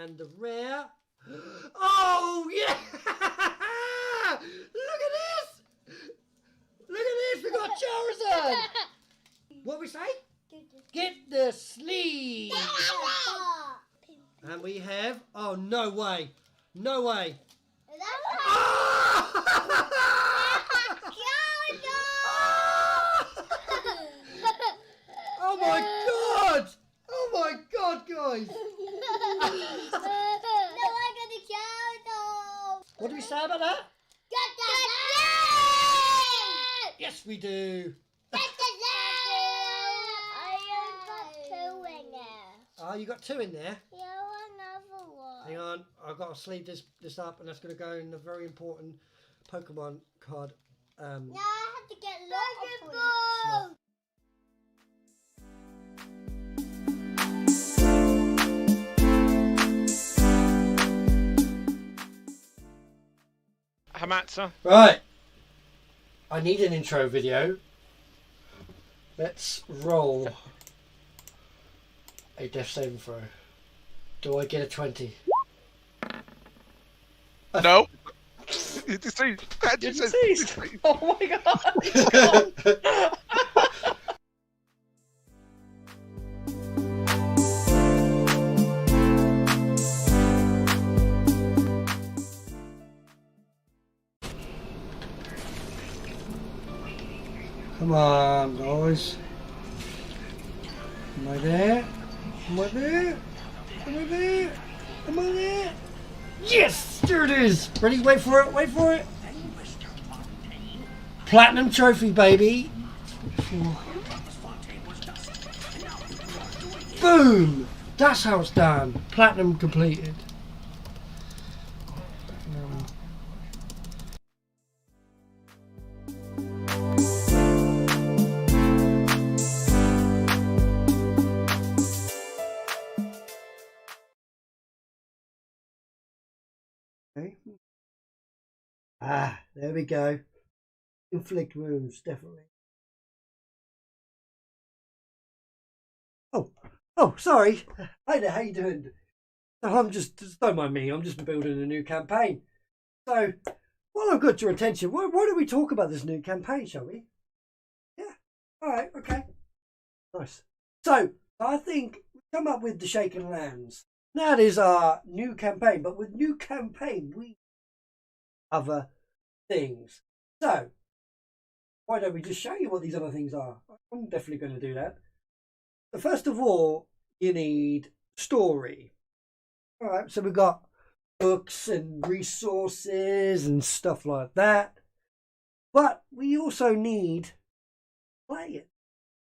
And the rare. Oh, yeah! Look at this! Look at this! We got Charizard! What we say? Get the sleeve! And we have. Oh, no way! No way! Oh! Oh my god! Oh my god, guys! What do we say about that? Yes, we do. Oh, you got two in there? Yeah, another one. Hang on, I've got to sleeve this up, and that's going to go in a very important Pokemon card. Now I have to get lots of points. Hamatsa. Right. I need an intro video. Let's roll a death saving throw. Do I get a 20? No. You deceased. You're deceased. Oh my god. Come on, guys. Am I there? Am I there? Am I there? Am I there? Yes! There it is! Ready? Wait for it, wait for it! Platinum trophy, baby! Boom! That's how it's done. Platinum completed. Okay. Ah, there we go. Inflict wounds, definitely. Oh, sorry. Hi there, how you doing? So just don't mind me, I'm just building a new campaign. So, while I've got your attention, why don't we talk about this new campaign, shall we? Yeah, alright, okay. Nice. So, I think we come up with the Shaken Lands. That is our new campaign, but with new campaign, we other things. So, why don't we just show you what these other things are? I'm definitely going to do that. So first of all, you need story. All right, so we've got books and resources and stuff like that. But we also need players.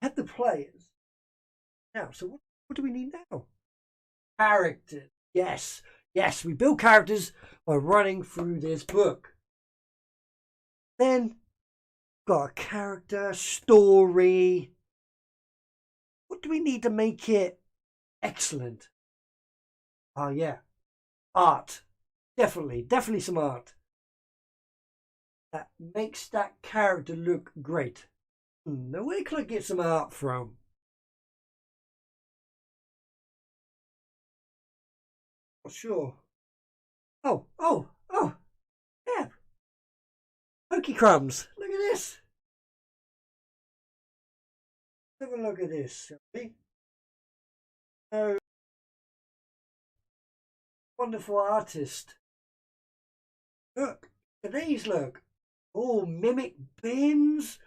Have the players. Now, so what do we need now? Characters. Yes, we build characters by running through this book. Then, got a character, story. What do we need to make it excellent? Oh yeah, art. Definitely some art. That makes that character look great. Now where can I get some art from? Not sure. Oh, yeah. Pokecrumbs. Look at this. Have a look at this, shall we? Oh, wonderful artist. Look at these, look. Oh, mimic bins,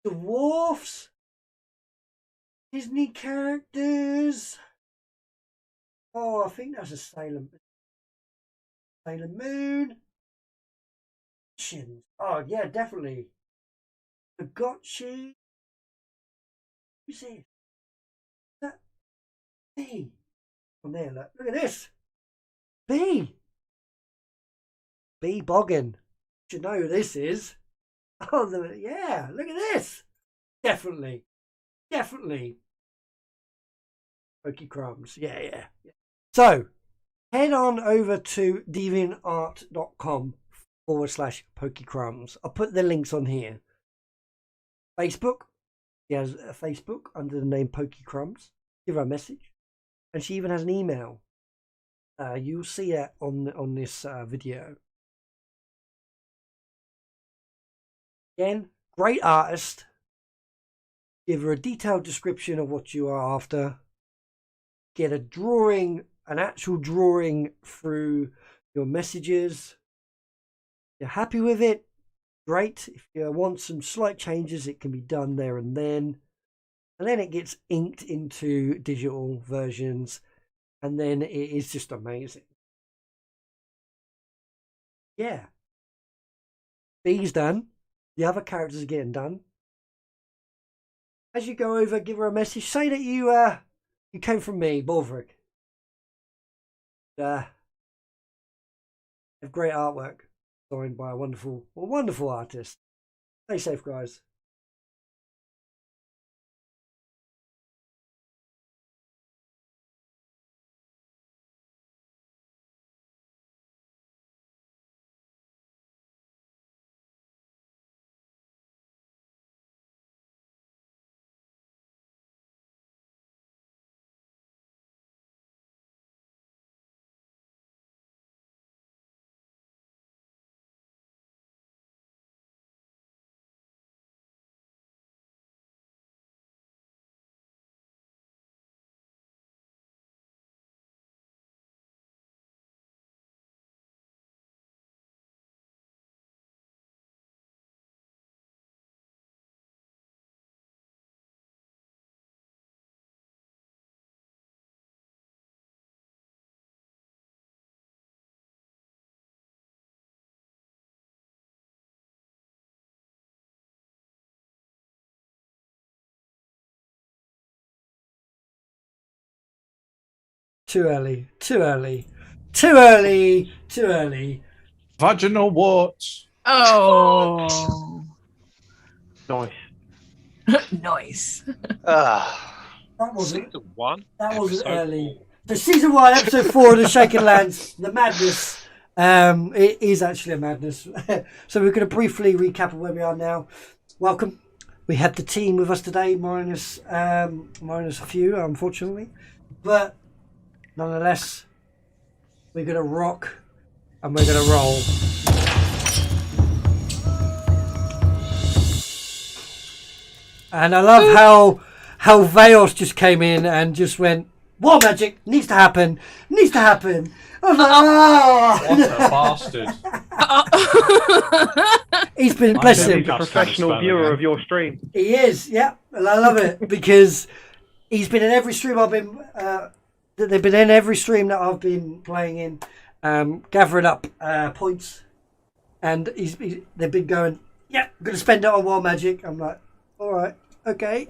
dwarfs, Disney characters. Oh, I think that's a Sailor Moon. Oh, yeah, definitely. The Gotchi. Who's this? That B. On there, look at this. B. B Boggin. You know who this is. Oh, yeah, look at this. Definitely. Pokecrumbs. Yeah. So, head on over to deviantart.com/Pokecrumbs. I'll put the links on here. Facebook. She has a Facebook under the name Pokecrumbs. Give her a message. And she even has an email. You'll see it on this video. Again, great artist. Give her a detailed description of what you are after. Get a drawing, an actual drawing through your messages. If you're happy with it, great. If you want some slight changes, it can be done there and then. And then it gets inked into digital versions. And then it is just amazing. Yeah. B's done. The other characters are getting done. As you go over, give her a message. Say that you came from me, Bulverik. Have great artwork signed by a wonderful artist. Stay safe, guys. Too early. Too early. Too early. Too early. Vaginal warts. Oh. Nice. Nice. That wasn't episode early. So season 1, episode 4 of the Shaken Lands, the madness. It is actually a madness. So we're going to briefly recap of where we are now. Welcome. We had the team with us today, minus a few, unfortunately, but nonetheless, we're going to rock and we're going to roll. And I love how Veos just came in and just went, war magic needs to happen. I was like, What a bastard. He's been, bless him. He's a professional viewer of your stream. He is, yeah. And I love it because he's been in every stream I've been, they've been in every stream that I've been playing in, gathering up points. And they've been going, yeah, I'm going to spend it on war magic. I'm like, all right, okay.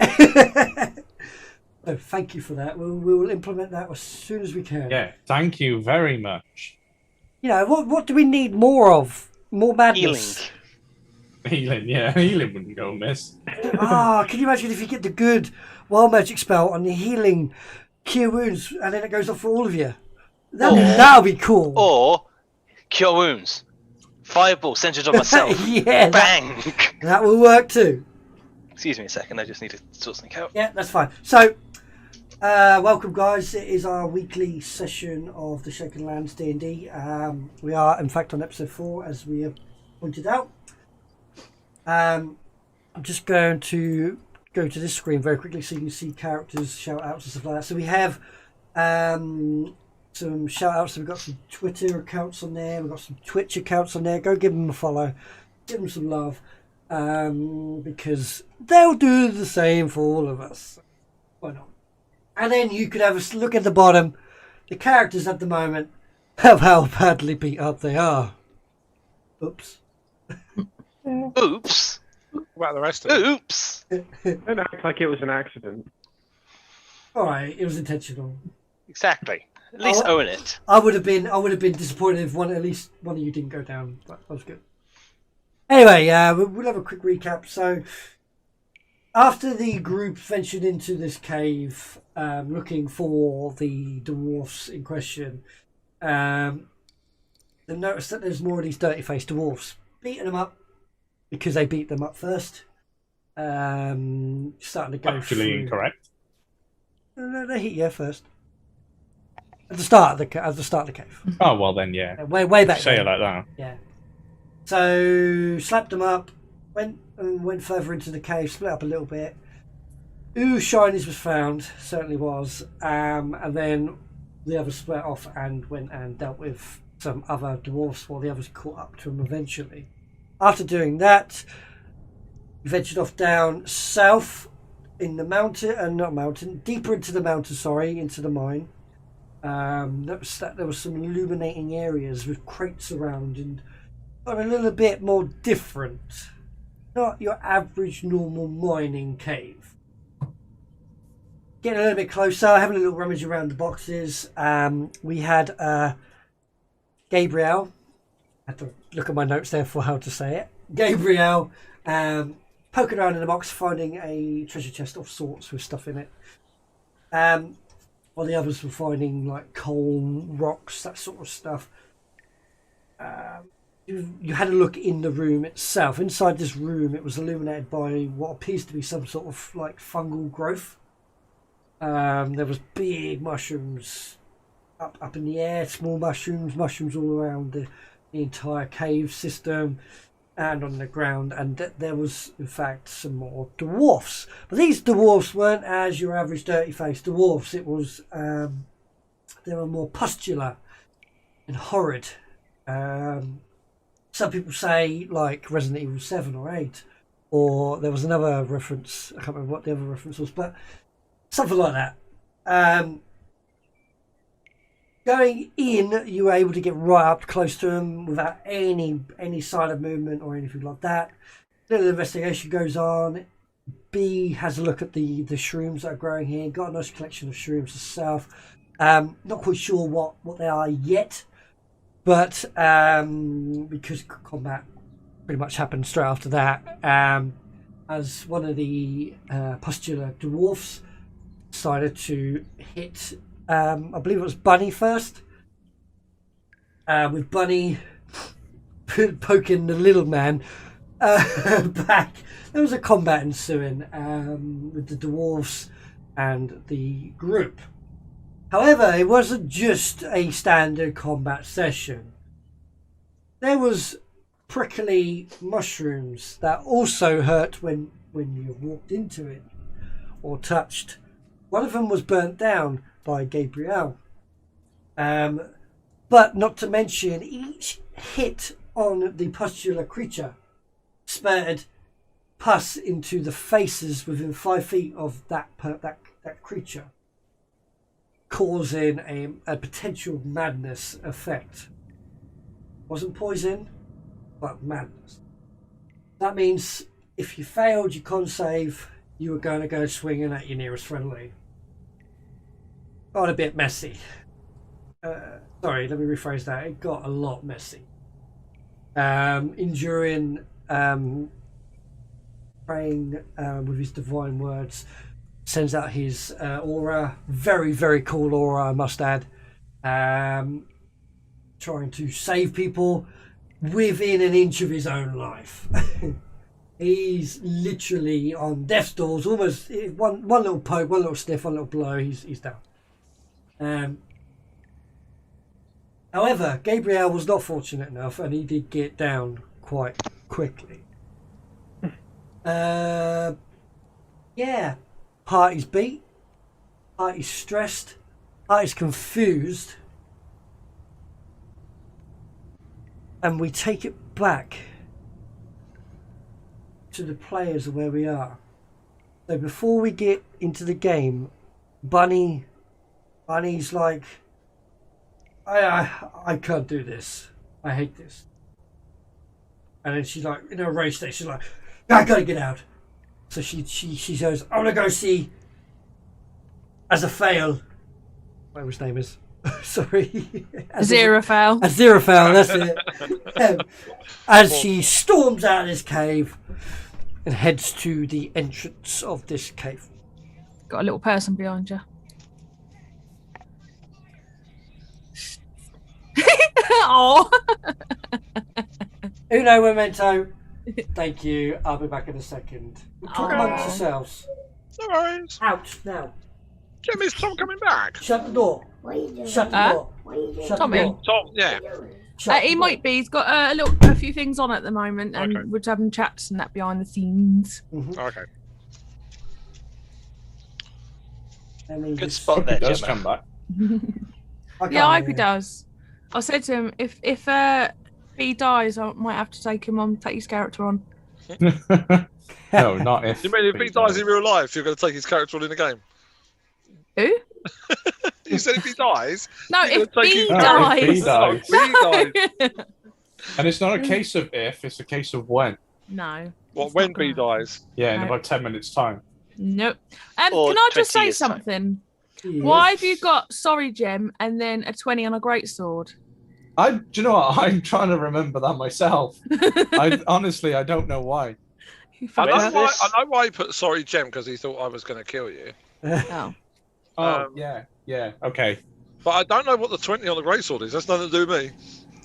So thank you for that. We will implement that as soon as we can. Yeah, thank you very much. You know, what do we need more of? More madness. Healing, yeah. Healing wouldn't go amiss. Can you imagine if you get the good wild magic spell on the healing cure wounds and then it goes off for all of you? That would be cool. Or cure wounds. Fireball centered on myself. Yeah. Bang! That will work too. Excuse me a second, I just need to sort something out. Yeah, that's fine. So, welcome guys. It is our weekly session of the Shaken Lands D&D. We are, in fact, on episode 4, as we have pointed out. I'm just going to go to this screen very quickly so you can see characters, shout-outs and stuff like that. So we have some shout-outs. So we've got some Twitter accounts on there. We've got some Twitch accounts on there. Go give them a follow. Give them some love. Because they'll do the same for all of us. Why not? And then you could have a look at the bottom. The characters at the moment of how badly beat up they are. Oops. Oops. What about the rest of them? Oops. Don't act like it was an accident. Alright, it was intentional. Exactly. At least own it. I would have been disappointed if at least one of you didn't go down. But that was good. Anyway, we'll have a quick recap. So, after the group ventured into this cave, looking for the dwarfs in question, they noticed that there's more of these dirty-faced dwarfs, beating them up because they beat them up first. Starting to go Actually through. incorrect. No, they hit you first. At the start of the cave. Oh well, then yeah. Way back. Say it then. like that. Yeah. So slapped them up, went further into the cave, split up a little bit. Ooh, shinies was found, certainly was, and then the others split off and went and dealt with some other dwarfs while the others caught up to them eventually. After doing that, we ventured off down south in the mountain, deeper into the mountain, into the mine. There was some illuminating areas with crates around and got a little bit more different. Not your average normal mining cave. Getting a little bit closer, having a little rummage around the boxes. We had Gabriel. I had to look at my notes there for how to say it. Gabriel poking around in the box, finding a treasure chest of sorts with stuff in it. While the others were finding like coal, rocks, that sort of stuff. You had a look in the room itself. Inside this room, it was illuminated by what appears to be some sort of like fungal growth. There was big mushrooms up in the air, small mushrooms all around the entire cave system and on the ground, and there was in fact some more dwarfs. But these dwarfs weren't as your average dirty-faced dwarfs. It was they were more pustular and horrid. Some people say like Resident Evil 7 or 8, or there was another reference, I can't remember what the other reference was, but something like that. Going in, you were able to get right up close to them without any sign of movement or anything like that. Little investigation goes on. B has a look at the shrooms that are growing here. Got a nice collection of shrooms herself. Not quite sure what they are yet, but because combat pretty much happened straight after that, as one of the pustular dwarfs decided to hit, I believe it was Bunny first, with Bunny poking the little man back. There was a combat ensuing with the dwarfs and the group. However, it wasn't just a standard combat session. There was prickly mushrooms that also hurt when you walked into it or touched. One of them was burnt down by Gabriel. But not to mention, each hit on the pustular creature spurted pus into the faces within 5 feet of that creature, causing a potential madness effect. Wasn't poison, but madness. That means if you failed your con save, you were going to go swinging at your nearest friendly. Got a bit messy. Sorry, let me rephrase that. It got a lot messy. Enduring praying with his divine words, sends out his aura. Very, very cool aura, I must add. Trying to save people within an inch of his own life. He's literally on death's doors. Almost one little poke, one little sniff, one little blow. He's down. However, Gabriel was not fortunate enough, and he did get down quite quickly. Yeah, heart is beat, heart is stressed, heart is confused, and we take it back to the players of where we are. So before we get into the game, Bunny's like, I can't do this. I hate this. And then she's like, in a rage state, she's like, I gotta get out. So she says, I wanna go see Azathael. Whatever his name is. Sorry. Aziraphale. Aziraphale, that's it. As she storms out of this cave and heads to the entrance of this cave. Got a little person behind you. Oh. Uno memento. Thank you. I'll be back in a second. We'll talk amongst yourselves. No worries. Out now. Jim, is Tom coming back? Shut the door. Shut the door. Shut Tommy. the door. Tom, yeah. Shut the He door. might be. He's got a few things on at the moment, and Okay. we're just having chats and that behind the scenes. Okay. Let me Good just- spot Hope there, he does Gemma. come back. Yeah, I can't hope he hear. does. I said to him, if he dies, I might have to take his character on. No, not if. You mean if he dies in real life, you're going to take his character on in the game? Who? You said if he dies. No, you're if gonna take B his No, if dies. he dies. Oh, if he dies. And it's not a case of if, it's a case of when. No. What, it's when not B gonna- dies? Yeah, in No. about 10 minutes' time. Nope. Or Can I just 20 say years' time. something? Yes. Why have you got sorry gem and then a 20 on a greatsword? Do you know what? I'm trying to remember that myself. Honestly, I don't know why. You I fucker. know why he put sorry, Jem, because he thought I was going to kill you. Oh. Oh, yeah, okay. But I don't know what the 20 on the greatsword is. That's nothing to do with me.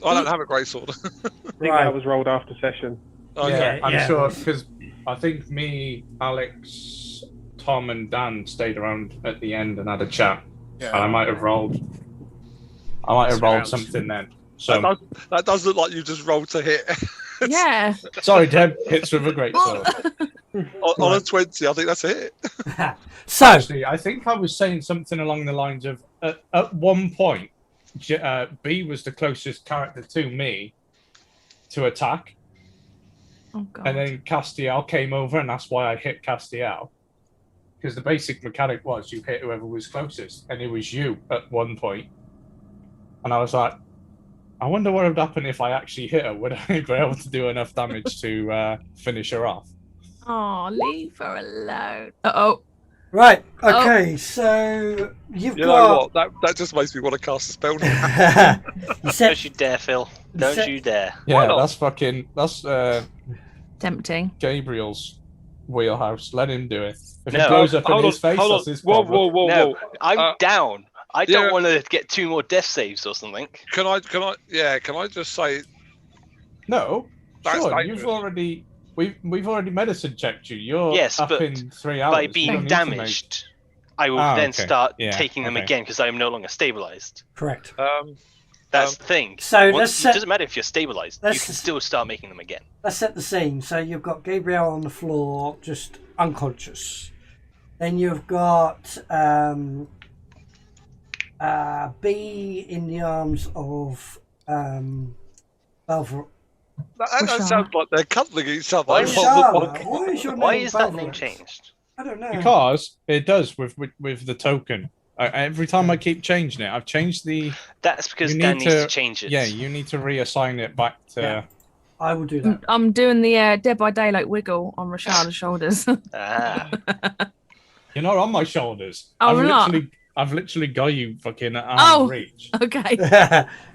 I don't have a greatsword. I think Right. that was rolled after session. Yeah, Yeah, I'm yeah. sure, because I think me, Alex, Tom, and Dan stayed around at the end and had a chat. And I might have rolled. Something then. So That does look like you just rolled to hit. Yeah. sorry, Deb. Hits with a great sword. on a 20, I think that's a hit. So, Actually, I think I was saying something along the lines of at one point, B was the closest character to me to attack, Oh god. and then Castiel came over, and that's why I hit Castiel. Because the basic mechanic was you hit whoever was closest, and it was you at one point. And I was like, I wonder what would happen if I actually hit her. Would I be able to do enough damage to finish her off? Oh, leave her alone. Uh-oh. right, okay, so you've You know got. what? That just makes me want to cast a spell. you said Don't you dare, Phil. Don't Set- you dare. Yeah, not? that's Tempting. Gabriel's wheelhouse. Let him do it. If No. it blows up in Hold his on, face, hold that's on. his Whoa, problem. whoa, whoa, No, whoa. I'm down. I don't yeah. want to get 2 more death saves or something. Can I just say No, That's sure. dangerous. We've already medicine checked you. You're Yes, up but in 3 hours. By You don't being need to damaged, I will Ah, then okay. start Yeah, taking them okay. again because I am no longer stabilized. correct. That's the thing. So Once, let's it set- doesn't matter if you're stabilized. You let's- can still start making them again. Let's set the scene. So you've got Gabriel on the floor, just unconscious. Then you've got B in the arms of Bulverik. that sounds like they're cuddling each other. Why is- Why is your name Why is that name Bulverik? changed? I don't know. Because it does with the token. Every time I keep changing it, I've changed the. That's because You Dan need needs to- to change it. Yeah, you need to reassign it back to. Yeah. I will do that. I'm doing the Dead by Daylight wiggle on Rashada's shoulders. Ah. You're not on my shoulders. Oh, we're not? I've literally got you fucking at arm's Oh. reach. Okay.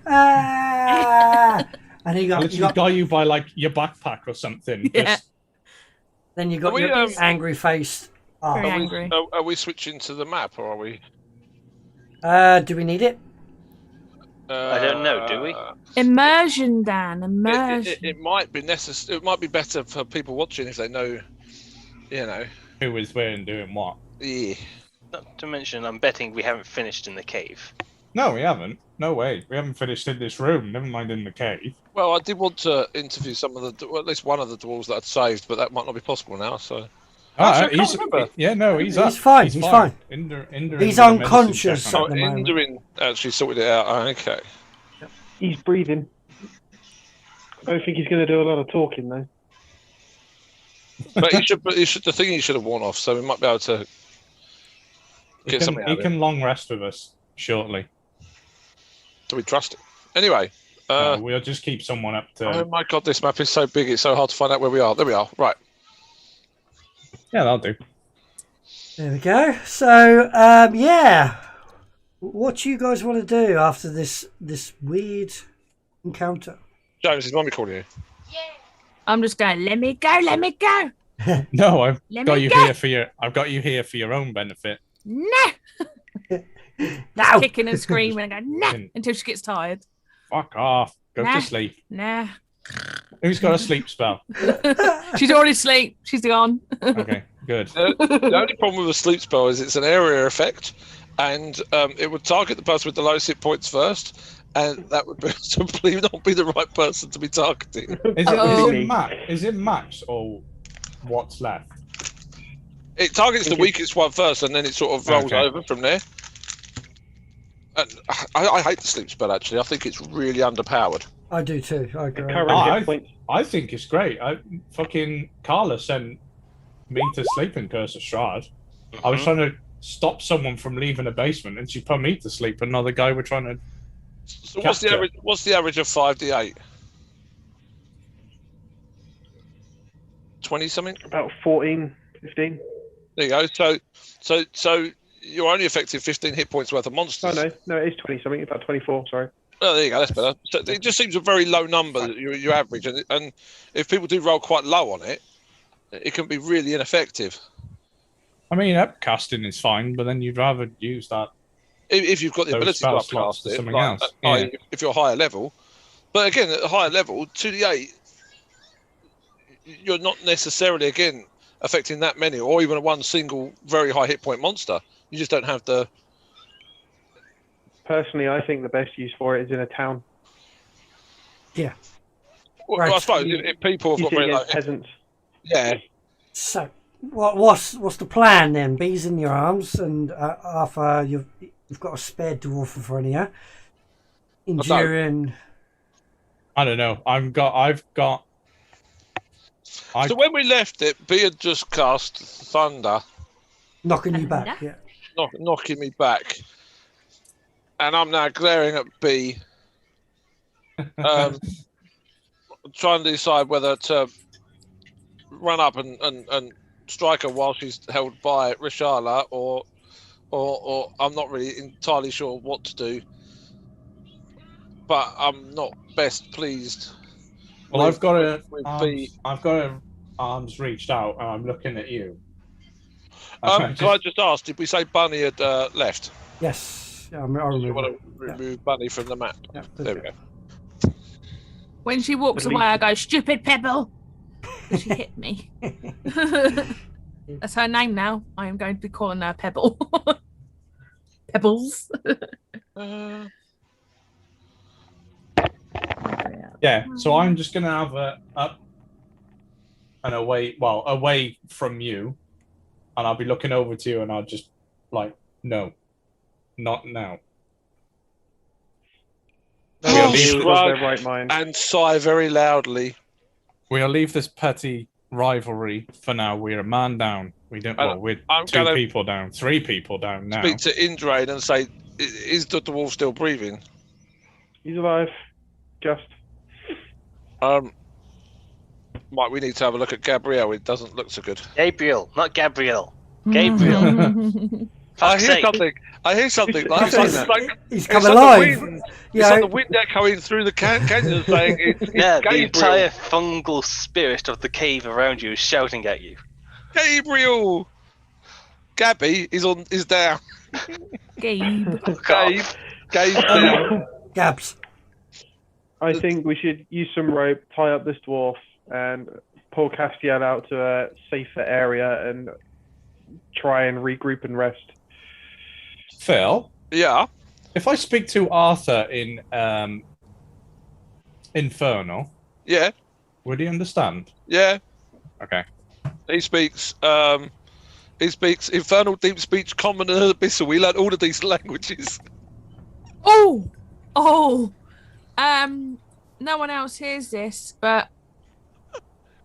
Ah! And I you literally got you by like your backpack or something. Yeah. Just- then you got Are we, your angry face. Very Ah. angry. Are we switching to the map or are we? Do we need it? I don't know, do we? Immersion, Dan. Immersion. It might be necessary. It might be better for people watching if they know. You know. who is where and doing what? Yeah. Not to mention, I'm betting we haven't finished in the cave. No, we haven't. No way. We haven't finished in this room. Never mind in the cave. Well, I did want to interview some of the, well, at least one of the dwarves that I'd saved, but that might not be possible now. So. Actually, I can't remember. Yeah, no, he's He's up. fine, he's fine. Inder He's did a medicine unconscious. check on So At the moment. Indarin actually sorted it out. Oh, okay. He's breathing. I don't think he's going to do a lot of talking though. But he should. But he should. The thing he should have worn off, so we might be able to He get can, something out he of it. can long rest with us shortly. Do we trust it? Anyway. We'll just keep someone up to. Oh my god, this map is so big. It's so hard to find out where we are. There we are. Right. Yeah, that'll do. There we go. So, yeah. What do you guys want to do after this weird encounter? James, is mommy calling you? I'm just going, let me go, let me go. No, I've Let got me you go. here for your. I've got you here for your own benefit. No. Now! Kicking and screaming and going, nah, Can- until she gets tired. Fuck off. Go Nah. to sleep. Nah. Who's got a sleep spell? She's already asleep. She's gone. Okay. Good. The only problem with a sleep spell is it's an area effect, and it would target the person with the lowest hit points first, and that would simply not be the right person to be targeting. Is it max or what's left? It targets the weakest one first, and then it sort of rolls over from there. And I hate the sleep spell, actually. I think it's really underpowered. I do too. I agree. I think it's great. Fucking Carla sent me to sleep in Curse of Strahd. I was trying to stop someone from leaving a basement, and she put me to sleep. Another guy we're trying to. So what's the average of 5d8? 20 something? About 14, 15. There you go. So you're only affecting 15 hit points worth of monsters. Oh no, it is 20 something. About 24. Sorry. Oh, there you go. That's better. So it just seems a very low number that you average, and if people do roll quite low on it, it can be really ineffective. I mean, upcasting is fine, but then you'd rather use that if you've got the ability to upcast it, something else. If you're higher level. But again, at a higher level, 2d8, you're not necessarily again affecting that many, or even one single very high hit point monster. You just don't have the. Personally, I think the best use for it is in a town. Yeah. Well, I suppose if people have got very low peasants. Yeah. So, what's the plan then? Bees in your arms, and Arthur, you've got a spare dwarf for any of you. Enduring. I don't know. I've got. So when we left it, B had just cast Thunder. Knocking you back, yeah. Knocking me back. And I'm now glaring at B. Trying to decide whether to run up and strike her while she's held by Rishala, or I'm not really entirely sure what to do. But I'm not best pleased. Well, I've got a arms reached out, and I'm looking at you. Can I just ask? Did we say Bunny had left? Yes, I remember. You want to remove Bunny from the map? Yeah, there we go. When she walks away, I go, "Stupid Pebble!" She hit me. That's her name now. I am going to be calling her Pebble. Pebbles. Yeah, so I'm just gonna have a up and away from you, and I'll be looking over to you, and I'll just no, not now. We'll shrug and sigh very loudly. We'll leave this petty rivalry for now. We're a man down. We're two people down, 3 people down now. Speak to Indrain and say, is the dwarf still breathing? He's alive. Just. Mike, we need to have a look at Gabrielle. It doesn't look so good. Gabriel, not Gabriel. Gabriel. I hear something. He's come alive. It's like the wind echoing through the canyon saying it's the Gabriel. entire fungal spirit of the cave around you is shouting at you. Gabriel! Gabby is down. Gabe. Gabe's down. Gabs. I think we should use some rope, tie up this dwarf, and pull Castiel out to a safer area and try and regroup and rest. Phil? Yeah? If I speak to Arthur in Infernal... Yeah? Would he understand? Yeah. Okay. He speaks Infernal, Deep Speech, Common, and Abyssal. We learned all of these languages. Oh! No one else hears this, but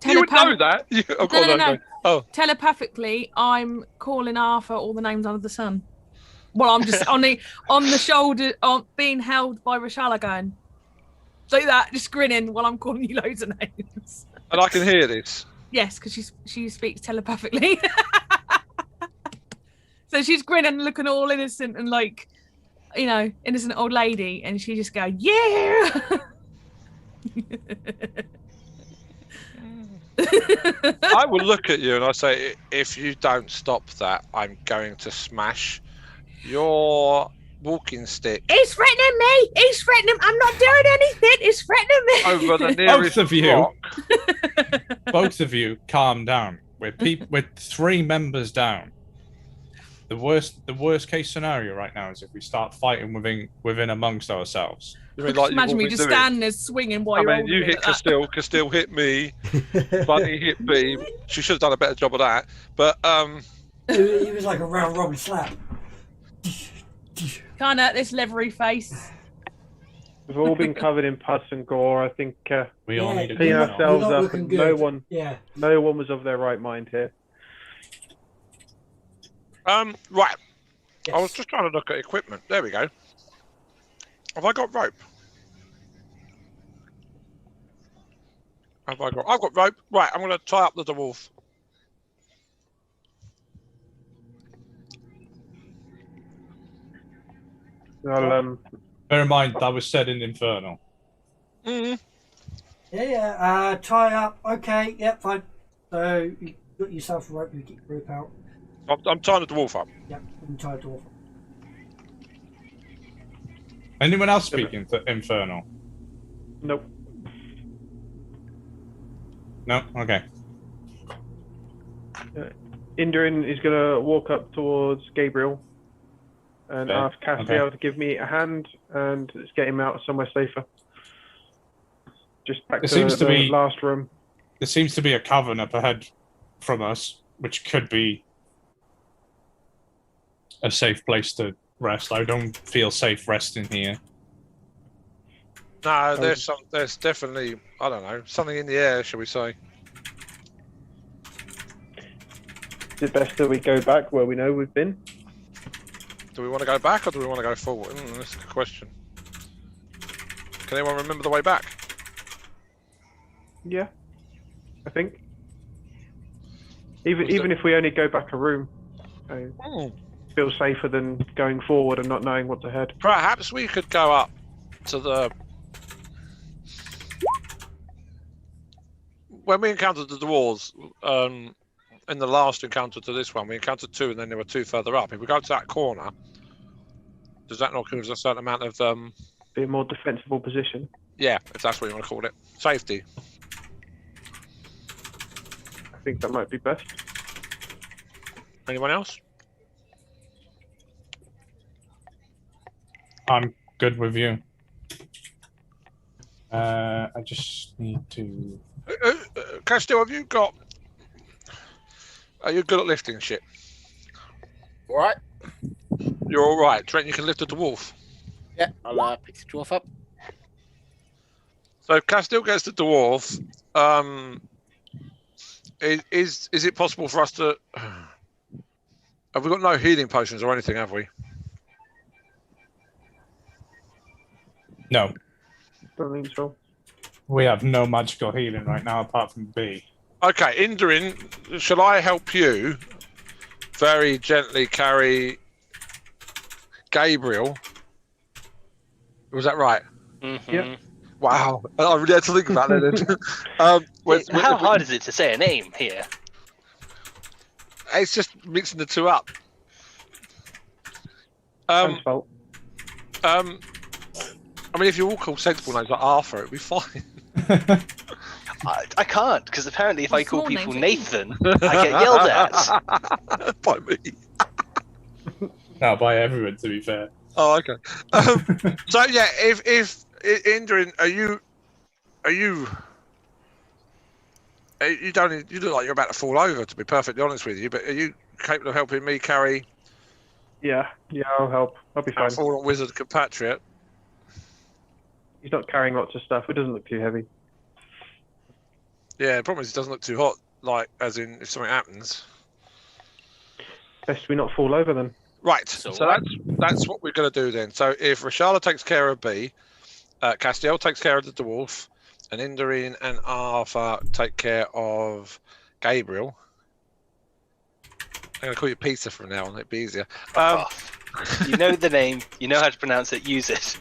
you would know that. No. Oh. Telepathically, I'm calling Arthur all the names under the sun. Well, I'm just on the shoulder, being held by Rishala, going like that, just grinning while I'm calling you loads of names. And I can hear this. Yes, because she speaks telepathically. So she's grinning, looking all innocent and innocent old lady, and she just go, yeah. I will look at you and I say, if you don't stop that, I'm going to smash your walking stick. He's threatening me. He's threatening. I'm not doing anything. He's threatening me. Over the nearest rock. Both of you, calm down. We're 3 members down. The worst case scenario right now is if we start fighting within amongst ourselves. You mean Just like imagine you've me all just been doing? standing there swinging while I you're mean, holding you me hit like that. Castile, Castile hit me, Bunny hit B. She should have done a better job of that. But It was like a round robin slap. Can't hurt this leathery face. We've all been covered in pus and gore. I think We all need to clean you're not- ourselves you're not up, looking and good. Yeah. no one was of their right mind here. right. Yes. I was just trying to look at equipment. There we go. Have I got rope? I've got rope. Right, I'm going to tie up the dwarf. I'll, Bear in mind that was said in Infernal. Mm-hmm. Yeah. Tie up. Okay. Yep. Fine. So you got yourself a rope. You get your rope out. I'm tying the dwarf up. Yep. And tie it off. Anyone else speaking to Infernal? nope. No? Okay. Indrin is going to walk up towards Gabriel and Okay, ask Castiel to give me a hand, and let's get him out somewhere safer. Just back It to seems to the be- last room. There seems to be a cavern up ahead from us, which could be a safe place to rest. I don't feel safe resting here. No, there's definitely, I don't know, something in the air, shall we say? Is it best that we go back where we know we've been? Do we want to go back or do we want to go forward? That's the question. Can anyone remember the way back? Yeah, I think. Even if we only go back a room, I feel safer than going forward and not knowing what's ahead. Perhaps we could go up to the... When we encountered the dwarves, in the last encounter to this one, we encountered 2 and then there were 2 further up. If we go to that corner, does that not give us a certain amount of... Be a more defensible position. Yeah, if that's what you want to call it. Safety. I think that might be best. Anyone else? I'm good with you. I just need to... Castile, have you got... Are you good at lifting shit? All right. You're all right. Trent, you can lift a dwarf. Yeah, I'll pick the dwarf up. So if Castile gets the dwarf, is it possible for us to... Have we got no healing potions or anything, have we? No, Don't think so. we have no magical healing right now apart from B. Okay, Indrin, shall I help you very gently carry Gabriel? Was that right? Mm-hmm. Yeah. Wow, I really had to think about that. How hard is it to say a name here? It's just mixing the 2 up. Sam's fault. I mean, if you all call sensible names like Arthur, it'd be fine. I can't, because apparently if I call Small people names, Nathan, I get yelled at. By me. No, by everyone, to be fair. Oh, okay. So yeah, if Indrin, you look like you're about to fall over, to be perfectly honest with you, but are you capable of helping me carry Yeah, I'll help. I'll be our fine. fallen wizard compatriot? He's not carrying lots of stuff. It doesn't look too heavy. Yeah, the problem is it doesn't look too hot, like as in if something happens. Best we not fall over then. Right, So so what? that's what we're going to do then. So if Rashala takes care of B, Castiel takes care of the dwarf, and Indrin and Arthur take care of Gabriel. I'm going to call you Peter from now on, it'd be easier. You know the name, you know how to pronounce it, use it.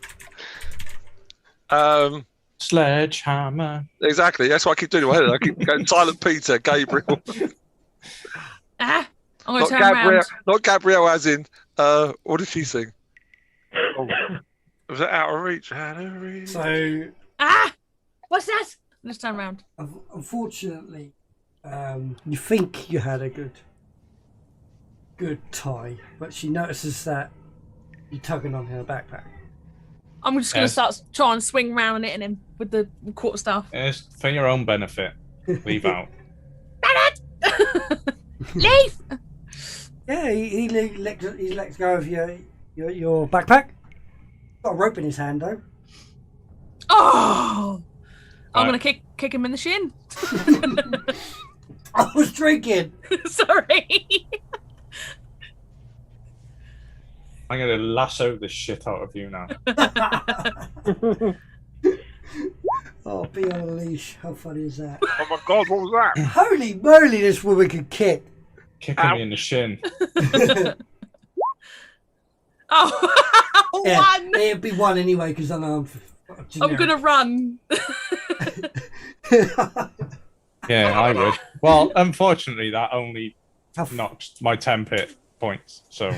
Sledgehammer. Exactly, that's what I keep doing in my head. I keep going Silent Peter, Gabriel. I'm going Not to turn Gabrielle, around. not Gabrielle as in, what did she sing? Oh, was it Out of Reach? Out of Reach. So What's that? Let's turn around. unfortunately, You think you had a good tie, but she notices that you're tugging on her backpack. I'm just going to start trying to swing round and hitting him with the quarterstaff. It's for your own benefit. Leave out. Leave! Yeah, he lets go of your backpack. Got a rope in his hand though. Oh! I'm going to kick him in the shin. I was drinking. Sorry. I'm going to lasso the shit out of you now. Oh, be on a leash. How funny is that? Oh my god, what was that? Holy moly, this woman can kick. Kicking me in the shin. Oh, Yeah, one! it'd be one anyway, because I know I'm going to run. Yeah, I would. Well, unfortunately, that only knocked my 10 hit points. So,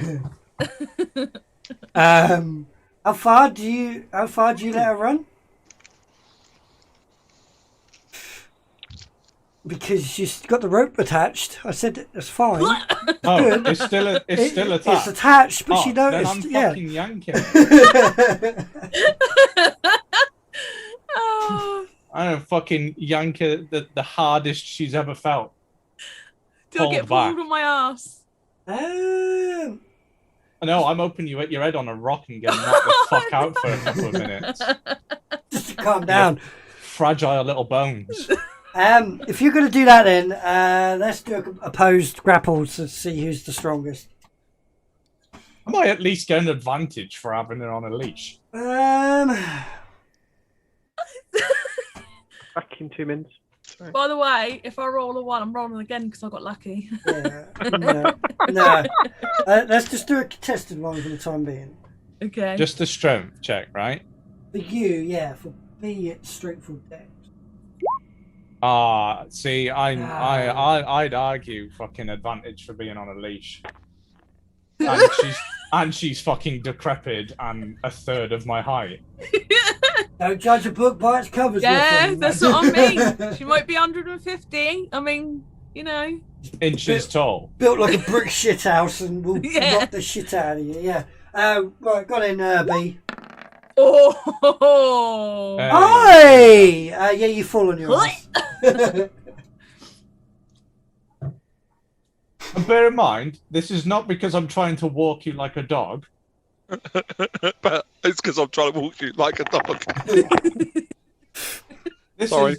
how far do you let her run? Because she's got the rope attached. I said that's fine. oh, it's still attached. It's attached, but she Then noticed. I'm Yeah. fucking yanking. Oh. I'm fucking yanking the hardest she's ever felt. Do I get pulled on my ass? No, I'm hoping you hit your head on a rock and get knocked the fuck out for a couple of minutes. Just to calm down. Fragile little bones. If you're going to do that, then let's do opposed grapples to see who's the strongest. I might at least get an advantage for having her on a leash. Back in 2 minutes. Sorry. By the way, if I roll a 1, I'm rolling again because I got lucky. Yeah, no. Let's just do a contested one for the time being. Okay. Just a strength check, right? For you, yeah. For me, it's strength or dex. See, I'd argue fucking advantage for being on a leash. And she's fucking decrepit and a third of my height. Don't judge a book by its covers. Yeah, that's what I mean. She might be 150. I mean, you know. Inches tall. Built like a brick shit house and will knock the shit out of you. Yeah. Right, got in, B. Oh! Hey! Yeah, you fall on your ass. And bear in mind, this is not because I'm trying to walk you like a dog. But it's because I'm trying to walk you like a dog. Sorry.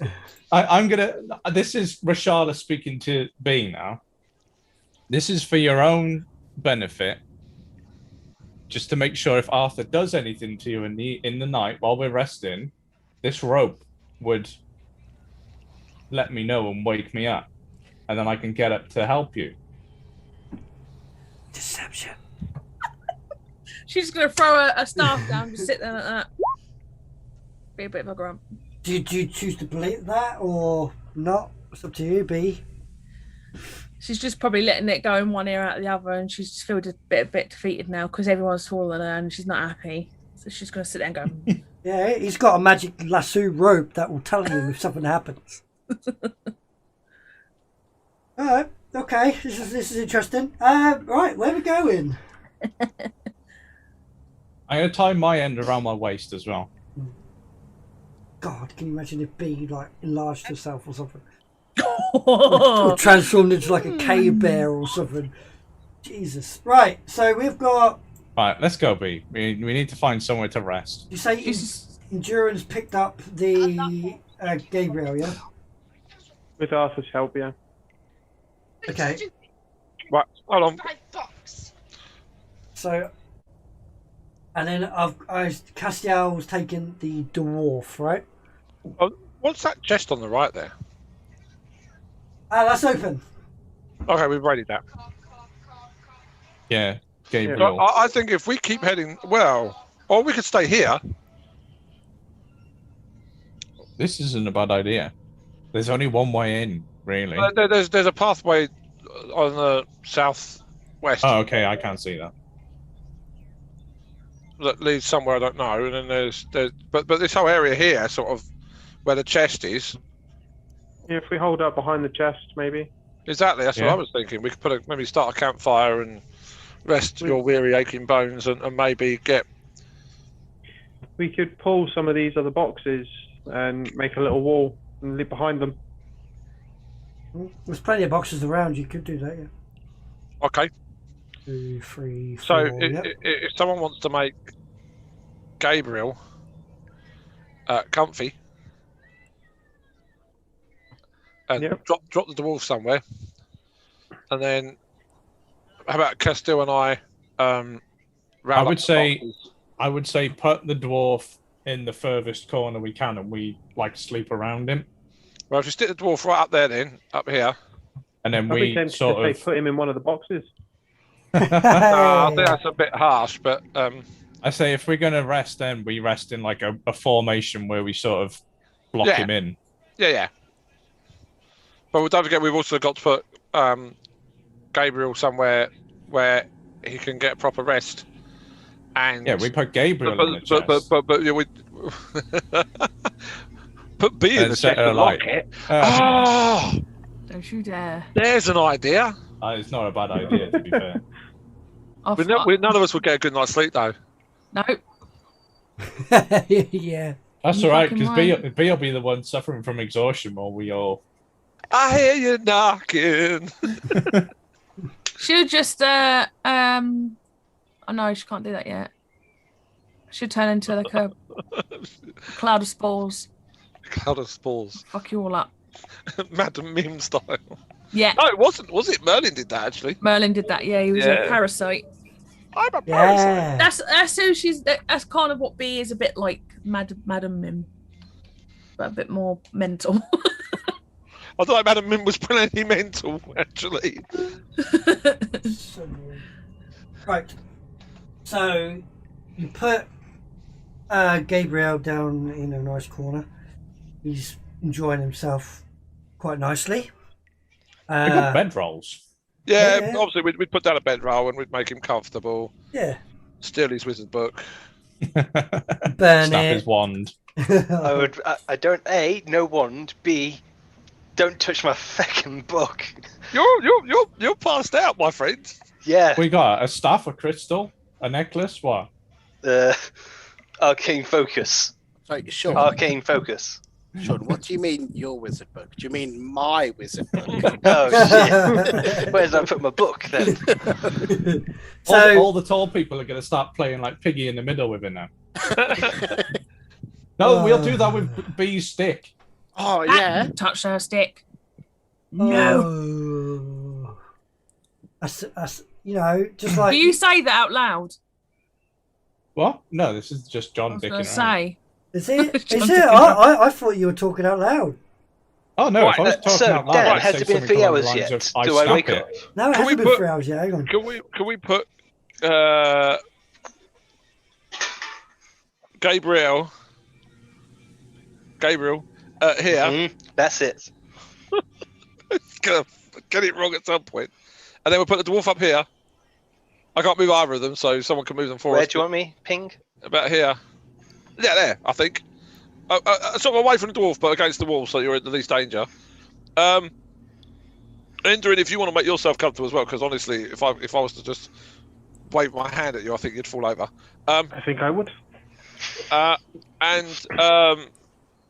This is Rashala speaking to B now. This is for your own benefit. Just to make sure if Arthur does anything to you in the night while we're resting, this rope would let me know and wake me up. And then I can get up to help you. Deception. She's going to throw a staff down, just sit there like that. Be a bit of a grump. Do you choose to believe that or not? It's up to you, B. She's just probably letting it go in one ear out of the other, and she's just feels a bit defeated now because everyone's taller than her and she's not happy. So she's going to sit there and go. Yeah, he's got a magic lasso rope that will tell him if something happens. All right, okay, this is interesting. Right, where are we going? I'm going to tie my end around my waist as well. God, can you imagine if B like enlarged herself or something? Or transformed into like a cave bear or something. Jesus. Right, so we've got... Right, let's go, B. We need to find somewhere to rest. You say Endurance picked up the Gabriel, yeah? With Arthur's help, yeah. Okay. Right, hold on. So... And then Castiel was taking the dwarf, right? Oh, what's that chest on the right there? That's open. Okay, we've raided that. Yeah, Gabriel. So I think if we keep heading, well, or we could stay here. This isn't a bad idea. There's only one way in, really. There's a pathway on the southwest. Oh, okay, I can't see that. That leads somewhere I don't know, and then there's but this whole area here, sort of where the chest is. Yeah, if we hold up behind the chest, maybe. Exactly, that's what Yeah. I was thinking. We could maybe start a campfire and rest your weary, aching bones, and maybe get. We could pull some of these other boxes and make a little wall and live behind them. There's plenty of boxes around. You could do that. Yeah. Okay. 2, 3, 4. So Yep. if someone wants to make Gabriel comfy and drop the dwarf somewhere, and then how about Castile and I? I would say put the dwarf in the furthest corner we can, and we like sleep around him. Well, if you stick the dwarf right up there, then up here, and then I'd be we tempted sort to of say put him in one of the boxes. No, I think that's a bit harsh, but I say if we're going to rest, then we rest in like a formation where we sort of block him in. Yeah. But don't forget, we've also got to put Gabriel somewhere where he can get proper rest. And yeah, we put Gabriel in the chest. But yeah, we put B in the chest and lock it. Oh, don't you dare! There's an idea. It's not a bad idea, to be fair. None of us would get a good night's sleep, though. No. Yeah. That's all right, because B will be the one suffering from exhaustion while we all... I hear you knocking. She'll just, oh no, she can't do that yet. She'll turn into like a cloud of spores. Cloud of spores. Fuck you all up. Madam Mim style. Yeah. No, it wasn't. Was it? Merlin did that, actually. Merlin did that, yeah. He was a parasite. I'm a parasite. That's who she's. That's kind of what B is, a bit like Madam Mim, but a bit more mental. I thought Madam Mim was plenty mental, actually. Right. So you put Gabriel down in a nice corner. He's enjoying himself quite nicely. We got bedrolls. Yeah, obviously we'd put down a bedroll and we'd make him comfortable. Yeah. Steal his wizard book. Burn Snap his wand. I don't no wand. B, don't touch my fucking book. You're passed out, my friend. Yeah. We got a staff, a crystal, a necklace. What? Arcane focus. Sorry, Sean. Arcane focus. Sean, what do you mean your wizard book? Do you mean my wizard book? Oh shit! Where did I put my book then? So all the tall people are going to start playing like Piggy in the middle with it now. No, we'll do that with B's stick. Oh yeah. Touch her stick. No. That's you know, just like. Do you say that out loud? What? No, this is just John dicking around. Say. Is it? Is it? I thought you were talking out loud. Oh no! If I was talking out loud, Dan, I'd has say it been something 3 along the hours lines yet? of, Do I snap wake it. up? No, it hasn't been 3 hours yet. Hang on. Can we put Gabriel here? That's it. Gonna get it wrong at some point, and then we'll put the dwarf up here. I can't move either of them, so someone can move them for us. Where do you want me? Ping? About here. Yeah, there, I think. Sort of away from the dwarf, but against the wall, so you're in the least danger. Endrin, if you want to make yourself comfortable as well, because honestly, if I was to just wave my hand at you, I think you'd fall over. I think I would.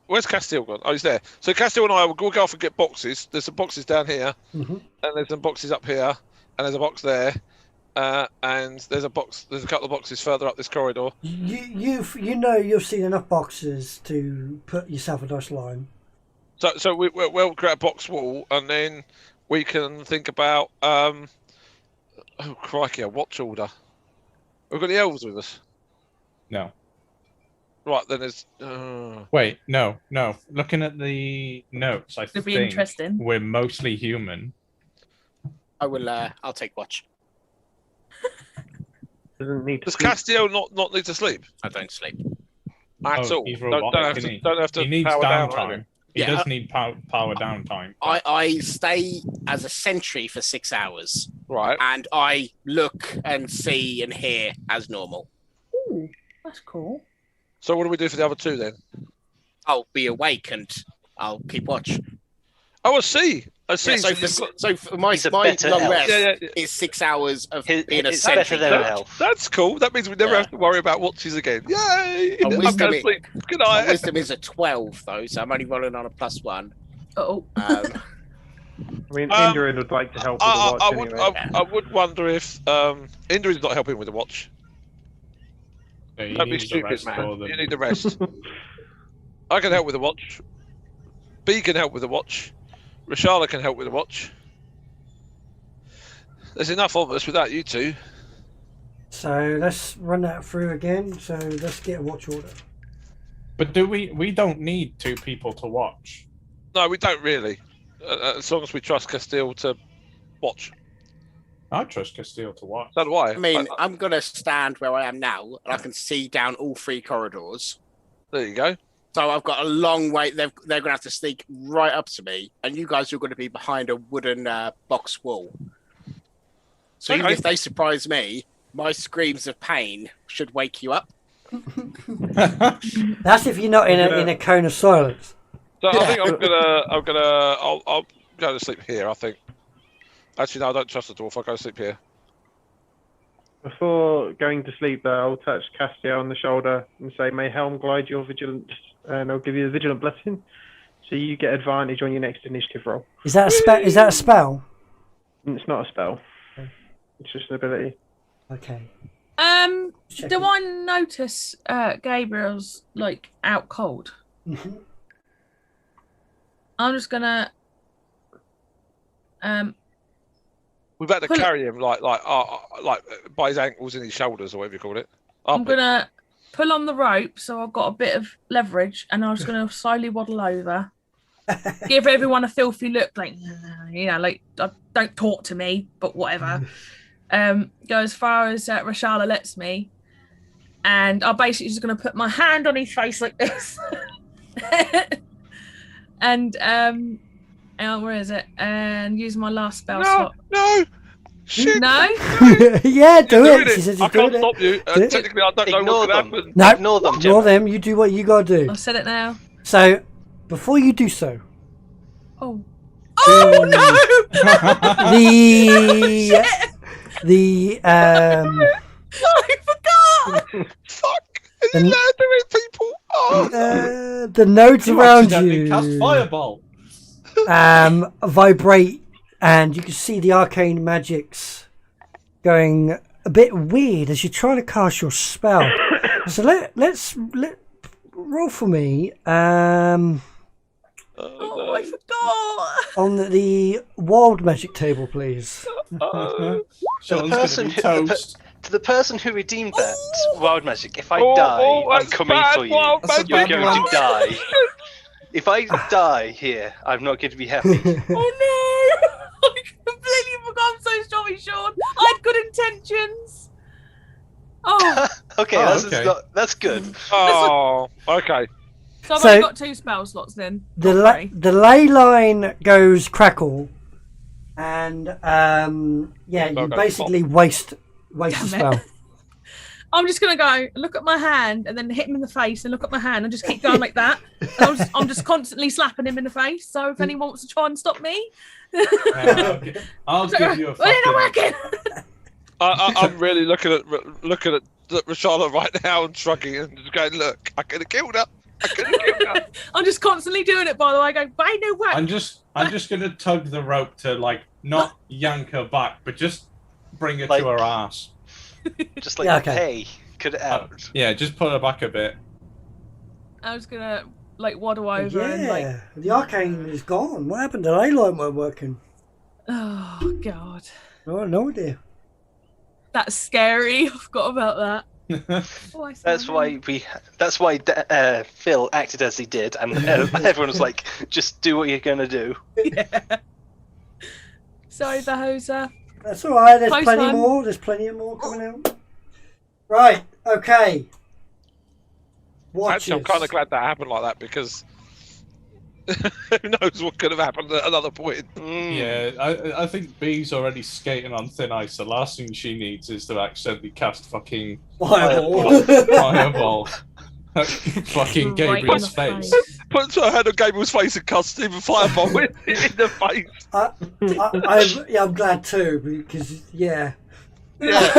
Where's Castile gone? Oh, he's there. So Castile and I will go off and get boxes. There's some boxes down here, and there's some boxes up here, and there's a box there. And there's a couple of boxes further up this corridor. You've seen enough boxes to put yourself a nice line. So we'll create a box wall, and then we can think about oh crikey, a watch order. We've got the elves with us. No. Right, then there's Wait, no. Looking at the notes, I think interesting. We're mostly human. I'll take watch. Does Castile not need to sleep? I don't sleep. At all. He's Don't robotic, have to he needs power down, downtime. right? He does need power downtime. I stay as a sentry for 6 hours. Right. And I look and see and hear as normal. Ooh, that's cool. So what do we do for the other two then? I'll be awake and I'll keep watch. Oh, I see. Yeah, so for my He's a long better elf. rest is 6 hours of being a It's better sentry. than an elf. That's cool. That means we never have to worry about watches again. Yay! And I'm wisdom going to is- sleep. Good My night. wisdom is a 12 though, so I'm only rolling on a +1. Oh, I mean, Um, Indrid would like to help with the watch anyway. I would wonder if Indrid's not helping with the watch. Yeah, you Don't be need the stupid, rest man. for them. You need the rest. I can help with the watch. B can help with the watch. Rashala can help with the watch. There's enough of us without you two. So let's run that through again. So let's get a watch order. But we don't need 2 people to watch. No, we don't really. As long as we trust Castile to watch. I trust Castile to watch. So do I. I mean, I'm going to stand where I am now, and I can see down all 3 corridors. There you go. So I've got a long way. They're going to have to sneak right up to me, and you guys are going to be behind a wooden box wall. So even Okay. if they surprise me, my screams of pain should wake you up. That's if you're not in a cone of silence. So I think I'll go to sleep here, I think. Actually, no, I don't trust the dwarf. I'll go to sleep here. Before going to sleep, though, I'll touch Castiel on the shoulder and say, "May Helm guide your vigilance, and I'll give you the vigilant blessing, so you get advantage on your next initiative roll." Is that a spell? Is that a spell? It's not a spell; it's just an ability. Okay. do I notice Gabriel's like out cold? Mhm. I'm just gonna We've had to Pull- carry him like by his ankles and his shoulders, or whatever you call it. I'm gonna pull on the rope so I've got a bit of leverage, and I'm just gonna slowly waddle over, give everyone a filthy look, like like don't talk to me, but whatever. Go as far as Rashala lets me, and I'm basically just gonna put my hand on his face like this, and where is it? And use my last spell slot. No, shit. No. Yeah, do You're it. doing She says I you're can't doing stop you. Do it. Technically, I don't know Ignore what could them. happen. No, Ignore them, ignore Gemma. them. You do what you gotta do. I've said it now. So, before you do so, Oh. Oh no! the I forgot. Fuck! Is it allowed to hit people? Oh. the nodes You around accidentally cast you fireball. vibrate, and you can see the arcane magics going a bit weird as you're trying to cast your spell. So let's roll for me. Oh, I forgot. On the wild magic table, please. Sean's gonna be toast. To the person who redeemed that wild magic, if I Oh, die, oh, I'm that's coming bad for you. wild That's a You're bad going one. to die. If I die here, I'm not going to be happy. Oh no! I completely forgot. I'm so sorry, Sean. I had good intentions. Oh, Okay, Oh, that's, okay. that's good. Oh, okay. so I've So- only got 2 spell slots then. The Not 3. the ley line goes crackle, and yeah, you Spell goes basically waste a Damn it. spell. I'm just gonna go look at my hand and then hit him in the face and look at my hand and just keep going like that. And I'm just constantly slapping him in the face. So if anyone wants to try and stop me, I'll give you a well, you're not fucking... working. I'm really looking at Rashala right now and shrugging and just going, look, I could have killed her. I could have killed her. I'm just constantly doing it. By the way, I go, bye, no work. I'm just gonna tug the rope to like not yank her back, but just bring her Like- to her ass. Just like, Yeah, okay. hey, cut it out. Yeah, just pull her back a bit. I was gonna like waddle over and like, Yeah, the arcane is gone. What happened? The ley line weren't working. oh god, Oh, no idea. that's scary. I forgot about that. Oh, I That's sound why Phil acted as he did, and everyone was like, just do what you're going to do. yeah. Sorry, the hoser. That's all right. There's Close plenty one. more. There's plenty more coming out. Right. Okay. Watches. Actually, I'm kind of glad that happened like that because who knows what could have happened at another point. Yeah, I think B's already skating on thin ice. The last thing she needs is to accidentally cast fucking Fireball. fireball at fucking Right in Gabriel's the face. Puts her hand on Gabriel's face and cussed him and fireball in the face. I'm glad too, because yeah. Yeah.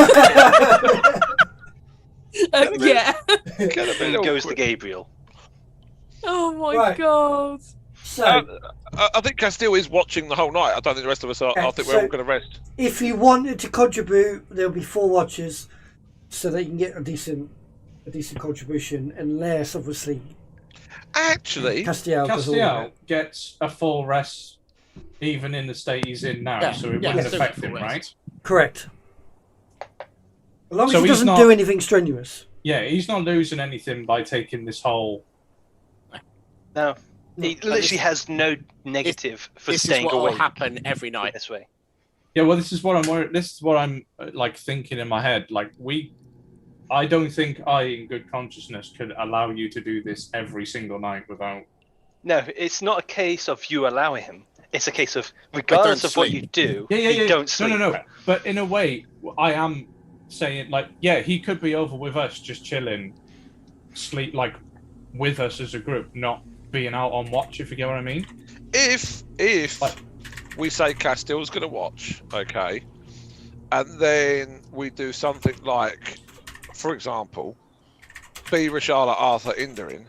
In goes to Gabriel. Oh my Right. god. So, I think Castile is watching the whole night. I don't think the rest of us are. I think we're all going to rest. if you wanted to contribute, there'll be 4 watchers, so that you can get a decent contribution, unless obviously Actually, Castiel does all of Castiel it. gets a full rest, even in the state he's in now, Yeah, so it yeah, wouldn't still affect full him, rest. right? Correct. As long as So he he's doesn't not- do anything strenuous. Yeah, he's not losing anything by taking this whole. No, he literally has no negative for This is staying what away will happen every in night. this way. Yeah, well, this is what I'm worried. This is what I'm like thinking in my head. Like I don't think I, in good consciousness, could allow you to do this every single night without. No, it's not a case of you allowing him. It's a case of, regardless of what you do, you don't sleep. No. But in a way, I am saying, like, yeah, he could be over with us, just chilling, sleep, like, with us as a group, not being out on watch, if you get what I mean. if we say Castile's going to watch, okay, and then we do something like, for example, B, Rashala, Arthur, Indarin.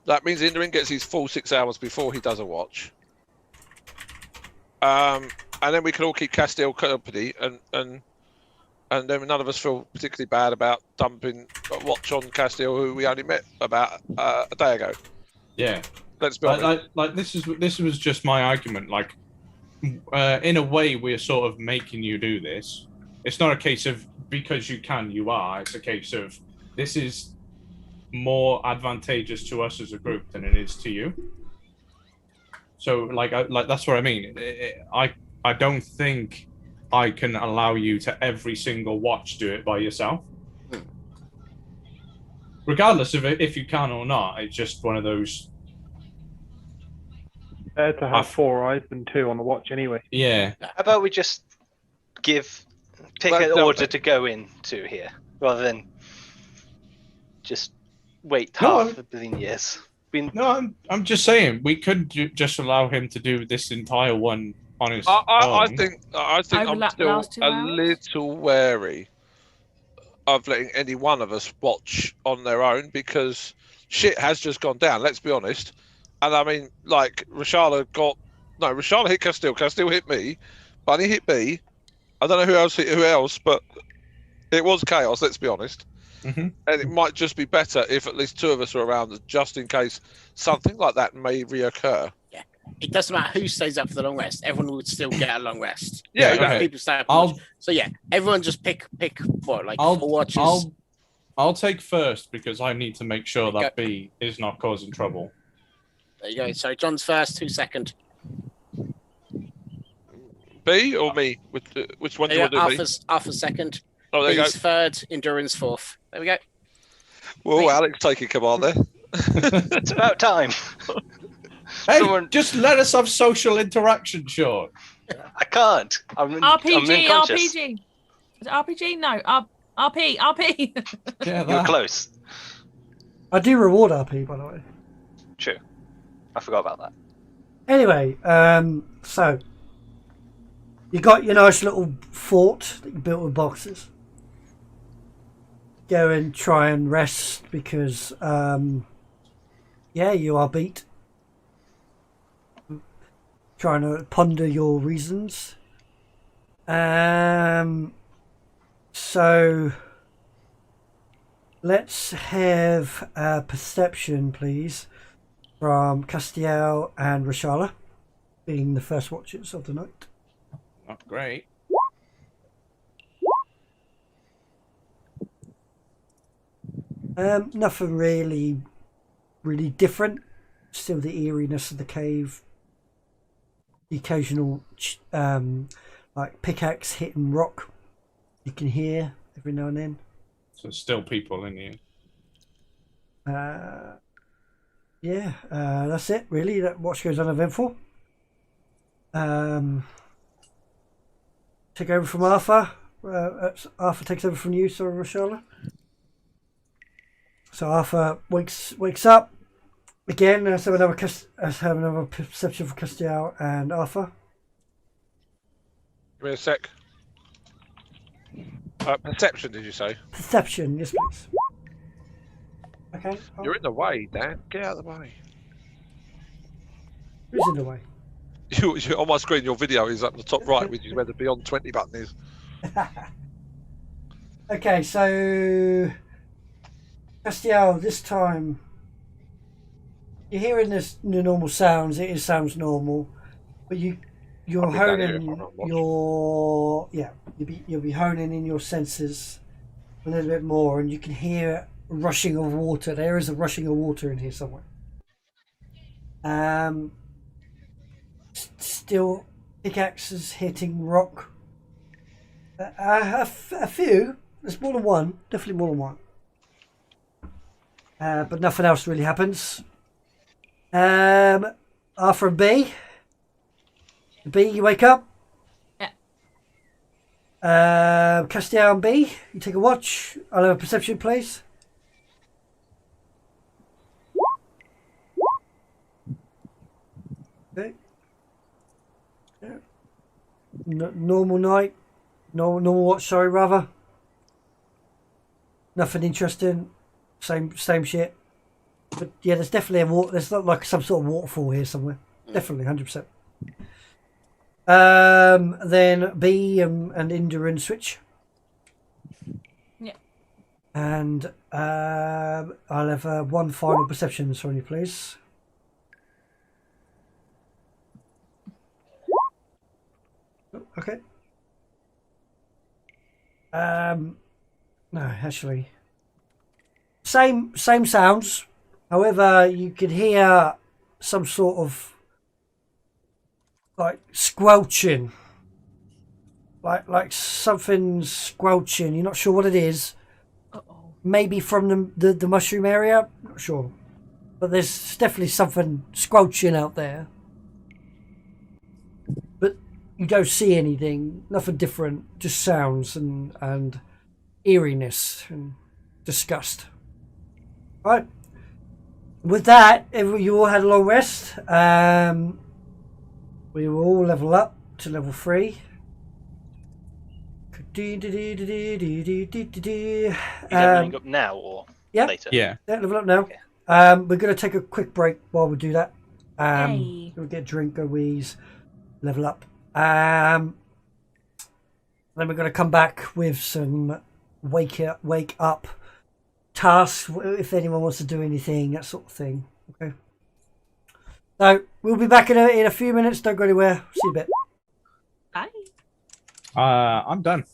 That means Indarin gets his full 6 hours before he does a watch. And then we can all keep Castile company, and then none of us feel particularly bad about dumping a watch on Castile, who we only met about a day ago. Yeah. Let's be honest. Like this was just my argument. Like, in a way, we're sort of making you do this. It's not a case of because you can, you are. It's a case of this is more advantageous to us as a group than it is to you. So, like that's what I mean. I don't think I can allow you to every single watch do it by yourself. Regardless of if you can or not, it's just one of those. Better to have 4 eyes than 2 on the watch anyway. Yeah. How about we just pick an order to go into here, rather than just wait half a billion years. No, I'm just saying we could just allow him to do this entire one on his I own. think I'm Overlap the still last 2 a hours? little wary of letting any one of us watch on their own, because shit has just gone down. Let's be honest. And I mean, like, Rashala hit Castile. Castile hit me. Bunny hit B. I don't know who else hit who else, but it was chaos. Let's be honest. Mm-hmm. And it might just be better if at least 2 of us are around, just in case something like that may reoccur. Yeah. It doesn't matter who stays up for the long rest. Everyone would still get a long rest. Yeah, Even if okay. people stay up. and watch. So yeah, everyone just pick what, like 4 watches. I'll take first because I need to make sure that B is not causing trouble. There you go. So John's first, 2 second. B or me? Which one do you want to do? Arthur's second. Oh, there you go. B's third. Endurance fourth. There we go. Well, Alex taking command there. It's about time. Hey, just let us have social interaction, Sean. I can't. I'm RPG, unconscious. RPG. Is it RPG? No. RP. Yeah, You were close. I do reward RP, by the way. True. I forgot about that. Anyway, so you got your nice little fort that you built with boxes. Go and try and rest because, you are beat. Trying to ponder your reasons. So let's have a perception, please, from Castiel and Rashala, being the first watchers of the night. Not great. Nothing really different. Still the eeriness of the cave. The occasional like pickaxe hitting rock you can hear every now and then. So still people in here. That's it really. That watch goes uneventful. Take over from Arthur. Arthur takes over from you, sorry, Rashala. So Arthur wakes up, Again, let's have another perception for Castiel and Arthur. Give me a sec. Perception, did you say? Perception, yes, please. Okay. You're in the way, Dan. Get out of the way. Who's in the way? You on my screen, your video is up the top right, which is where the Beyond 20 button is. Okay, so Castiel, this time you're hearing the normal sounds. It sounds normal, but you're honing you'll be honing in your senses a little bit more, and you can hear rushing of water. There is a rushing of water in here somewhere. Still pickaxes hitting rock. A few. There's more than one. Definitely more than one. But nothing else really happens. Arthur and B. B, you wake up. Yeah. Castiel and B, you take a watch. I'll have a perception, please. Okay. Yeah. Normal night. Normal watch, sorry, rather. Nothing interesting. Same shit. But yeah, there's definitely there's not like some sort of waterfall here somewhere. Definitely, 100%. Then B and Indra switch. Yeah. And I'll have one final perception from you, please. Okay. No, actually, same sounds. However, you could hear some sort of like squelching, like something squelching. You're not sure what it is. Uh-oh. Maybe from the mushroom area. Not sure, but there's definitely something squelching out there. But you don't see anything. Nothing different. Just sounds and eeriness and disgust. Right. With that, you all had a long rest. We will all level up to level 3. You leveling up now or later? Yeah. Level up now. Okay. We're going to take a quick break while we do that. Yay. We'll get a drink, go wheeze, level up. Then we're going to come back with some wake up tasks if anyone wants to do anything, that sort of thing. Okay. So we'll be back in a few minutes. Don't go anywhere. See you in a bit. Bye. I'm done.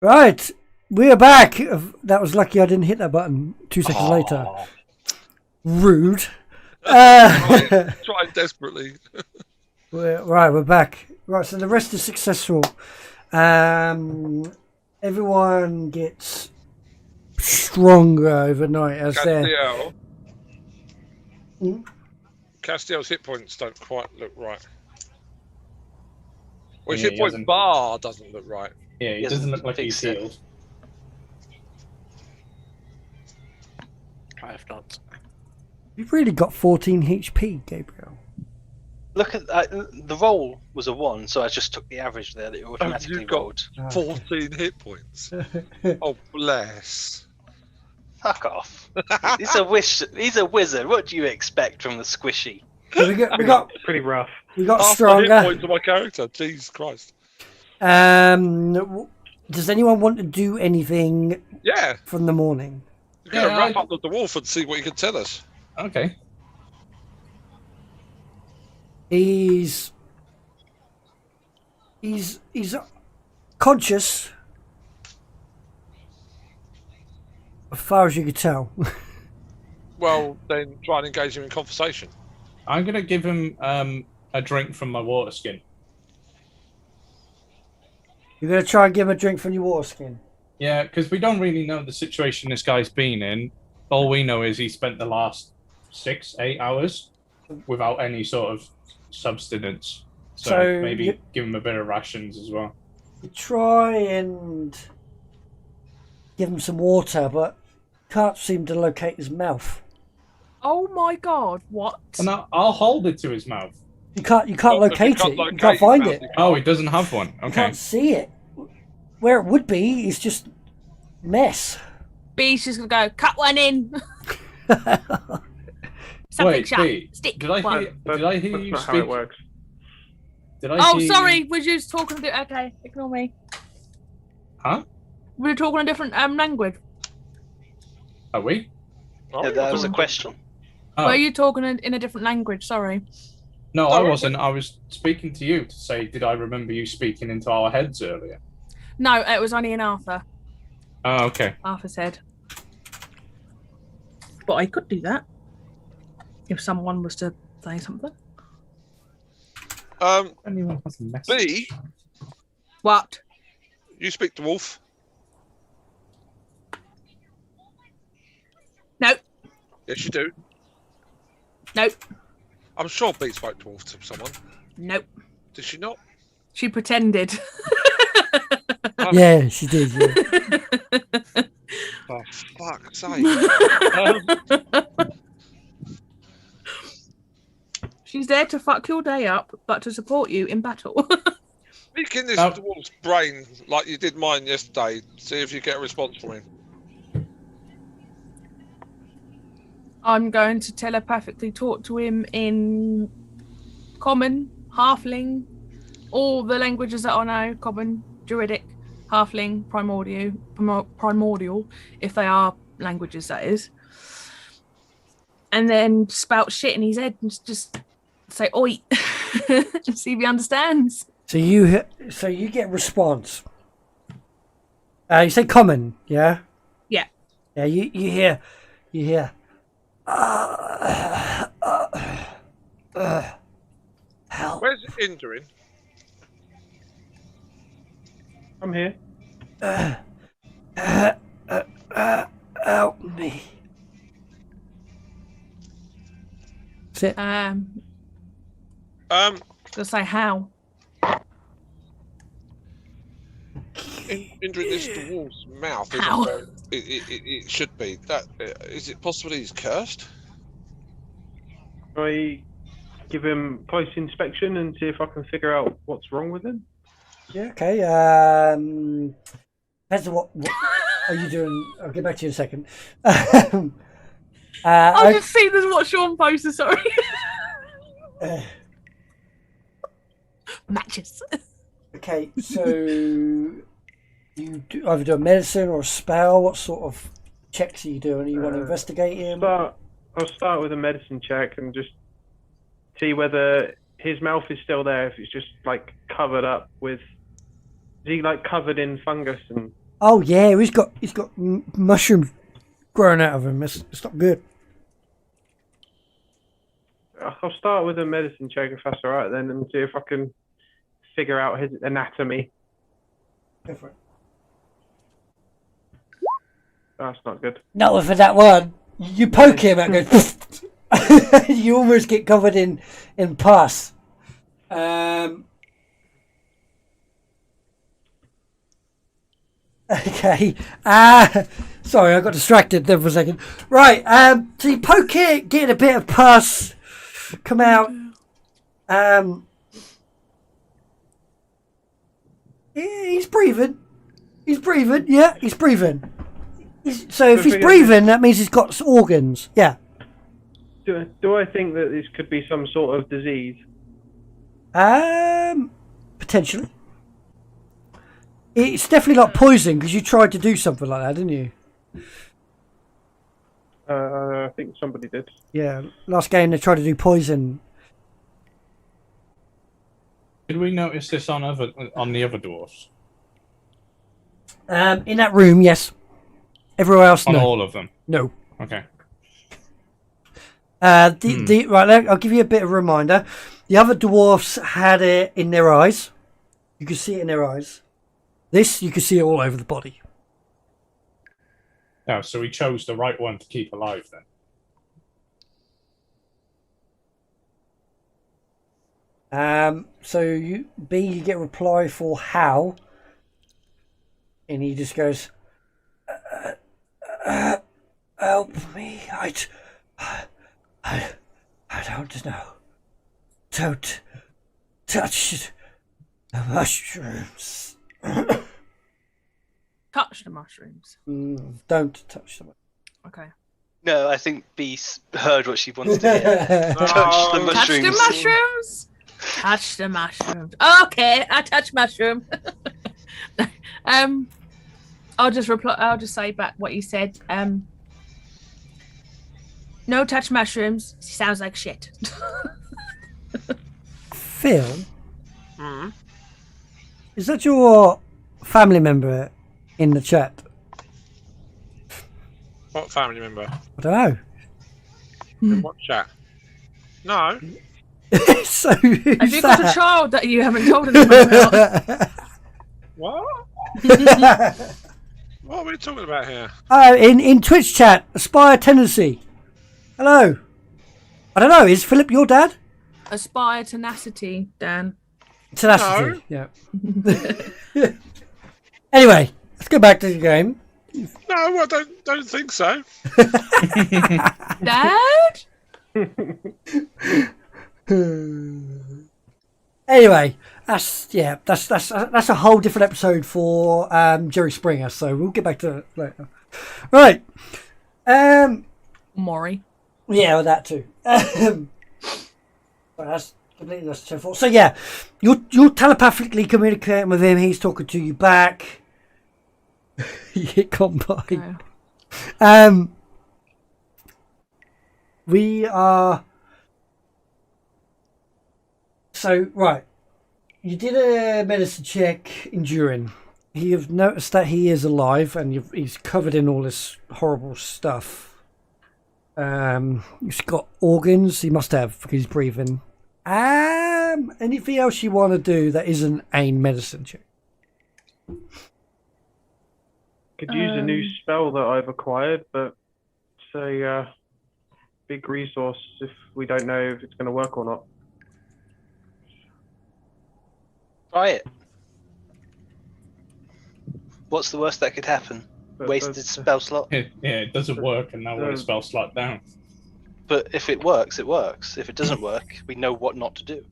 Right, we are back. That was lucky I didn't hit that button 2 seconds later. Rude. Trying desperately. We're back. Right, so the rest is successful. Everyone gets stronger overnight as Castiel. Castiel's hit points don't quite look right. Well, his hit point bar doesn't look right. Yeah, he doesn't look like he's healed. I have not. You've really got 14 HP, Gabriel. Look at the roll was a 1, so I just took the average there that it automatically You've got rolled. 14 hit points. Oh, bless. Fuck off. He's a wizard. What do you expect from the squishy? So we got pretty rough. We got Half stronger. the hit points of my character. Jesus Christ. Does anyone want to do anything? Yeah. From the morning. You're going to wrap up the dwarf and see what he can tell us. Okay. He's conscious, as far as you could tell. Well, then try and engage him in conversation. I'm going to give him a drink from my water skin. You're going to try and give him a drink from your water skin? Yeah, because we don't really know the situation this guy's been in. All we know is he spent the last 6-8 hours without any sort of substance. So maybe give him a bit of rations as well. You try and give him some water, but can't seem to locate his mouth. Oh my god, what? And I'll hold it to his mouth. You can't locate it. You can't find it. Oh, he doesn't have one. Okay. You can't see it. Where it would be is just mess. B's just gonna go, cut one in. Something Wait, shut. B, Stick did I one. hear you That's speak? how it works. Did I Oh, hear sorry, you... we're just talking. Okay, ignore me. Huh? We're talking a different language. Are we? Yeah, that was a question. Oh. Were you talking in a different language? Sorry. No, I wasn't. I was speaking to you to say, did I remember you speaking into our heads earlier? No, it was only in Arthur. Oh, okay. Arthur's head. But I could do that if someone was to say something. Anyone has a message? B, What? you speak dwarf. No. Yes, you do. Nope. I'm sure B spoke dwarf to someone. Nope. Did she not? She pretended. Yeah, she did. Yeah. For fuck's sake. She's there to fuck your day up, but to support you in battle. Speak in this dwarf's brain like you did mine yesterday. See if you get a response from him. I'm going to telepathically talk to him in Common, Halfling, all the languages that I know, Common, Druidic, Halfling, Primordial, if they are languages, that is. And then spout shit in his head and just say, oi, and see if he understands. So you get response. You say common, yeah? Yeah. Yeah, you hear. Help. Where's Indrin? I'm here. Help me. Sit. Just say how. Indrin, this dwarf's mouth isn't How? where it should be. That is it possible he's cursed? I give him close inspection and see if I can figure out what's wrong with him. Yeah, okay. Depends on what are you doing? I'll get back to you in a second. I've just seen this what Sean posted, sorry. Matches. Okay, so you either do a medicine or a spell. What sort of checks are you doing? You want to investigate him? I'll start with a medicine check and just see whether his mouth is still there. If it's just like covered up with, is he like covered in fungus and Oh yeah, he's got mushrooms growing out of him. It's not good. I'll start with a medicine check if that's all right then, and see if I can figure out his anatomy. Go for it. That's not good. Not for that one. You poke him and go. You almost get covered in pus. Okay. Sorry, I got distracted there for a second. Right. So you poke it, get a bit of pus, come out. He's breathing. He's breathing. Yeah, he's breathing. So if he's breathing, that means he's got organs. Yeah. Do I think that this could be some sort of disease? Potentially. It's definitely like poison because you tried to do something like that, didn't you? I think somebody did. Yeah, last game they tried to do poison. Did we notice this on the other dwarfs? In that room, yes. Everywhere else, On no. all of them? No. Okay. Right, I'll give you a bit of a reminder. The other dwarfs had it in their eyes. You could see it in their eyes. This, you could see it all over the body. Oh, so we chose the right one to keep alive then. So you get a reply for how, and he just goes, "Help me! I don't know. Don't touch the mushrooms." Touch the mushrooms. Don't touch them. Okay. No, I think B heard what she wanted to hear. Touch the mushrooms. Touch the mushrooms. Touch the mushrooms. Okay, I touch mushroom. I'll just reply. I'll just say back what you said. No touch mushrooms. Sounds like shit. Phil, is that your family member in the chat? What family member? I don't know. In what chat? No. So Have you got a child that you haven't told anyone about? What? What are we talking about here? In Twitch chat, Aspire Tendency. Hello. I don't know. Is Philip your dad? Aspire tenacity, Dan. Tenacity. Yeah. Anyway, let's go back to the game. No, I don't think so. Dad? Anyway, that's a whole different episode for Jerry Springer, so we'll get back to it later. Right. Maury. Yeah, well, that too. Well, that's completely lost so forth. So yeah, you're telepathically communicating with him. He's talking to you back. You get combined. No. We are. So right, you did a medicine check, enduring. You've noticed that he is alive, and he's covered in all this horrible stuff. He's got organs. He must have because he's breathing. Anything else you want to do that isn't a medicine check? Could use a new spell that I've acquired, but it's a big resource if we don't know if it's going to work or not. Try it. What's the worst that could happen? Wasted spell slot? Yeah, it doesn't work, and now we're a spell slot down. But if it works, it works. If it doesn't work, we know what not to do.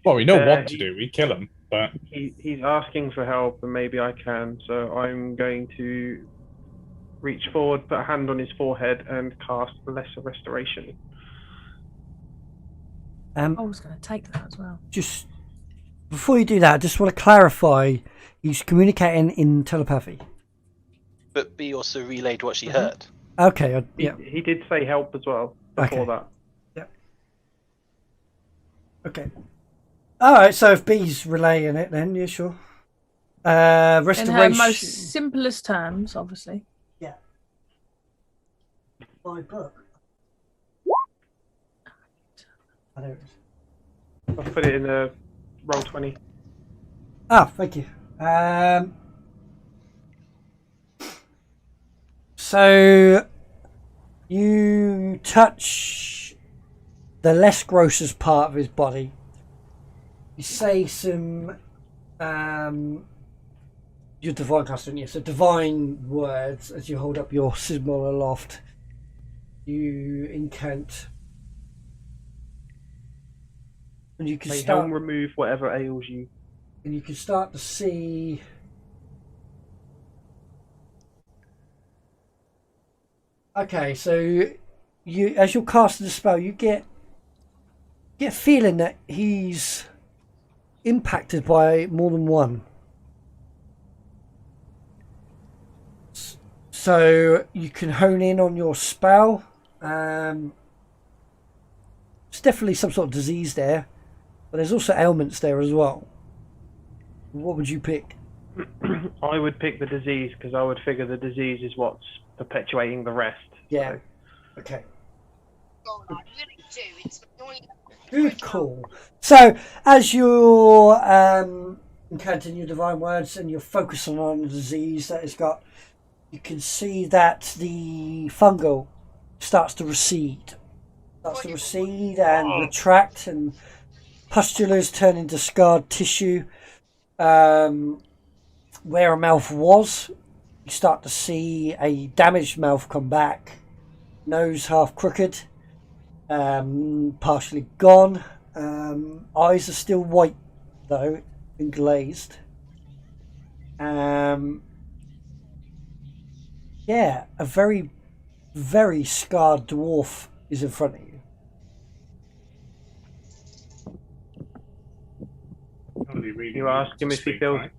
Well, we know what to do. We kill him, but... He's asking for help, and maybe I can, so I'm going to reach forward, put a hand on his forehead, and cast Lesser Restoration. I was going to take that as well. Just before you do that, I just want to clarify, he's communicating in telepathy. But B also relayed what she heard. Okay, yeah. He did say help as well before that. Yeah. Okay. All right, so if B's relaying it, then yeah, sure. In Restoration. her most simplest terms, obviously. Yeah. My book. I know. I'll put it in the roll 20. Ah, thank you. So you touch the less grossest part of his body. You say some your divine custom, yes, so divine words as you hold up your symbol aloft. You incant, and you can May start. helm remove whatever ails you. And you can start to see okay, so you as you're casting the spell you get a feeling that he's impacted by more than one. So you can hone in on your spell. There's definitely some sort of disease there, but there's also ailments there as well. What would you pick? I would pick the disease because I would figure the disease is what's perpetuating the rest. Yeah. So. Okay. Good call. So, as you're incanting your divine words and you're focusing on the disease that it's got, you can see that the fungal starts to recede. And retract, and pustulas turn into scarred tissue. Where a mouth was, you start to see a damaged mouth come back. Nose half crooked, partially gone. Eyes are still white though, and glazed. Yeah, a very, very scarred dwarf is in front of you. You ask him if he feels. Right?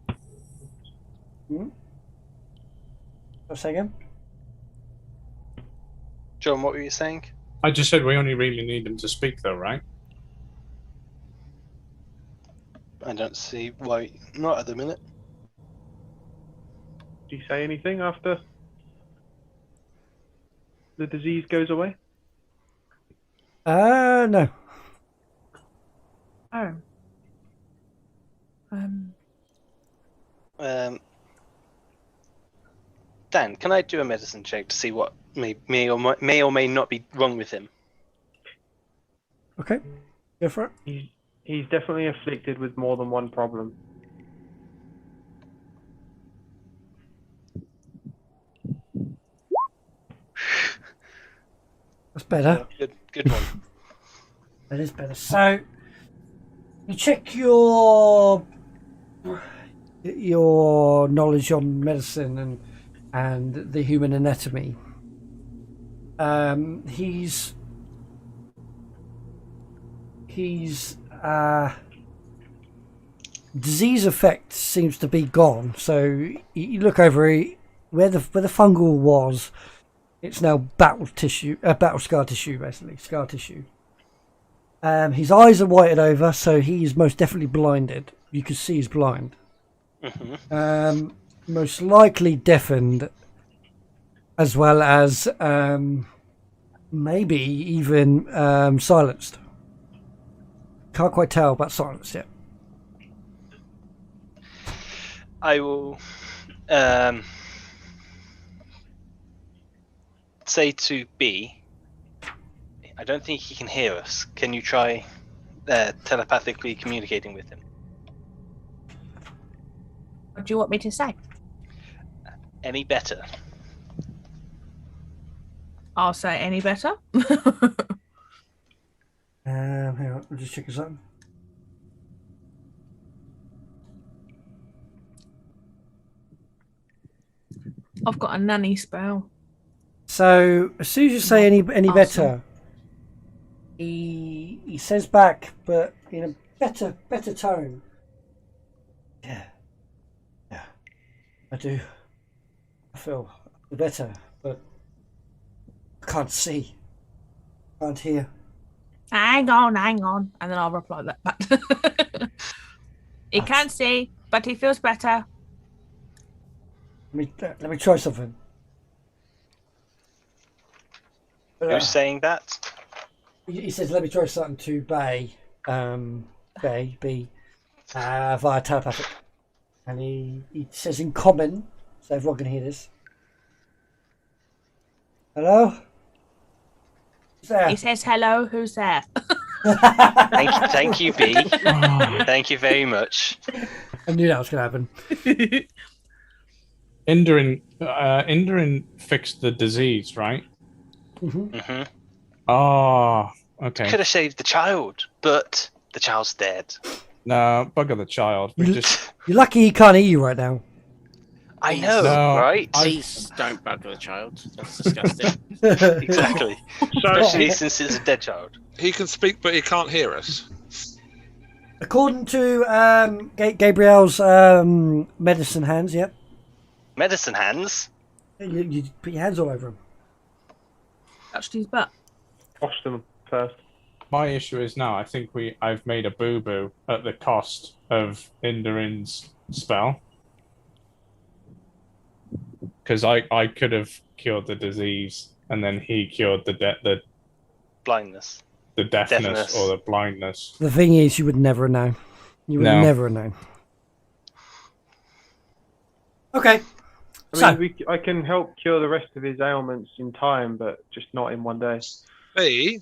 What's that again? John, what were you saying? I just said we only really need him to speak, though, right? I don't see why not at the minute. Do you say anything after the disease goes away? No. Oh. Dan, can I do a medicine check to see what may or may not be wrong with him? Okay, go for it. He's definitely afflicted with more than one problem. That's better. Good one. That is better. So you check your knowledge on medicine and the human anatomy. He's disease effect seems to be gone. So you look over where the fungal was. It's now battle scar tissue, basically scar tissue. His eyes are whited over, so he's most definitely blinded. You can see he's blind. Mm-hmm. Most likely deafened, as well as maybe even silenced. Can't quite tell, but silenced yet. I will say to B, I don't think he can hear us. Can you try telepathically communicating with him? What do you want me to say? Any better? I'll say any better. Hang on, I'll just check something. I've got a nanny spell. So as soon as you say any Awesome. better, he says back, but in a better tone. Yeah, I do. I feel better, but I can't see, can't hear. Hang on, and then I'll reply that back. He can't see, but he feels better. Let me try something. Who's saying that? He says, "Let me try something to Bay, B, via telepathic," and he says in common, so everyone can hear this. Hello. Who's there? He says, "Hello, who's there?" Thank you, B. Thank you very much. I knew that was going to happen. Indarin fixed the disease, right? Mm-hmm. Oh, okay. Could have saved the child, but the child's dead. No, bugger the child. You're lucky he can't hear you right now. I know, No, right? Please don't bugger the child. That's disgusting. Exactly. Especially since it's a dead child. He can speak, but he can't hear us. According to Gabriel's medicine hands, yep. Medicine hands? You put your hands all over him. Touched his butt. Wash them first. My issue is now I think I've made a boo-boo at the cost of Indarin's spell. Because I could have cured the disease and then he cured the blindness. The deafness or the blindness. The thing is, you would never know. You would never know. Okay. I can help cure the rest of his ailments in time, but just not in one day. B,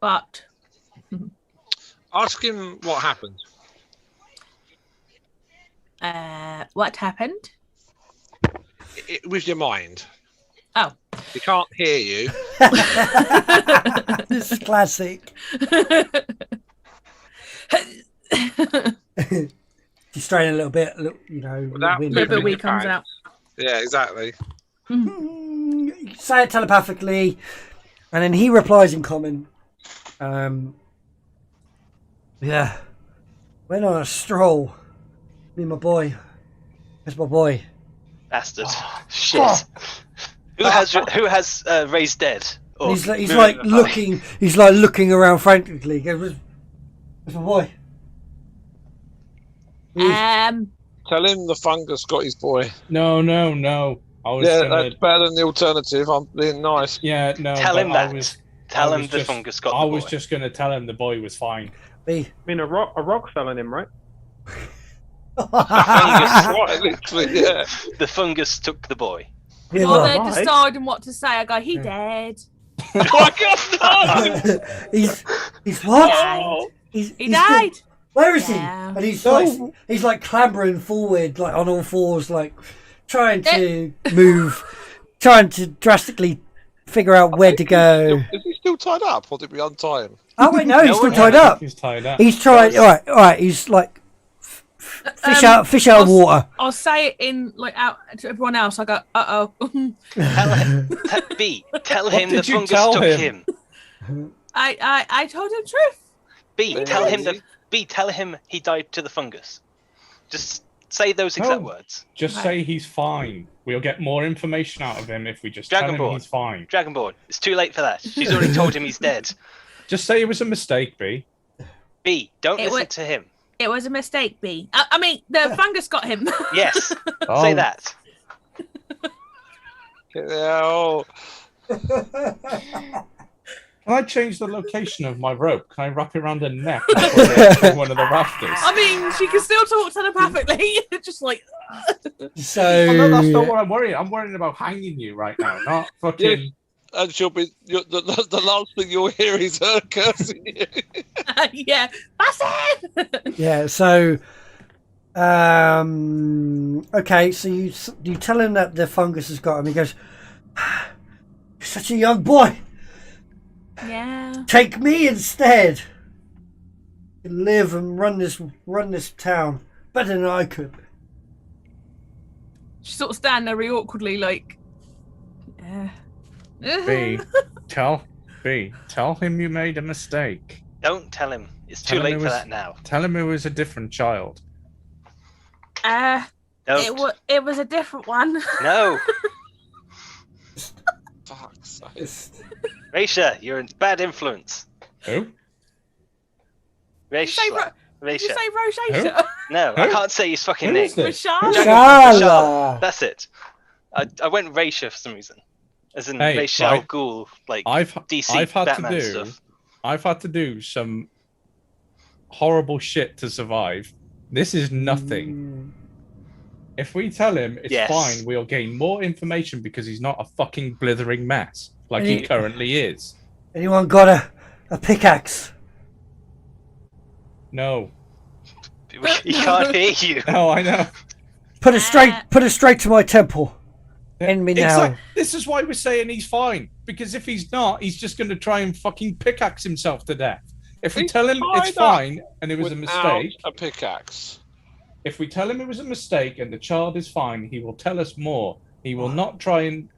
But ask him what happened. what happened? With your mind. Oh. He can't hear you. This is classic. She's straining a little bit, you know. The wee comes out. Yeah, exactly. Say it telepathically, and then he replies in common. Yeah. Went on a stroll. Me and my boy. Where's my boy? Bastard. Shit. Who has raised dead? Or He's like looking around frantically. He goes, where's my boy? Tell him the fungus got his boy. No. That's better than the alternative. I'm being nice. Yeah, no. Tell him that. Tell him the just, fungus got I the boy. was just going to tell him the boy was fine. I mean, a rock fell on him, right? Literally, yeah. The fungus took the boy. Yeah, While they're deciding what to say, I go, he dead. Oh my God, no! He's what? He died. Where is Yeah. he? And he's like clambering forward, like on all fours, like trying to move, trying to drastically figure out where to go. Is he still tied up, or did we untie him? Oh wait, no, he's still tied up. He's tied up. He's trying. All right. He's like fish out of water. I'll say it in like out to everyone else. I go, uh oh. Tell him the fungus took him. I told him truth. Tell him he died to the fungus. Just say those exact words. Just say he's fine. We'll get more information out of him if we just tell him he's fine. Dragonborn, it's too late for that. She's already told him he's dead. Just say it was a mistake, B. B, don't listen to him. It was a mistake, B. I mean, the fungus got him. Yes. Say that. Oh. Can I change the location of my rope? Can I wrap it around her neck and put it in one of the rafters? I mean, she can still talk telepathically. Just like. So. Oh, no, that's not what I'm worrying. I'm worrying about hanging you right now, not fucking. Yeah. And she'll be the last thing you'll hear is her cursing you. Yeah, that's it. Yeah. So. Okay. So you tell him that the fungus has got him. He goes, "You're such a young boy. Yeah. Take me instead. You can live and run this town better than I could." She sort of stand there very awkwardly, like. B, tell him you made a mistake. Don't tell him. It's too late for that now. Tell him it was a different child. It was a different one. No. Fuck's sake. Raisha, you're a bad influence. Who? Raisha. Did you Raisha. say Rosacea? No, I can't say his fucking name. Rashala? Rashala. That's it. I went Raisha for some reason. As in Hey, Ra's right. al Ghul, like I've DC had Batman to do. stuff. I've had to do some horrible shit to survive. This is nothing. If we tell him it's Yes. fine, we'll gain more information because he's not a fucking blithering mess like he currently is. Anyone got a pickaxe? No. He can't hear you. No, I know. Put it straight to my temple. End me now. This is why we're saying he's fine. Because if he's not, he's just going to try and fucking pickaxe himself to death. If we tell him it's fine and it was a mistake, a pickaxe. if we tell him it was a mistake and the child is fine, he will tell us more. He will not try and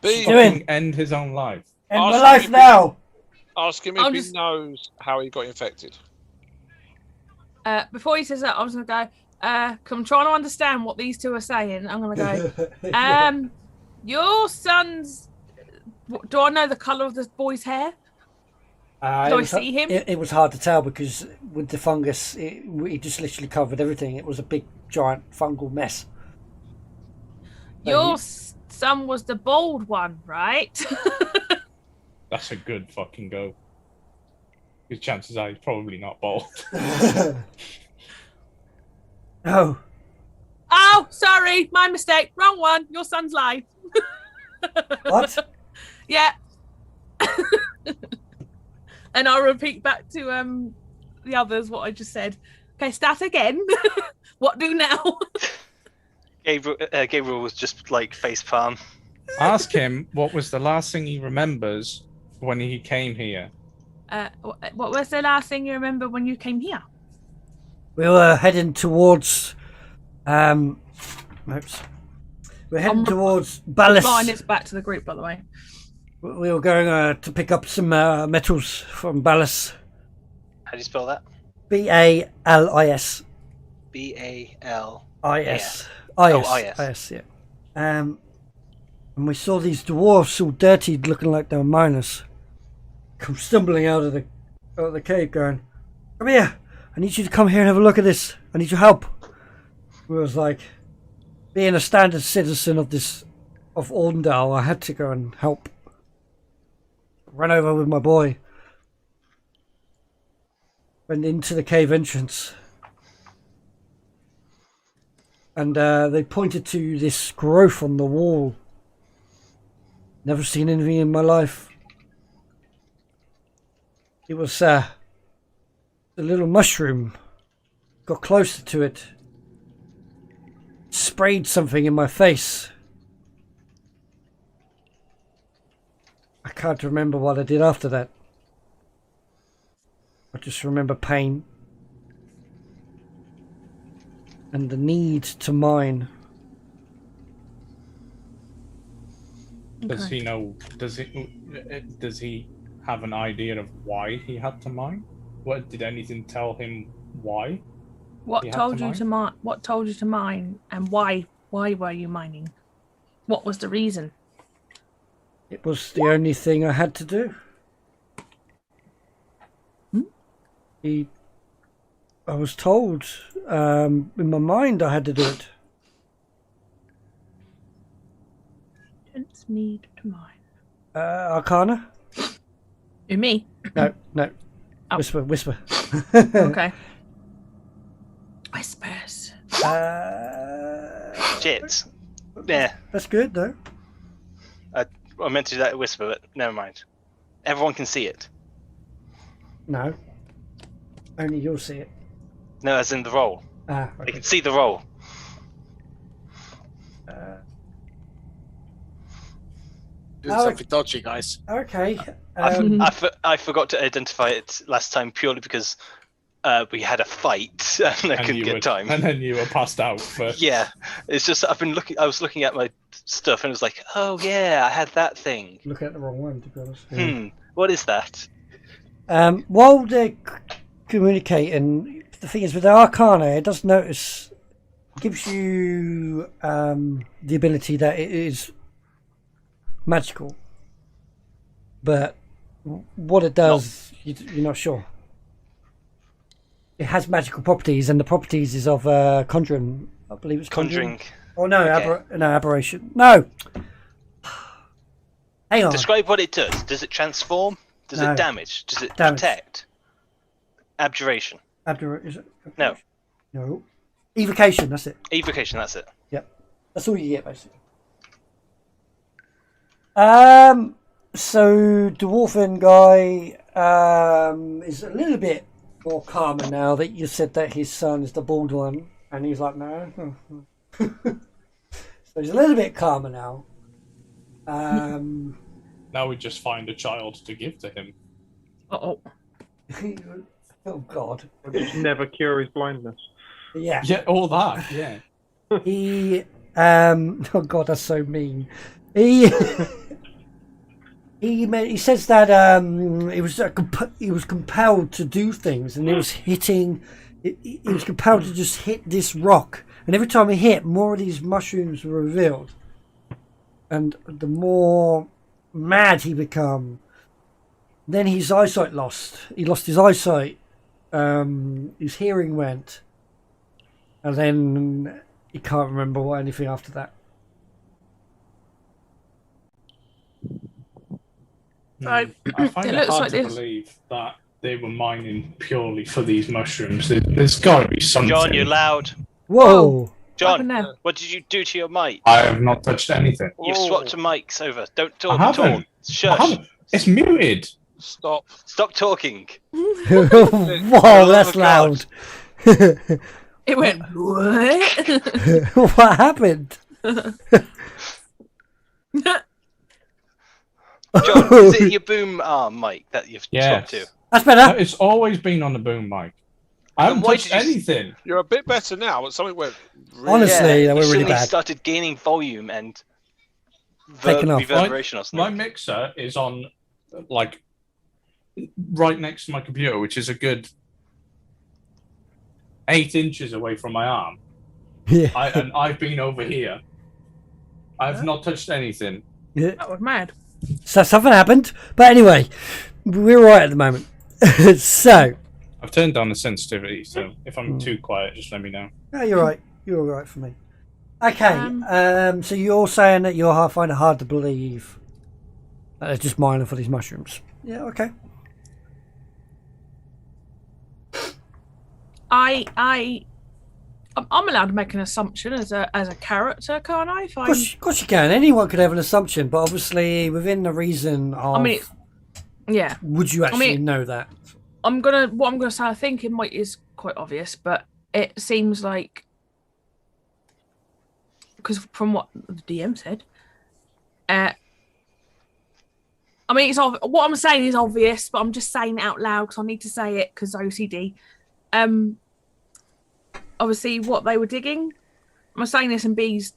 fucking end his own life. End my life now. Ask him if he knows how he got infected. Before he says that, I was going to go, 'cause I'm trying to understand what these two are saying. I'm going to go, your son's... Do I know the colour of this boy's hair? Do I see him? It was hard to tell because with the fungus, it just literally covered everything. It was a big, giant fungal mess. Your son was the bald one, right? That's a good fucking go. Because chances are he's probably not bald. Oh. Oh, sorry, my mistake. Wrong one. Your son's live. What? Yeah. And I'll repeat back to the others what I just said. Okay, start again. What do now? Gabriel was just like face palm. Ask him what was the last thing he remembers when he came here. What was the last thing you remember when you came here? We were heading towards. Oops. We're heading towards Ballas. Fine, it's back to the group, by the way. We were going to pick up some metals from Ballas. How do you spell that? Balis. Balis. Is, yeah. And we saw these dwarfs all dirtied, looking like they were miners, come stumbling out of the cave, going, "Come here! I need you to come here and have a look at this. I need your help." We was like, being a standard citizen of Ordendale, I had to go and help. Ran over with my boy. Went into the cave entrance. And they pointed to this growth on the wall. Never seen anything in my life. It was a little mushroom. Got closer to it. Sprayed something in my face. I can't remember what I did after that. I just remember pain. And the need to mine. Does he know? Does he have an idea of why he had to mine? What did anything tell him why? What told you to mine? What told you to mine, and why? Why were you mining? What was the reason? It was the only thing I had to do. I was told in my mind I had to do it. Didn't need to mine. Arcana? You me? No. Oh. Whisper. Okay. Whispers. Shit. Yeah. That's good though. I meant to do that whisper, but never mind. Everyone can see it. No. Only you'll see it. No, as in the roll. Okay. They can see the roll. Doing something dodgy, guys. Okay. I forgot to identify it last time purely because we had a fight and I couldn't get time. And then you were passed out. Yeah, it's just I was looking at my stuff and it was like, oh yeah, I had that thing. Look at the wrong one, to be honest. Yeah. What is that? While they're communicating, the thing is with the Arcana, it does notice, gives you the ability that it is magical, but what it does, you're not sure. it has magical properties, and the properties is of conjuring. I believe it's conjuring. Oh no, Okay. aberration. No. Hang on. Describe what it does. Does it transform? Does No. it damage? Does it Damage. protect? Abjuration. Is it? No. No. Evocation. That's it. Evocation, that's it. That's all you get, basically. So Dwarven guy is a little bit more calmer now that you said that his son is the bald one, and he's like, no. So he's a little bit calmer now. Now we just find a child to give to him. Oh, Oh God. Just never cure his blindness. Yeah. Yeah, all that. Yeah. He oh God, that's so mean. He he says that he was compelled to do things, and he was hitting. He was compelled to just hit this rock, and every time he hit, more of these mushrooms were revealed, and the more mad he become, then his eyesight lost. He lost his eyesight. His hearing went, and then he can't remember anything after that. Right. I find It it, looks hard like to this. believe that they were mining purely for these mushrooms. There's got to be something. John, you're loud. Whoa! What happened John, there? what did you do to your mic? I have not touched anything. You've swapped your mics over. Don't I talk at all. haven't. I Shush. haven't. It's muted. Stop. Stop talking. Whoa, that's Oh, loud. It went, what? What happened? John, is it your boom arm mic that you've swapped to? Yes. That's better. It's always been on the boom mic. I haven't why touched did you- anything. You're a bit better now, but something went really Honestly, that you were really suddenly bad. started gaining volume and Taking off. reverberation or My something. mixer is on, like, right next to my computer, which is a good 8 inches away from my arm. Yeah. And I've been over here. I've not touched anything. Yeah. That was mad. So something happened, but anyway, we're all right at the moment. So, I've turned down the sensitivity, so if I'm too quiet, just let me know. no, you're right. You're all right for me. Okay. So you're saying that you find it hard to believe that they're just mining for these mushrooms. Yeah. Okay. I'm allowed to make an assumption as a character, can't I? If Of course you can. Anyone could have an assumption, but obviously within the reason of. I mean, yeah. Would you actually know that? What I'm gonna say, I think it is quite obvious, but it seems like, because from what the DM said, I mean, what I'm saying is obvious, but I'm just saying it out loud because I need to say it because OCD. Obviously, what they were digging, I'm saying this in B's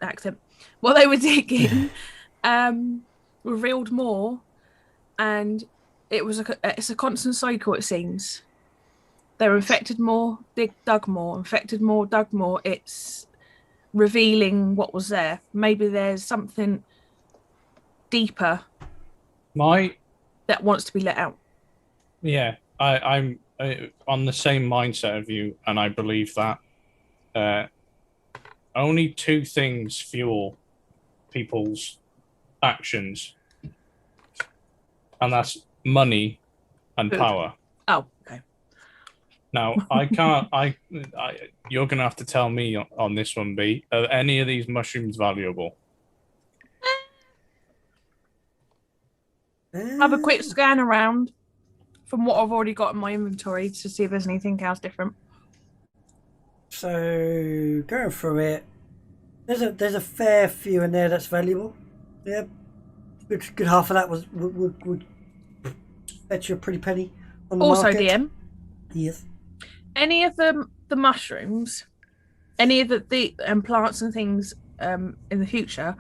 accent. What they were digging, revealed more, and it's a constant cycle. It seems they're infected more, dug more, infected more, dug more. It's revealing what was there. Maybe there's something deeper that wants to be let out. Yeah, I'm on the same mindset of you, and I believe that only 2 things fuel people's actions, and that's money and Food. power. Oh, okay. Now, I can't. You're gonna have to tell me on this one, B. Are any of these mushrooms valuable? Have a quick scan around from what I've already got in my inventory to see if there's anything else different. So going through it, there's a fair few in there that's valuable. Yeah, good half of that would fetch you a pretty penny on the Also, market. DM, Yes. any of the mushrooms, any of the plants and things in the future,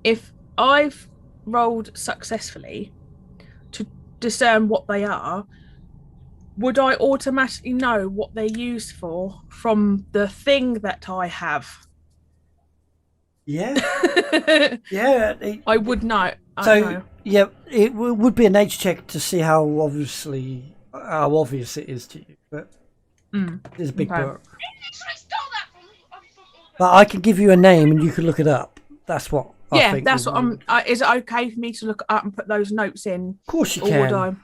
if I've rolled successfully to discern what they are, would I automatically know what they're used for from the thing that I have? Yeah. Yeah. I would know. So know. yeah, it would be a nature check to see how obvious it is to you. But There's a big Okay. book. But I can give you a name and you can look it up. That's what I Yeah, think. that's what I'm. Is it okay for me to look up and put those notes in? Of course you Or can. would I?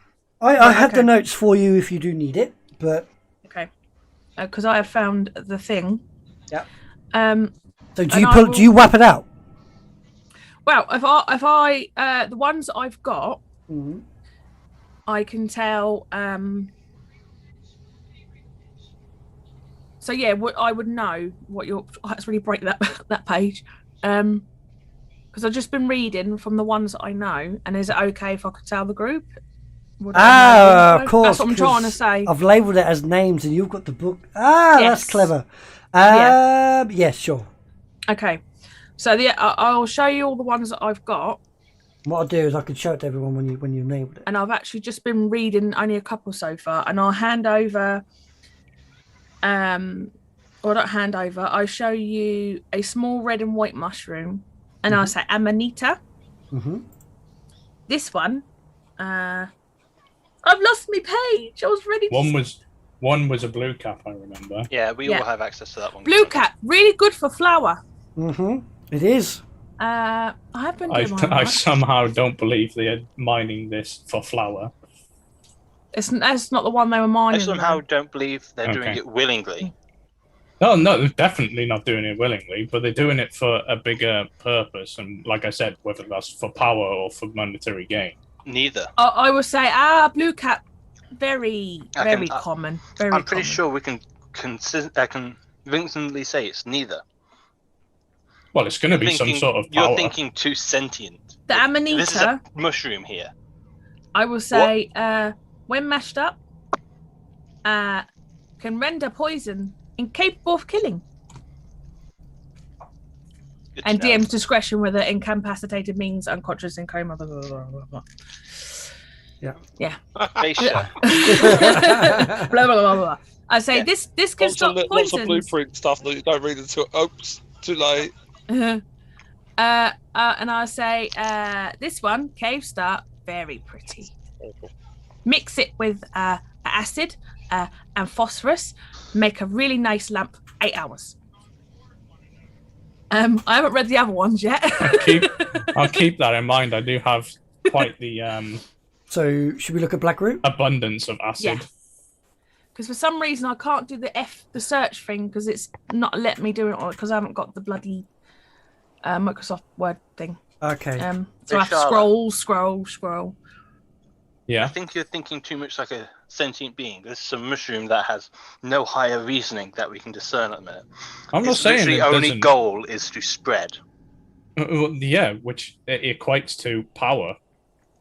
I had the Okay. notes for you if you do need it, but Okay. Because I have found the thing. yeah. Um. So do And you I pull? will- Do you whap it out? Well, if I the ones that I've got, Mhm. I can tell. So yeah, what I would know what your. Let's really break that that page. Because I've just been reading from the ones that I know, and is it okay if I could tell the group? Would I know the Of info? course. That's what I'm trying to 'cause say. I've labelled it as names, and you've got the book. That's Yes. clever. Yeah. Yes, sure. Okay. So I'll show you all the ones that I've got, What I'll do is I can show it to everyone when you nailed it. and I've actually just been reading only a couple so far, and I'll hand over. Or not hand over. I'll show you a small red and white mushroom, and I'll say Amanita. Mm-hmm. This one, I've lost my page. I was ready to. One was a blue cap, I remember. Yeah, we Yeah. all have access to that one. Blue cap, really good for flour. Mm-hmm. It is. I have been doing my I homework. somehow don't believe they're mining this for flour. That's not the one they were mining. I somehow though. don't believe they're doing Okay. it willingly. No, they're definitely not doing it willingly, but they're doing it for a bigger purpose. And like I said, whether that's for power or for monetary gain. Neither. I would say blue cap, very common. Very. I'm pretty common. sure we can convincingly say it's neither. Well, it's going to be some sort of power. You're thinking too sentient. The This is a Amanita, mushroom here. I will say, when mashed up, can render poison incapable of killing. Good And to know. DM's discretion whether incapacitated means unconscious in coma. Blah, blah, blah, blah, blah. Yeah. Yeah. Face shot. blah blah blah blah. I say Yeah. this can stop Lots of poisons. blueprint stuff that you don't read until oops, too late. And I say this one cave star, very pretty. Mix it with acid and phosphorus, make a really nice lamp. 8 hours. I haven't read the other ones yet. I'll keep that in mind. I do have quite the So should we look at Blackroot? abundance of acid. Yeah. Because for some reason I can't do the search thing because it's not letting me do it because I haven't got the bloody Microsoft Word thing. Okay. So I have to scroll. I Yeah. think you're thinking too much like a sentient being. This is a mushroom that has no higher reasoning that we can discern at the minute. I'm not Its saying literally it only doesn't. goal is to spread. Yeah, which equates to power.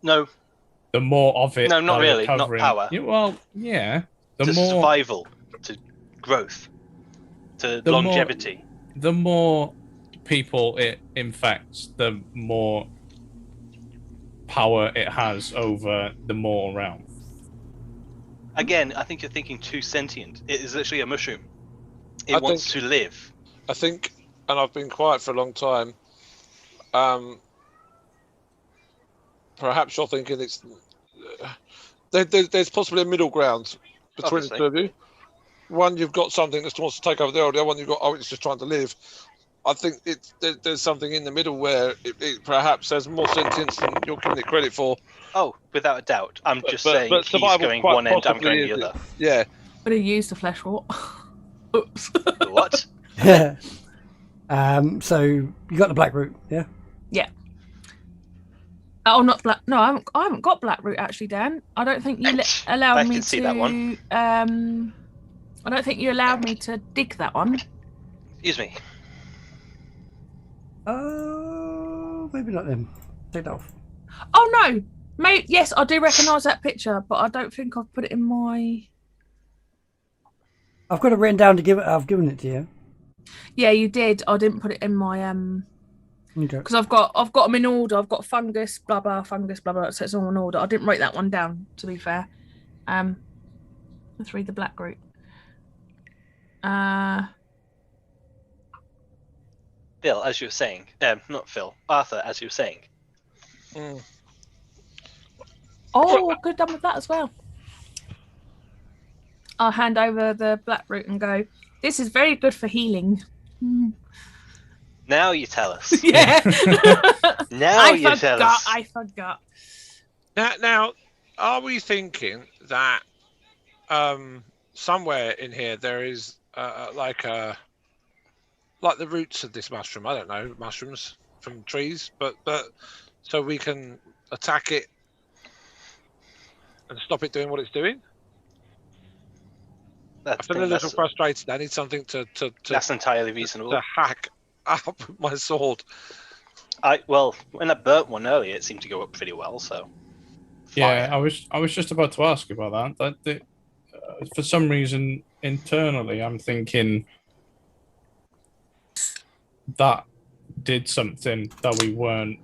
No, The more of it. No, not that you're really, not covering- power. Yeah, well, yeah. The to more survival, to growth, to The more- longevity. the more people it infects, the more power it has over the more realm. Again, I think you're thinking too sentient. It is literally a mushroom. It I wants to live. I think, and I've been quiet for a long time. Perhaps you're thinking it's there's possibly a middle ground between the two of you. One, you've got something that wants to take over the other one. You've got it's just trying to live. I think there's something in the middle where it perhaps has more sentience than you're giving it credit for. Oh, without a doubt. I'm just But saying he's survival going quite one end, I'm possibly going the is other. Yeah. But I used the flesh rot. Oops. What? So you got the Blackroot, yeah? Yeah. Oh, not black. No, I haven't got Blackroot actually, Dan. I don't think you allowed I me can to. see that one. I don't think you allowed me to dig that one. Excuse me. Maybe not then. Take that off. Oh no, mate. Yes, I do recognise that picture, but I don't think I've put it in my. I've got it written down to give it. I've given it to you. Yeah, you did. I didn't put it in my Okay. because I've got them in order. I've got fungus, blah blah, fungus, blah blah. So it's all in order. I didn't write that one down. To be fair, let's read the Blackroot. Phil, as you were saying. Not Phil. Arthur, as you were saying. Oh, good done with that as well. I'll hand over the black root and go, this is very good for healing. Now you tell us. Yeah. Now you tell us. I forgot. Now, are we thinking that somewhere in here there is like the roots of this mushroom? I don't know, mushrooms from trees, but so we can attack it and stop it doing what it's doing. I feel a little frustrated. I need something to That's entirely reasonable. to hack up my sword. Well, when I burnt one earlier, it seemed to go up pretty well. So. Yeah, I was just about to ask about that. For some reason, internally, I'm thinking that did something that we weren't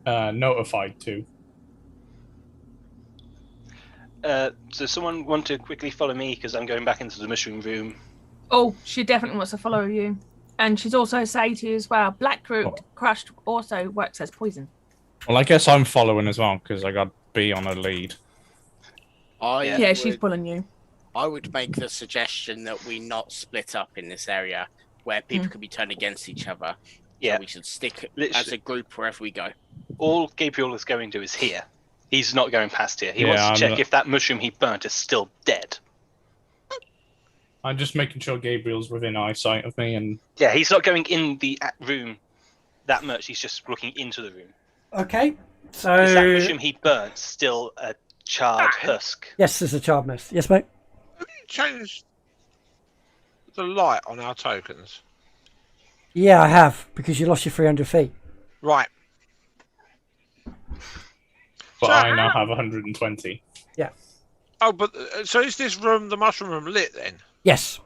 notified to. So someone want to quickly follow me because I'm going back into the mushroom room. Oh, she definitely wants to follow you. And she's also say to you as well, blackroot crushed also works as poison. Well, I guess I'm following as well because I got B on a lead. She's pulling you. I would make the suggestion that we not split up in this area where people could be turned against each other. Yeah, so we should stick as a group wherever we go. All Gabriel is going to is here. He's not going past here. He wants to check if that mushroom he burnt is still dead. I'm just making sure Gabriel's within eyesight of me, and yeah, he's not going in the room that much. He's just looking into the room. Okay, so is that mushroom he burnt still a charred husk? Yes, there's a charred mess. Yes, mate. Have you changed the light on our tokens? Yeah, I have, because you lost your 300 feet. Right. But I now have 120. Yeah. Oh, but so is this room, the mushroom room, lit then? Yes.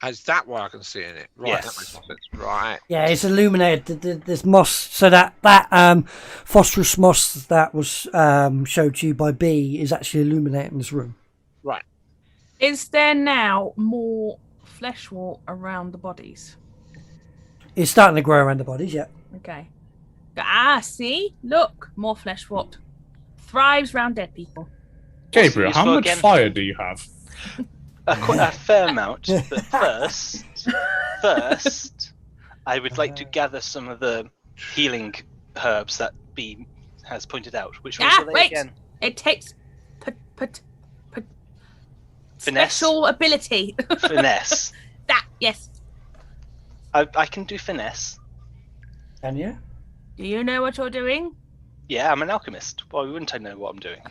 Is that why I can see in it? Right. Yes. That makes more sense. Right. Yeah, it's illuminated. There's moss. So that phosphorus moss that was showed to you by B is actually illuminating this room. Right. Is there now more flesh wart around the bodies? It's starting to grow around the bodies, yeah. Okay. See? Look, more flesh wart. Thrives round dead people. Gabriel, how much fire do you have? A fair amount, but first, I would like to gather some of the healing herbs that B has pointed out. Which ones are they again? It takes finesse. Special ability. Finesse. That, yes. I can do finesse. Can you? Do you know what you're doing? Yeah, I'm an alchemist. Why wouldn't I know what I'm doing?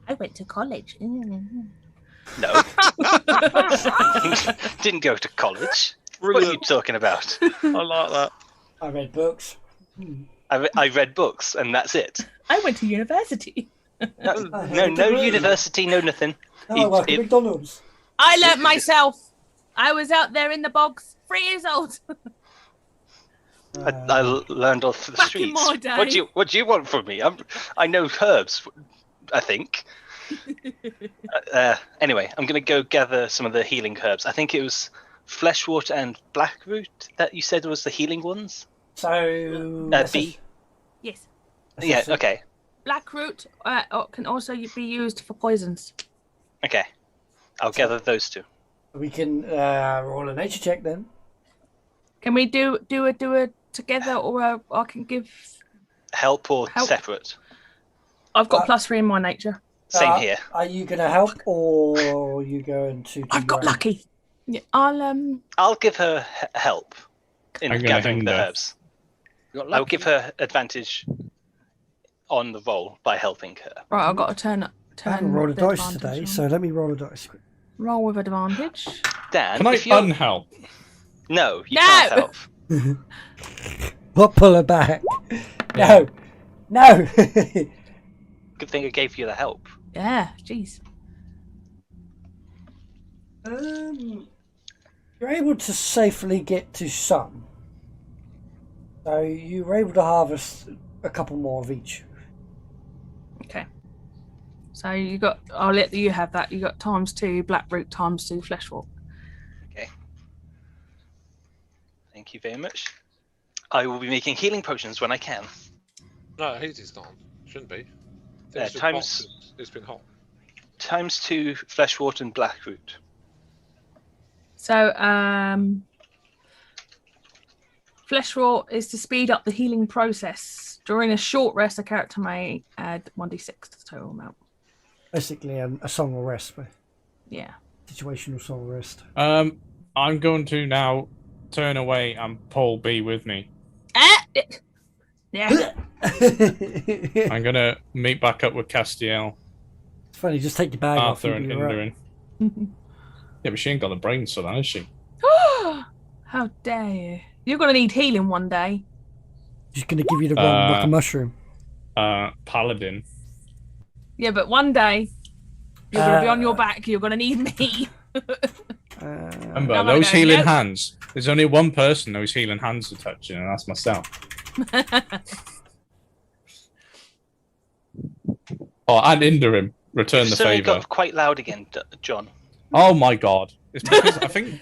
I went to college. No. Didn't go to college. Brilliant. What are you talking about? I like that. I read books. I read books, and that's it. I went to university. No university, no nothing. No, I work at McDonald's. I learnt myself. I was out there in the bogs, 3 years old. I learned off the Back streets. in my day. What do you want from me? I know herbs, I think. Anyway, I'm going to go gather some of the healing herbs. I think it was fleshwort and blackroot that you said was the healing ones. So B. Yes. Yeah. Okay. Blackroot can also be used for poisons. Okay. I'll gather those two. We can roll a nature check then. Can we do it together, or I can give help or separate? I've got +3 in my nature. Same here. Are you going to help, or are you going to? I've got lucky. Yeah, I'll give her help in gathering the herbs. I'll give her advantage on the roll by helping her. Right, I've got to turn. I haven't rolled a dice today, so let me roll a dice. Roll with advantage. Dan, can I unhelp? No, you can't help. What? Pull her back? No, no. Good thing I gave you the help. Yeah, jeez. You're able to safely get to some. So you were able to harvest a couple more of each. Okay. So you got. I'll let you have that. You got ×2 blackroot, ×2 fleshwort. Okay. Thank you very much. I will be making healing potions when I can. No, he's not. Shouldn't be. Times. It's been hot. 2 fleshwort and blackroot. So, flesh rot is to speed up the healing process. During a short rest, a character may add 1d6 to the total amount. Basically, a song of rest. Yeah. Situational song of rest. I'm going to now turn away and pull B with me. Yeah. I'm going to meet back up with Castiel, It's funny, just take your bag Arthur, off. and You'll be all right. Indarin. Yeah, but she ain't got a brain cell, has she? How dare you? You're going to need healing one day. Just going to give you the wrong rock mushroom. Paladin. Yeah, but one day, you're going to be on your back. You're going to need me. Remember, those healing hands. There's only one person those healing hands are touching, and that's myself. Oh, and Indarim. Return the Suddenly favour. got quite loud again, John. Oh my god. It's because I think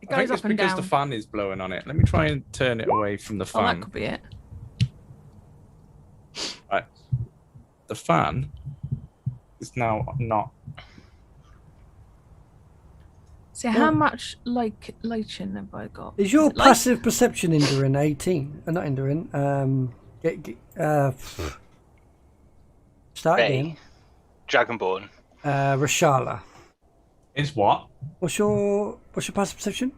It I think goes it's up and because down. the fan is blowing on it. Let me try and turn it away from the Oh, that fan. could be it. Right. The fan is now not. So how much lighting have I got? Is your it light? passive perception Indarin 18? Not Indarin. Start Ray. again. Dragonborn. Rashala. Is what? What's your passive perception?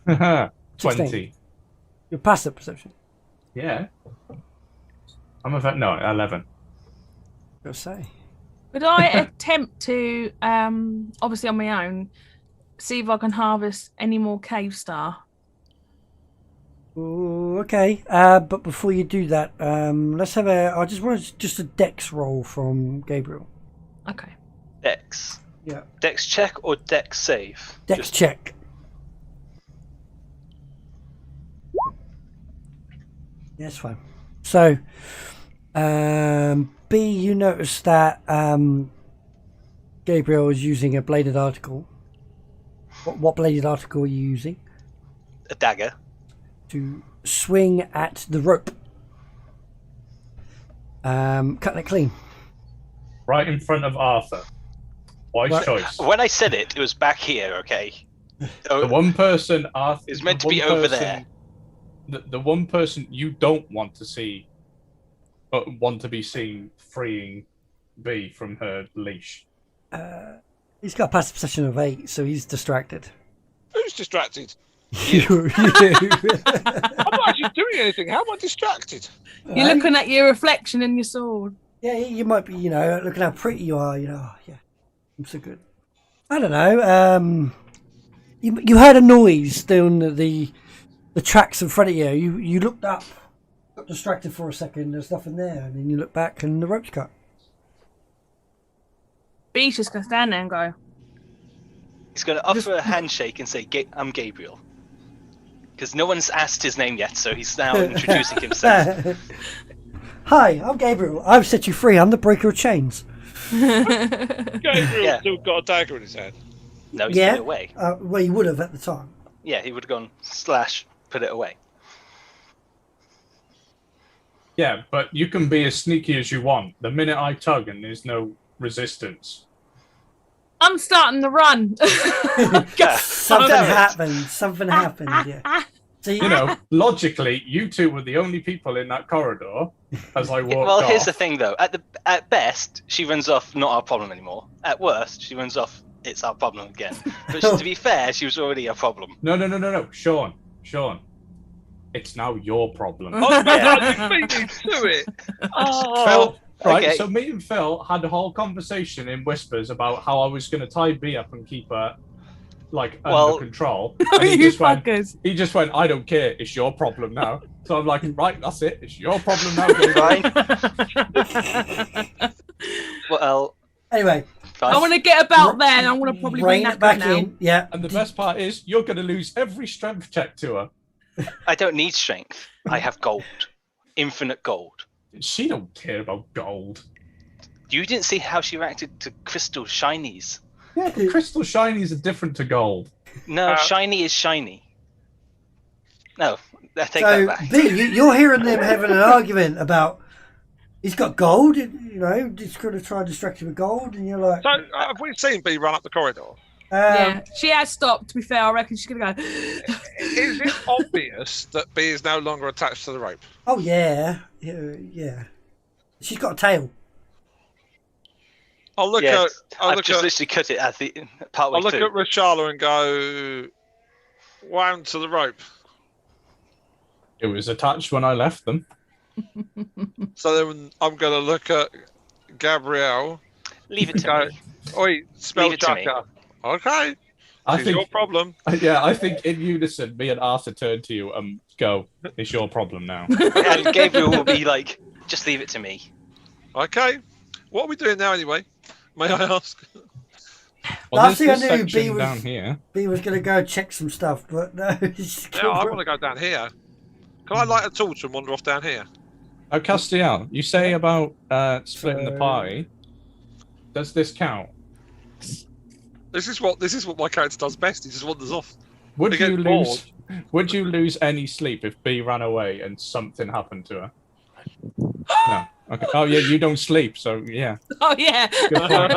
20. Your passive perception. Yeah. I'm a no 11. I'll say. Would I attempt to, obviously on my own, see if I can harvest any more cave star? Ooh, okay. But before you do that, let's have I just want just a dex roll from Gabriel. Okay. Dex. Yeah. Dex check or dex save? Dex check. Yeah, it's fine. So, B, you notice that Gabriel is using a bladed article. What bladed article are you using? A dagger. To swing at the rope. Cutting it clean. Right in front of Arthur. Wise Right. choice. When I said it, it was back here, okay? The one person Arthur It's meant to the be one over person- there. The one person you don't want to see, but want to be seen freeing B from her leash. He's got a passive perception of 8, so he's distracted. Who's distracted? You do. I'm not actually doing anything. How am I distracted? You're looking at your reflection in your sword. Yeah, you might be, looking how pretty you are, yeah. I'm so good. I don't know, you heard a noise down the tracks in front of you. You looked up, got distracted for a second, there's nothing there, and then you look back and the rope's cut. B's just going to stand there and go, He's going to offer a handshake and say, I'm Gabriel. Because no one's asked his name yet, so he's now introducing himself. Hi, I'm Gabriel. I've set you free. I'm the breaker of chains. Gabriel's still got a dagger in his hand. No, he's put it away. Well, he would have at the time. Yeah, he would have gone / put it away. Yeah, but you can be as sneaky as you want. The minute I tug and there's no resistance. I'm starting to run. Something happened, yeah. So logically, you two were the only people in that corridor as I walked Well, off. here's the thing, though. At best, she runs off, not our problem anymore. At worst, she runs off, it's our problem again. But to be fair, she was already a problem. No. Sean. It's now your problem. Oh, yeah. You beat me to it. Phil, right, okay. so me and Phil had a whole conversation in whispers about how I was going to tie B up and keep her under control. And he just went, I don't care, it's your problem now. So I'm like, right, that's it, it's your problem now. Fine. Well, anyway, fine. I want to get about there, and I'm going to probably bring rein that it back now. in. Yeah. And the best part is, you're going to lose every strength check to her. I don't need strength. I have gold. Infinite gold. She don't care about gold. You didn't see how she reacted to crystal shinies. Yeah, but crystal shinies are different to gold. No, shiny is shiny. No, I take So, that back. B, you're hearing them having an argument about He's got gold, you know, just going to try and distract him with gold, and you're like... So, have we seen B run up the corridor? Yeah, she has stopped, to be fair. I reckon she's going to go... Is it obvious that B is no longer attached to the rope? Oh, yeah. Yeah. She's got a tail. I'll look Yeah, at... I've just literally cut it at the partway I'll look through. at Rishala and go... wound to the rope. It was attached when I left them. So then I'm going to look at Gabrielle. Leave it to go, me. Oi, spell Leave it to me. checker. Okay. I It's think your problem. Yeah, I think in unison, me and Arthur turn to you and go, it's your problem now. And Gabriel will be like, just leave it to me. Okay. What are we doing now anyway? May I ask? Well, Last thing I this knew, section down here. B was going to go check some stuff, but no. Yeah, I want to go down here. Can I light a torch and wander off down here? Oh, Castiel, you say about splitting the party. Does this count? This is what my character does best. He just wanders off. Would They get you bored. lose? Would you lose any sleep if B ran away and something happened to her? No. Okay. Oh yeah, you don't sleep, so yeah. Oh, yeah. Good point.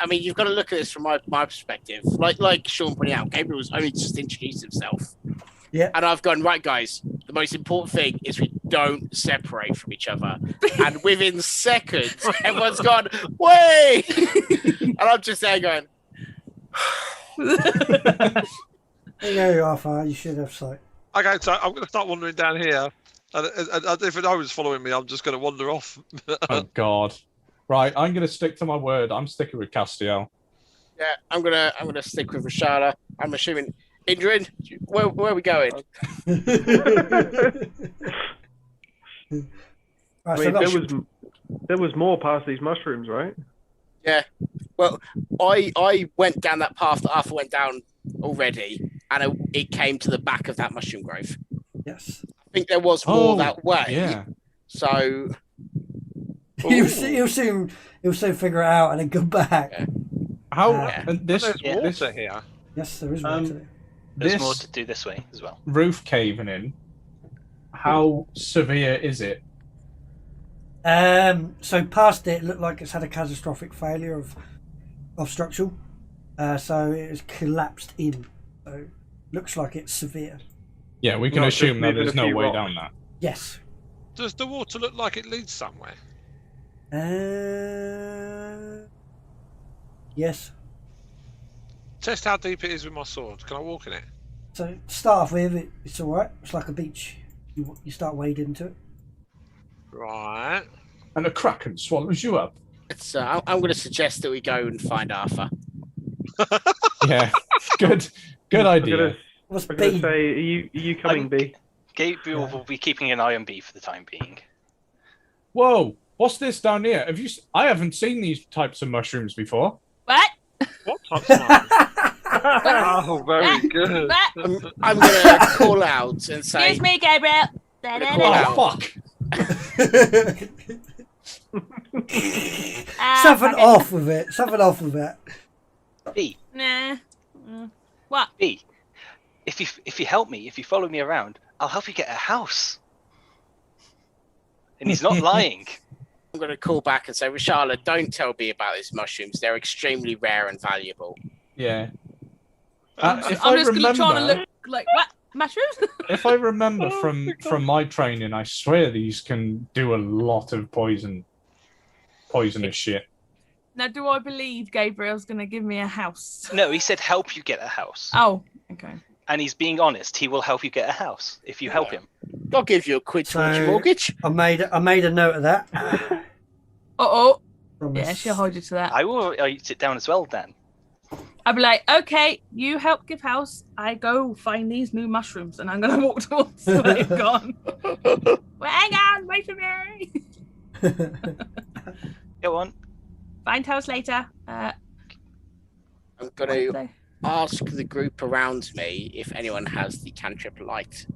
I mean, you've got to look at this from my perspective. Like Sean pointed out, Gabriel was only just introduced himself. Yeah. And I've gone, right, guys, the most important thing is we don't separate from each other. And within seconds, everyone's gone, way! And I'm just there going, There you go, Arthur. You should have sight. Okay, so I'm going to start wandering down here. And if no one's following me, I'm just going to wander off. Oh God. Right, I'm gonna stick to my word. I'm sticking with Castiel. yeah, I'm gonna stick with Rishala. I'm assuming Indrin, where are we going? Right, so Wait, that's- there was more past these mushrooms, right? Yeah. Well, I went down that path that Arthur went down already, and it came to the back of that mushroom grove. Yes. I think there was more that way. Yeah. So He'll soon figure it out and then go back. Yeah. How Yeah. and this There's Yeah. water here. Yes, there is more to it. There's this more to do this way as well. roof caving in? How severe is it? So past it looked like it's had a catastrophic failure of structural. So it has collapsed in. So looks like it's severe. Yeah, we can Not assume just that moving there's a no few way rocks. down that. Yes. Does the water look like it leads somewhere? Yes. Test how deep it is with my sword. Can I walk in it? So to start off with, it's all right. It's like a beach. You start wading into it. Right. And a kraken swallows you up. it's I'm going to suggest that we go and find Arthur. Yeah, good idea. What's I'm gonna B? say, are you coming, B? Gabriel Yeah. will be keeping an eye on B for the time being. Whoa, what's this down here? I haven't seen these types of mushrooms before. What? What types of mushrooms? Oh, very good. What? I'm going to call out and say, Excuse me, Gabriel. Oh fuck! Something off with it. Something off with it. B, Nah. What? B, if you help me, if you follow me around, I'll help you get a house. And he's not lying. I'm going to call back and say, Rishala, don't tell me about these mushrooms. They're extremely rare and valuable. Yeah. I'm If just I trying to remember, look like what? Mushrooms? if I remember from my training, I swear these can do a lot of poisonous shit. Now, do I believe Gabriel's going to give me a house? No, he said help you get a house. Oh, okay. And he's being honest. He will help you get a house if you help him. I'll give you a quid towards your mortgage. I made a note of that. Uh-oh. Promise. Yeah, she'll hold you to that. I will sit down as well, Dan. I'll be like, okay, you help give house. I go find these new mushrooms, and I'm going to walk towards where they've gone. Well, hang on, wait for me. Go on. Find house later. I'm going to ask the group around me if anyone has the cantrip light.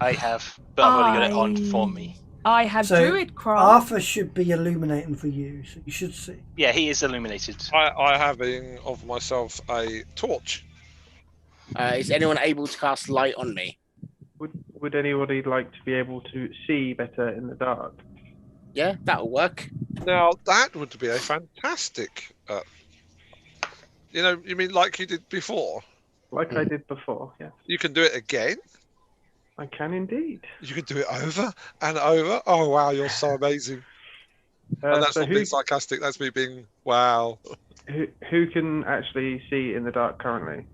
I have, but I've already got it on for me. I have So, druid craft. Arthur should be illuminating for you, so you should see. Yeah, he is illuminated. I having of myself a torch. Is anyone able to cast light on me? Would would anybody like to be able to see better in the dark? Yeah, that'll work. Now that would be a fantastic. You mean like you did before? Like I did before, yes. You can do it again. I can indeed. You can do it over and over. Oh wow, you're so amazing. And that's so not being sarcastic. That's me being wow. Who can actually see in the dark currently?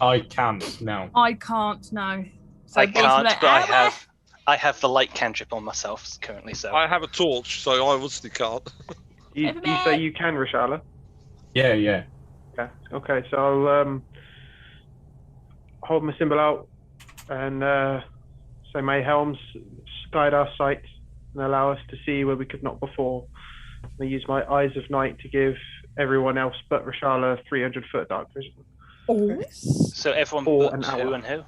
I can't now. I can't know. So I can't, basically, but I have the light cantrip on myself currently, so I have a torch, so I obviously can't. You say you can, Rashala? Yeah, yeah. Yeah. Okay, so I'll hold my symbol out and say may helms guide our sight and allow us to see where we could not before. I use my eyes of night to give everyone else but Rashala 300-foot dark vision. Oh. So everyone For but an who hour. and who?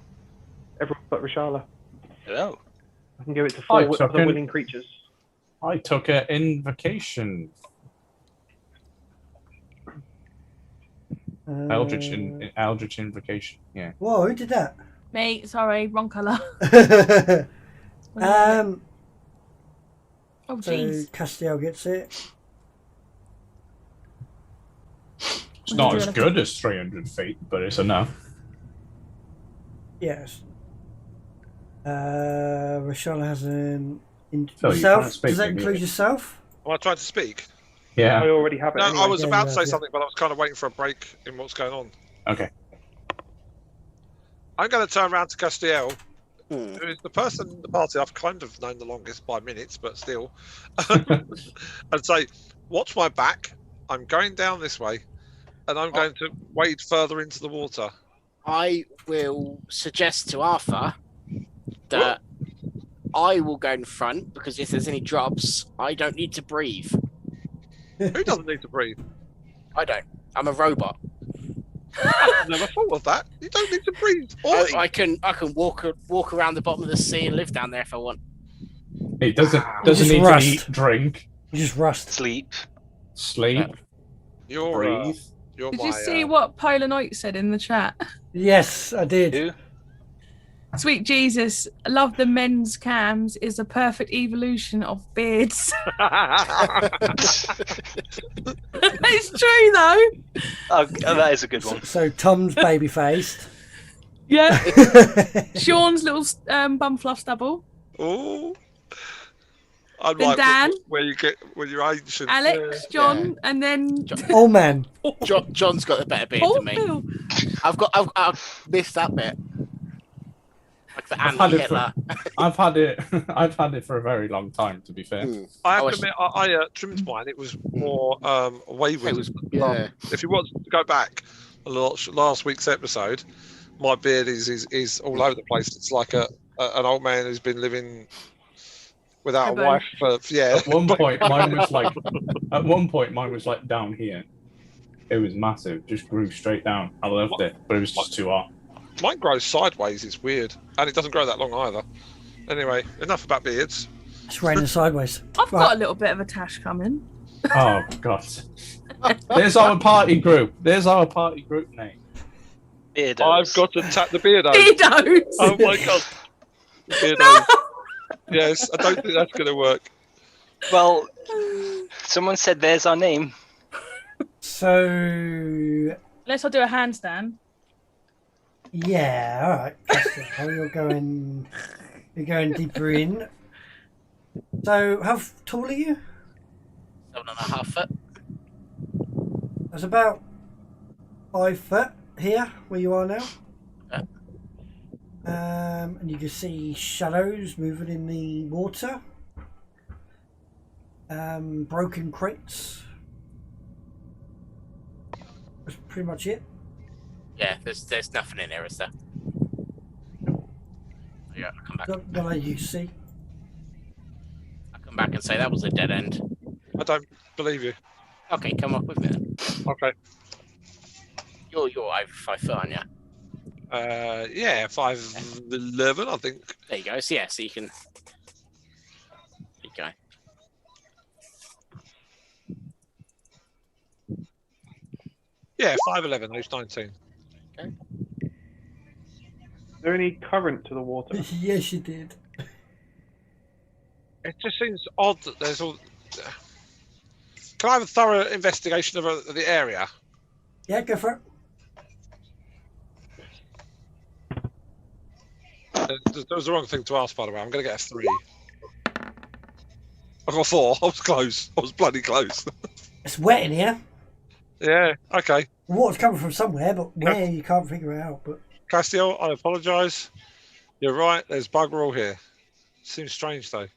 Everyone but Rashala. Oh. I can give it to I 4 took other an- willing creatures. I took an invocation. Eldritch invocation. Yeah. Whoa, who did that? Me, sorry, wrong colour. um, Oh, so jeez. Castiel gets it. It's not as good as 300 feet, but it's enough. Yes. Rashala has an So you yourself. can't speak, Does that can you? include yourself? Am I trying to speak? Yeah. I already have it. No, anyway. I was Yeah, about you to say have, yeah. something, but I was kind of waiting for a break in what's going on. Okay. I'm going to turn around to Castiel, Hmm. who is the person in the party I've kind of known the longest by minutes, but still, and say, "Watch my back. I'm going down this way, and I'm going to wade further into the water." I will suggest to Arthur that I will go in front because if there's any drops, I don't need to breathe. Who doesn't need to breathe? I don't. I'm a robot. I've never thought of that. You don't need to breathe. I can walk around the bottom of the sea and live down there if I want. He doesn't just need rust. to eat, drink, You just rust. Sleep. sleep, You're breathe. you're Did my. you see what Polar Knight said in the chat? Yes, I did. Who? Sweet Jesus, love the men's cams is a perfect evolution of beards. It's true though. Oh, that is a good one. So Tom's baby faced. Yeah. Sean's little bum fluff stubble. Oh. I'm Then like Dan. where you get when you're ancient. Alex, John, and then Old man. John's got a better beard Paul than me. Phil. I've missed that bit. Like the I've had it anti-Hitler. I've had it. I've had it for a very long time. To be fair. I have I to admit, I trimmed mine. It was more wayward. It was, yeah. If you want to go back a lot, last week's episode, my beard is all over the place. It's like an old man who's been living without Hobo. a wife for At one point, mine was like. At one point, mine was like down here. It was massive. Just grew straight down. I loved it, but it was just too hot. Mine grows sideways. It's weird, and it doesn't grow that long either. Anyway, enough about beards. It's raining sideways. I've Right. got a little bit of a tash coming. Oh God. There's our party group. There's our party group name. Beardos. I've got to tap the beardo. Beardos. Oh my god. Beardo. Yes, I don't think that's going to work. Well, someone said there's our name. So Unless I do a handstand. yeah, all right. Castiel, you're going deeper in. So how tall are you? 7.5 foot. That's about 5 foot here, where you are now. Yeah. And you can see shadows moving in the water. Broken crates. That's pretty much it. Yeah, there's nothing in there, is there? Yeah, I'll come back. Not like you see. I'll come back and say that was a dead end. I don't believe you. Okay, come up with me then. Okay. You're over 5 foot, aren't you? Yeah, 5'11", I think. There you go. So yeah, so you can. There you go. Yeah, 5'11", age 19. Okay. there any current to the water? Yes, you did. It just seems odd that there's all. Can I have a thorough investigation of the area? Yeah, go for it. That was the wrong thing to ask, by the way. I'm going to get a 3. I got 4. I was close. I was bloody close. It's wet in here. Yeah. Okay. The water's coming from somewhere, but where you can't figure it out. But Castiel, I apologise. You're right. There's bugger all here. Seems strange though.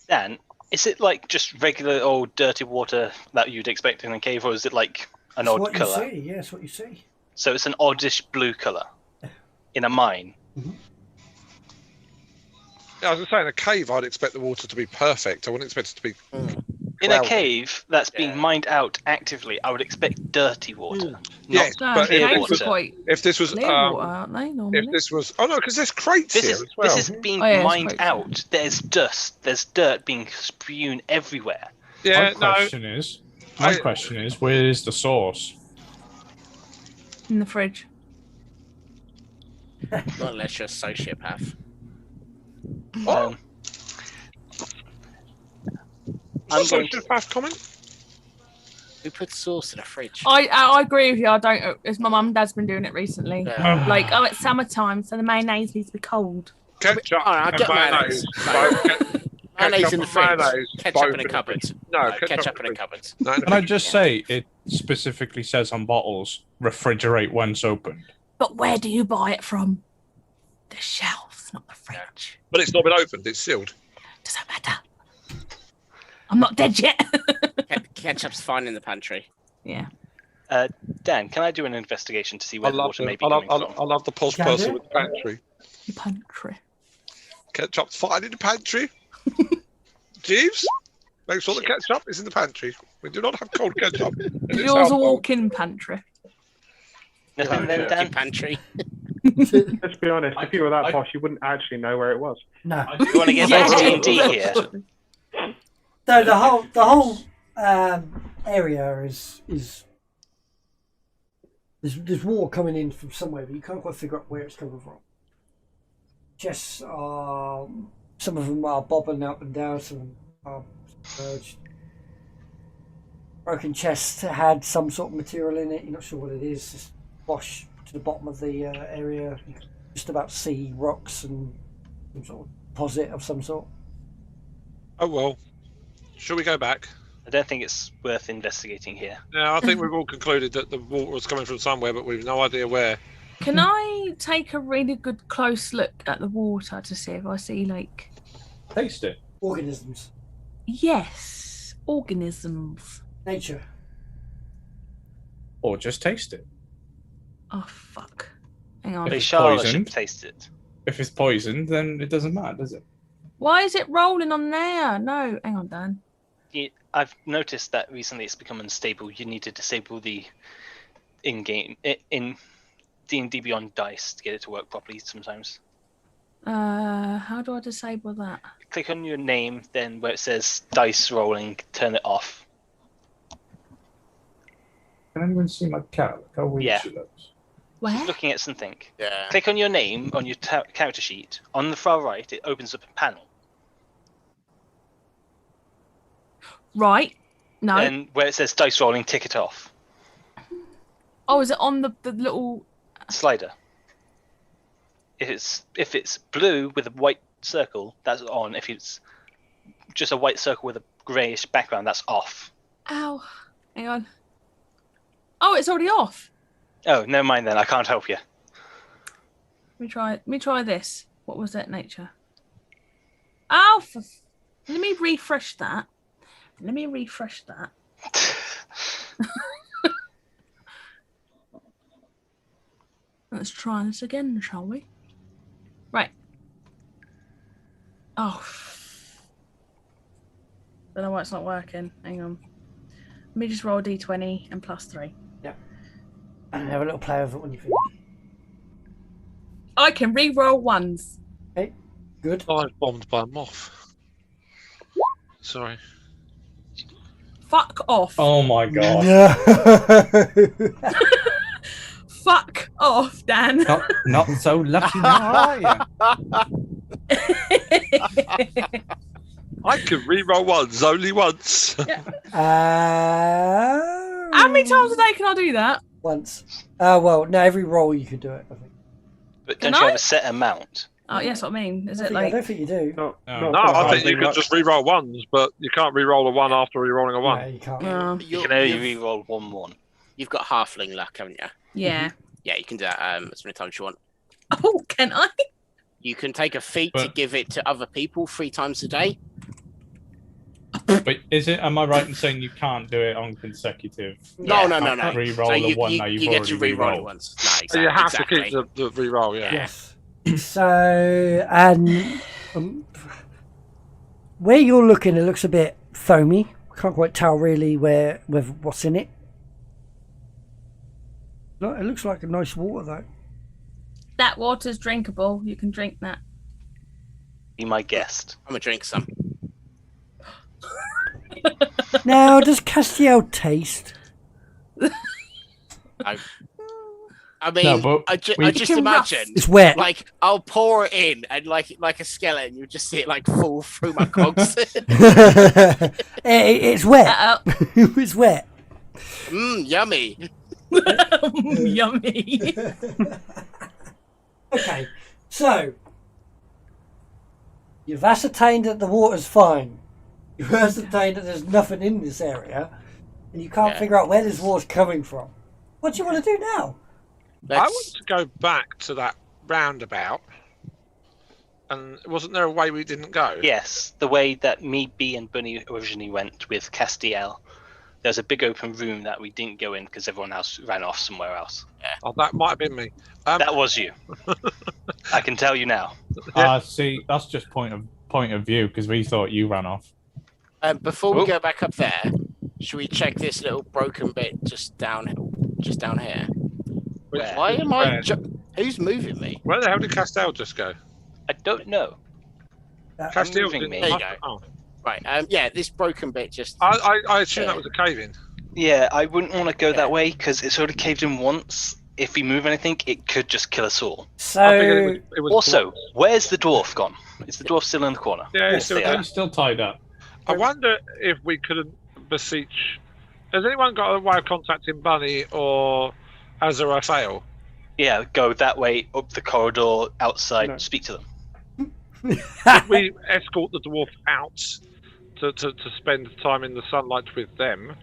Dan, is it like just regular old dirty water that you'd expect in a cave, or is it like an it's odd what colour? you see. Yeah, it's what you see. So it's an oddish blue colour in a mine. Yeah, I was saying, in a cave, I'd expect the water to be perfect. I wouldn't expect it to be. In a cloudy. cave that's being mined out actively, I would expect dirty water. Yes, No, but clear caves water. are quite if this was, clear water, aren't they? Normally. if this was, oh no, because there's crates This here is as well. this is being Oh, yeah, it's mined quite out. There's dust. There's dirt being spewed everywhere. Yeah, My no. question is, where is the source? In the fridge. Not unless you're a sociopath. I'm going to. Sociopath comment. Who puts sauce in a fridge? I agree with you. I don't. It's my mum and dad's been doing it recently. Yeah. Like, oh, it's summertime, so the mayonnaise needs to be cold. Ketchup Alright, I'll and get mayonnaise. Mayonnaise in the fridge. Mayonnaise, Ketchup both in a cupboard. No, Ketchup in a cupboard. No, Can I just say, it specifically says on bottles, refrigerate once opened. But where do you buy it from? The shelves, not the fridge. But it's not been opened. It's sealed. Doesn't matter. I'm not dead yet. Ketchup's fine in the pantry. Yeah. Dan, can I do an investigation to see I where the love water may be I love, coming from? I love the pulse Can I do person it? with the pantry. The pantry. Ketchup's fine in the pantry. Jeeves, make sure the ketchup is in the pantry. We do not have cold ketchup. in this Yours a household. walk-in pantry. Nothing then, Working Dan? pantry. Let's be honest, if you were that posh, you wouldn't actually know where it was. No. You want to get into D&D here? So the whole area is there's water coming in from somewhere, but you can't quite figure out where it's coming from. Chests are, some of them are bobbing up and down, some are submerged. Broken chests had some sort of material in it. You're not sure what it is. Just wash to the bottom of the area. You can just about see rocks and some sort of deposit of some sort. Oh well. Shall we go back? I don't think it's worth investigating here. Yeah, I think we've all concluded that the water was coming from somewhere, but we've no idea where. Can I take a really good close look at the water to see if I see, like... Taste it. Organisms. Yes, organisms. Nature. Or just taste it. Oh, fuck. Hang on. If it's Charlotte poisoned. should taste it. If it's poisoned, then it doesn't matter, does it? Why is it rolling on there? No, hang on, Dan. I've noticed that recently it's become unstable. You need to disable the in-game in D&D Beyond dice to get it to work properly sometimes. How do I disable that? Click on your name, then where it says dice rolling, turn it off. Can anyone see my cat? Look how weird Yeah. she looks. Where? Looking at something. Yeah. Click on your name on your character sheet. On the far right, it opens up a panel. Right. No. And where it says dice rolling, tick it off. Oh, is it on the little... Slider. If it's blue with a white circle, that's on. If it's just a white circle with a greyish background, that's off. Ow. Hang on. Oh, it's already off. Oh, never mind then. I can't help you. Let me try this. What was that, nature? Oh, let me refresh that. Let's try this again, shall we? Right. Oh. Don't know why it's not working. Hang on. Let me just roll a d20 and +3. Yeah. And have a little play with it when you finish. I can re-roll ones. Okay. Good. I was bombed by a moth. Sorry. Fuck off. Oh my god. No. Fuck off, Dan. Not so lucky now, are you? I can re-roll ones only once. How many times a day can I do that? Once. Well, no, every roll you could do it, I think. But Can don't you I? have a set amount? Oh, yes, what I mean. Is I it think- like... I don't think you do. No, No, I think you can just re-roll ones, but you can't re-roll a one after re-rolling a No, one. you can't. You can only re-roll 1/1. You've got halfling luck, haven't you? Yeah. Yeah, you can do that as many times as you want. Oh, can I? You can take a feat to But- give it to other people 3 times a day. But am I right in saying you can't do it on consecutive? No. Re-roll So the one that you've you get to already re-roll it re-rolled. once. No, So you have exactly. to keep the re-roll, yeah. Yes. So, and where you're looking, it looks a bit foamy. Can't quite tell really with what's in it. No, it looks like a nice water though. That water's drinkable. You can drink that. Be my guest. I'm gonna drink some. Now, does Castiel taste? I mean, No, but I we- just can rust. imagine, It's wet. like, I'll pour it in, and like a skeleton, you just see it like fall through my cogs. It's wet. It's wet. Yummy. Yummy. Okay, so you've ascertained that the water's fine. You've ascertained that there's nothing in this area, and you can't Yeah. figure out where this water's coming from. What do you want to do now? I want to go back to that roundabout. And wasn't there a way we didn't go? Yes, the way that me, B, and Bunny originally went with Castiel. There's a big open room that we didn't go in because everyone else ran off somewhere else. Oh, that might have been me. That was you. I can tell you now. See, that's just point of view because we thought you ran off. Before we Oh. go back up there, should we check this little broken bit just down here? Where? Why am I? Where? Who's moving me? Where the hell did Castell just go? I don't know. Castell moving didn't. me. There you must- go. Oh. Right. Yeah, this broken bit just. I assume that was a cave in. Yeah, I wouldn't want to go that way because it's already caved in once. If we move anything, it could just kill us all. So, I figured it was Also, where's the dwarf gone? Is the dwarf still in the corner? Yeah, Yes, still they there. are. He's still tied up. I wonder if we could beseech. Has anyone got a way of contacting Bunny or Azarael? Yeah, go that way, up the corridor, outside, No. speak to them. If we escort the dwarf out to spend time in the sunlight with them,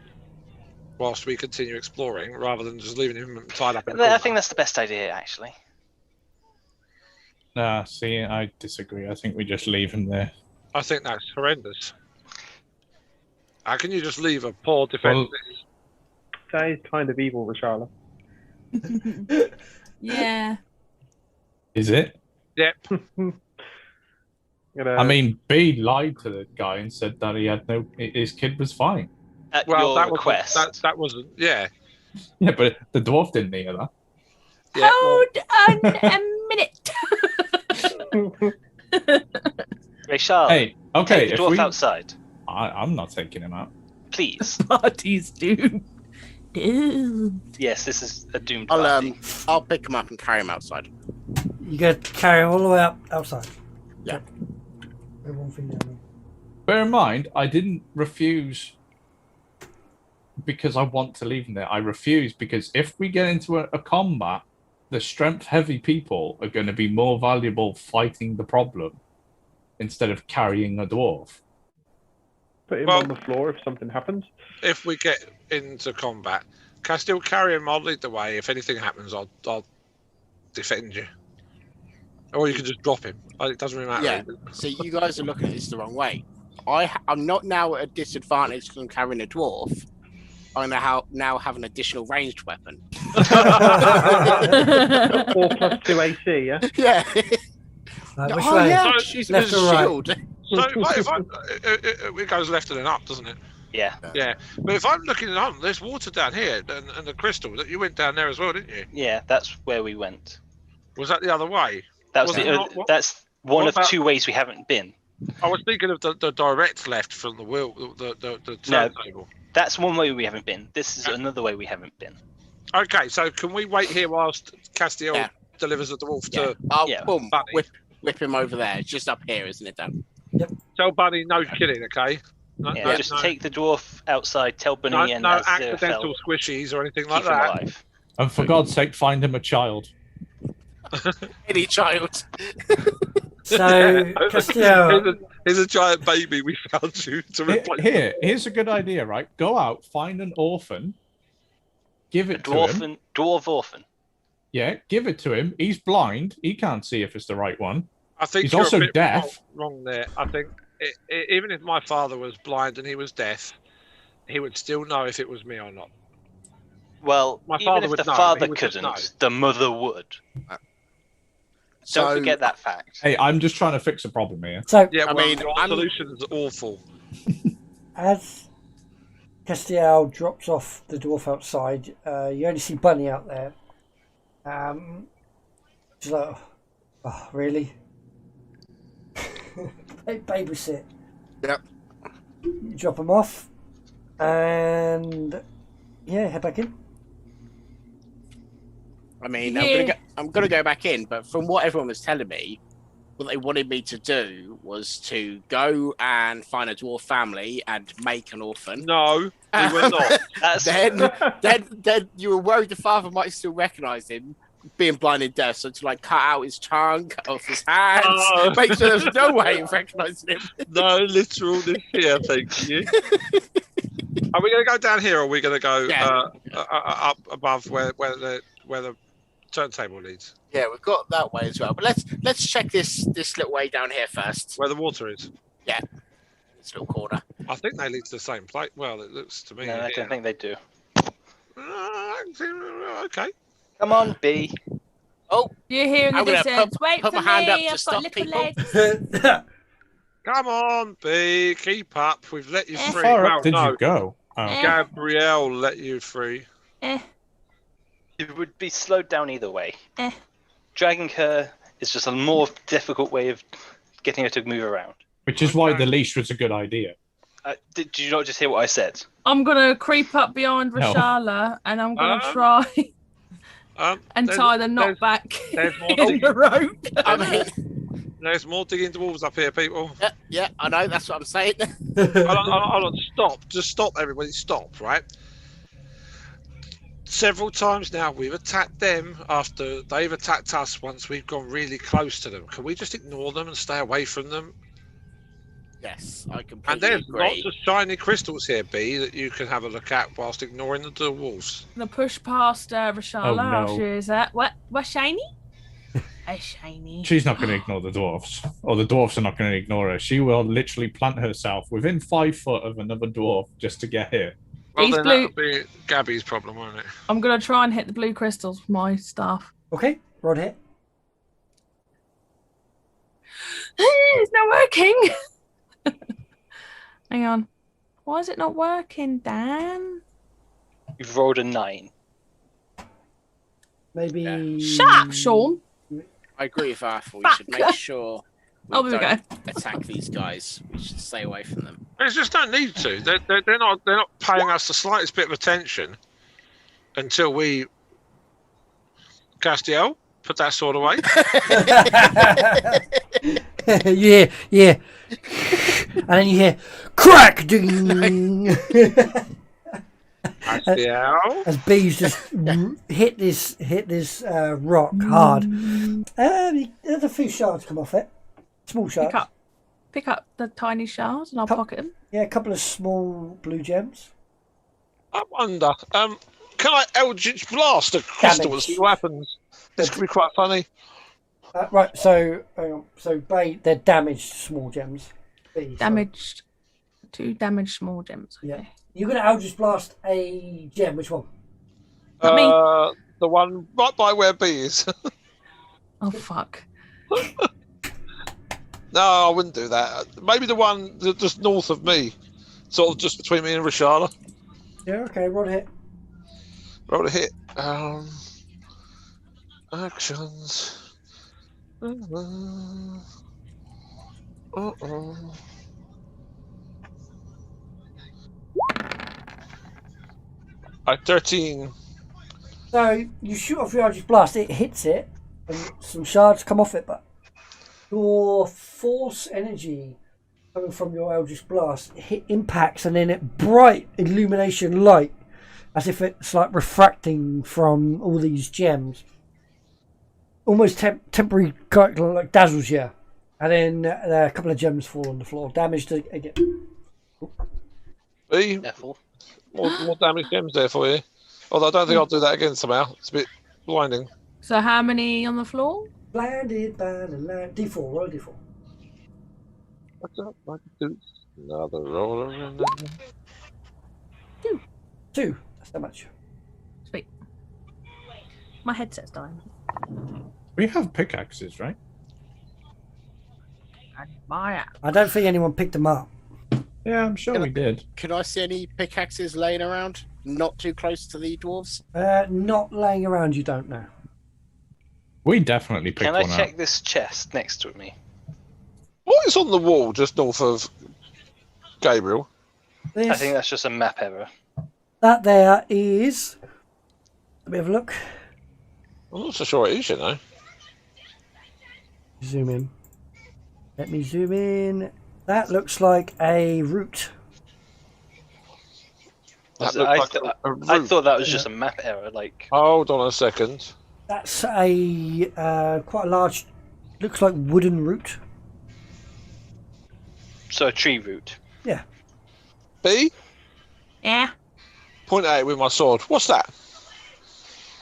whilst we continue exploring, rather than just leaving him tied up in the I corner. think that's the best idea, actually. Nah, see, I disagree. I think we just leave him there. I think that's horrendous. How can you just leave a poor defenseless? That is kind of evil, Rashala. Yeah. Is it? Yep. I mean, B lied to the guy and said that he had his kid was fine. At Well, your that request. that wasn't. Yeah. Yeah, but the dwarf didn't hear that. Yeah, well, Hold on a minute. Rachel, Hey, okay, take the if dwarf we, outside, I'm not taking him out. please. Party's doomed. Doomed. Yes, this is a doomed I'll party. I'll pick him up and carry him outside. you got to carry him all the way up outside. Yeah. Put one thing down there. Bear in mind, I didn't refuse because I want to leave him there. I refuse because if we get into a combat, the strength-heavy people are going to be more valuable fighting the problem instead of carrying a dwarf. Put him Well- on the floor if something happens. if we get into combat, can I still carry him? I'll lead the way. If anything happens, I'll defend you. Or you can just drop him. It doesn't really matter. Yeah. So you guys are looking at this the wrong way. I'm not now at a disadvantage because I'm carrying a dwarf. I now have an additional ranged weapon. 4 plus 2 AC, yeah? Yeah. Right, which Oh way? yeah. So- She's left got a or right? shield. So it goes left and then up, doesn't it? Yeah. Yeah. But if I'm looking on, there's water down here and the crystal. That you went down there as well, didn't you? Yeah, that's where we went. Was that the other way? That was Was the it not- what- that's one what of about- 2 ways we haven't been. I was thinking of the direct left from the wheel, the No. turntable. That's one way we haven't been. This is another way we haven't been. Okay, so can we wait here whilst Castiel delivers the dwarf to? I'll boom, Bunny? whip him over there. It's just up here, isn't it, Dan? Tell Bunny no killing, okay? Just take the dwarf outside. Tell Bunny and no Aziraphale accidental squishies or anything like keep him that. alive. And for God's sake, find him a child. Any child. So, Castiel, Here's a giant baby we found you to replace. Here's a good idea, right? Go out, find an orphan, give it to him. Dwarf orphan. Yeah, give it to him. He's blind. He can't see if it's the right one. I think he's you're also a bit deaf. Wrong there. I think even if my father was blind and he was deaf, he would still know if it was me or not. Well, My even father if would the know, father he would just know. couldn't, the mother would. So- Don't forget that fact. Hey, I'm just trying to fix a problem here. so Yeah, I well, mean, your solution is awful. as Castiel drops off the dwarf outside, you only see Bunny out there. She's like, oh, really? Babysit. Yep. You drop him off, and head back in. I mean, Yeah. I'm gonna go back in, but from what everyone was telling me, what they wanted me to do was to go and find a dwarf family and make an orphan. No, we were not. Then you were worried the father might still recognise him, being blind and deaf, so to like cut out his tongue, cut off his hands, make sure there's no way of recognising him. No literalness here, thank you. Are we going to go down here, or are we going to go up above where the turntable leads? Yeah, we've got that way as well. But let's check this little way down here first. Where the water is? Yeah, this little corner. I think they lead to the same place. Well, it looks to me. No, I don't think they do. Okay. Come on, B. Oh, You hear in the I'm gonna distance, wait put for my hand up me, to I've stop got little people. legs. Come on, B. Keep up. We've let you How free. Far Well, up did no. you go? Oh. Gabrielle let you free. It would be slowed down either way. Eh. Dragging her is just a more difficult way of getting her to move around. Which is why the leash was a good idea. Did you not just hear what I said? I'm gonna creep up behind No. Rashala and I'm gonna try and tie the knot back There's more in the rope. I mean, There's more digging dwarves up here, people. yeah, I know. That's what I'm saying. Hold on, stop. Just stop, everybody. Stop, right? Several times now, we've attacked them after they've attacked us once we've gone really close to them. Can we just ignore them and stay away from them? Yes, I completely And there's agree. lots of shiny crystals here, B, that you can have a look at whilst ignoring the dwarves. I'm gonna push past Rashala. Oh, no. How she is that? What shiny? Shiny. She's not going to ignore the dwarfs, or the dwarfs are not going to ignore her. She will literally plant herself within 5 foot of another dwarf just to get here. Well, These then blue- that'll be Gabby's problem, won't it? I'm gonna try and hit the blue crystals with my staff. Okay, Rod hit. It's not working. Hang on. Why is it not working, Dan? You've rolled a 9. Maybe. Shut up, Sean. I agree with Arthur. We should make sure Oh, there we don't attack these guys. We should stay away from them. They just don't need to. They're not paying us the slightest bit of attention until we. Castiel, put that sword away. yeah. And then you hear crack ding Castiel. as bees just hit this rock hard. There's a few shards come off it. Small shards. Pick up the tiny shards and I'll pocket them. Yeah, a couple of small blue gems. I wonder. Can I Eldritch Blast a crystal and see what happens? This could be quite funny. Right, so hang on. So they're damaged small gems. Damaged. 2 damaged small gems. Yeah. You're going to Eldritch Blast a gem. Which one? Not me. The one right by where B is. Oh fuck. No, I wouldn't do that. Maybe the one just north of me, sort of just between me and Rashala. Yeah. Okay. Roll a hit. Roll a hit. Actions. Alright, 13. So you shoot off your Eldritch Blast, it hits it, and some shards come off it, but your force energy coming from your Eldritch Blast impacts, and then it bright illumination light, as if it's like refracting from all these gems. Almost temporary, like dazzles you. And then a couple of gems fall on the floor. Damaged again. B, Careful. more damage gems there for you. Although I don't think I'll do that again somehow. It's a bit blinding. So how many on the floor? Blinded by the light. D4, roll a D4. What's up? I can do another roll around. 2. That's how much. Sweet. My headset's dying. We have pickaxes, right? And my I don't think anyone picked them up. Yeah, I'm sure we did. Can I see any pickaxes laying around? Not too close to the dwarves? Not laying around, you don't know. We definitely picked Can I one check up. this chest next to me? What is on the wall just north of Gabriel? This, I think that's just a map error. that there is. Let me have a look. I'm not so sure it is, you know. Zoom in. Let me zoom in. That looks like a root. That I, looks like a I root. thought that was just a map error. Like, Hold on a second. That's a quite a large. Looks like wooden root. so a tree root. Yeah. B, Yeah, point at it with my sword. What's that?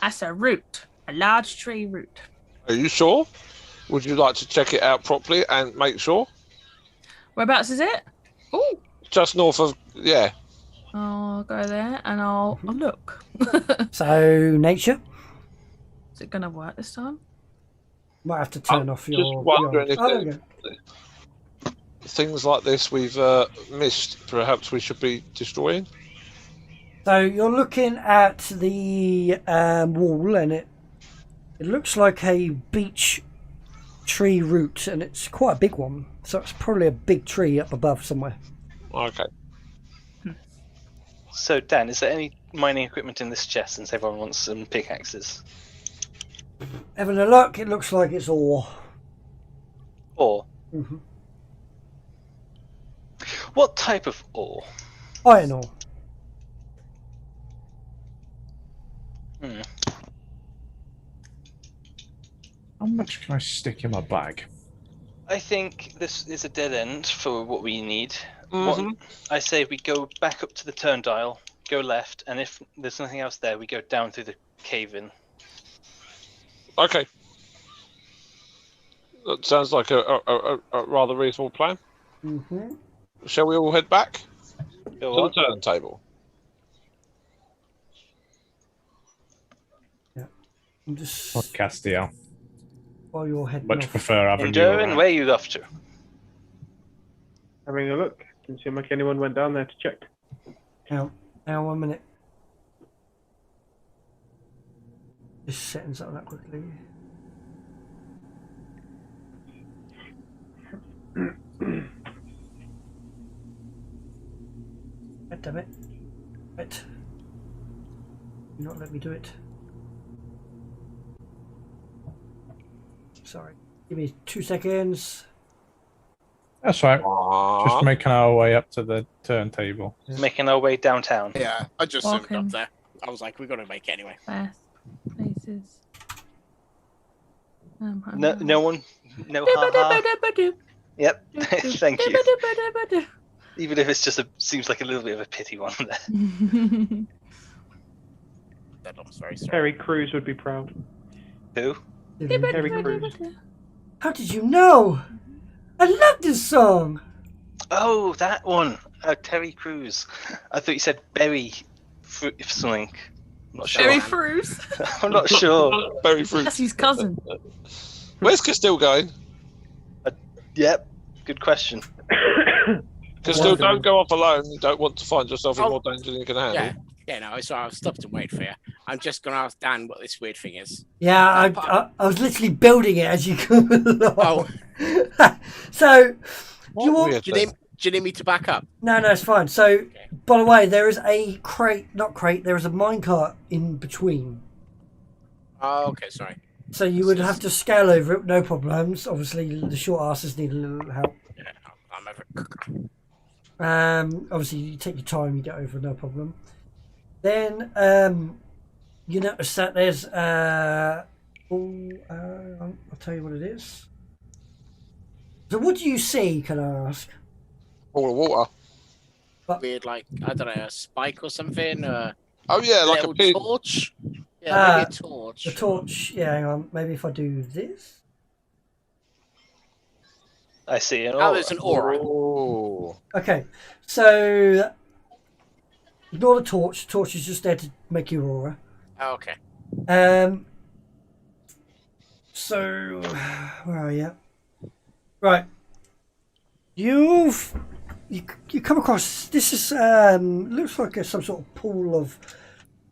that's a root. A large tree root. Are you sure? Would you like to check it out properly and make sure? Whereabouts is it? Oh, Just north of, yeah. I'll go there and I'll look. So nature. Is it gonna work this time? Might have to turn I'm off just your. wondering if there we go. things like this we've missed, perhaps we should be destroying. So you're looking at the wall, and it looks like a beech tree root, and it's quite a big one. So it's probably a big tree up above somewhere. Okay. So Dan, is there any mining equipment in this chest? Since everyone wants some pickaxes, Having a look, it looks like it's ore. or Mhm. what type of ore? Iron ore. Hmm. How much can I stick in my bag? I think this is a dead end for what we need. Mhm. I say we go back up to the turn dial, go left, and if there's nothing else there, we go down through the cave-in. Okay. That sounds like a rather reasonable plan. Mm-hmm. Shall we all head back Go to on. the turntable? I'm just Or Castiel? while you're heading Much off. prefer having you Enduring, around. where are you off to? Having a look. Didn't seem like anyone went down there to check. Now, 1 minute. Just setting something up quickly. God damn it. Right. Do not let me do it. Sorry. Give me 2 seconds. That's right. Aww. Just making our way up to the turntable. Making our way downtown. Yeah, I just zoomed Walking. up there. I was like, we've got to make it anyway. Best places. No one? No ha-ha? Yep. Thank you. Even if it's just seems like a little bit of a pity one there. That looks very sorry. Terry Crews would be proud. Who? Terry Crews. How did you know? I love this song. Oh, that one. Terry Crews. I thought you said Berry something. I'm not sure. Very fruit. I'm not sure. Berry fruit. That's his cousin. Where's Castile going? Yep. Good question. Castile, don't go off alone. You don't want to find yourself in more danger than you can handle. Yeah, yeah, no, so I've stopped and waited for you. I'm just going to ask Dan what this weird thing is. Yeah, I was literally building it as you come along. Oh. So, do What you want? weird Do thing? you need me to back up? No, it's fine. So, by the way, there is a crate, not crate. There is a minecart in between. Oh, okay, sorry. So you would have to scale over it, no problems. Obviously, the short asses need a little help. Yeah, I'm over. Obviously, you take your time, you get over, no problem. Then you notice that there's I'll tell you what it is. So what do you see, can I ask? All the water. Weird, like, I don't know, a spike or something? Oh yeah, like a little pin. torch? Yeah, maybe a torch. The torch, yeah, hang on. Maybe if I do this. I see an Oh, aura. there's an aura. Oh. Okay, so ignore the torch. The torch is just there to make your aura. Oh, okay. So where are you? Right. You come across this is looks like some sort of pool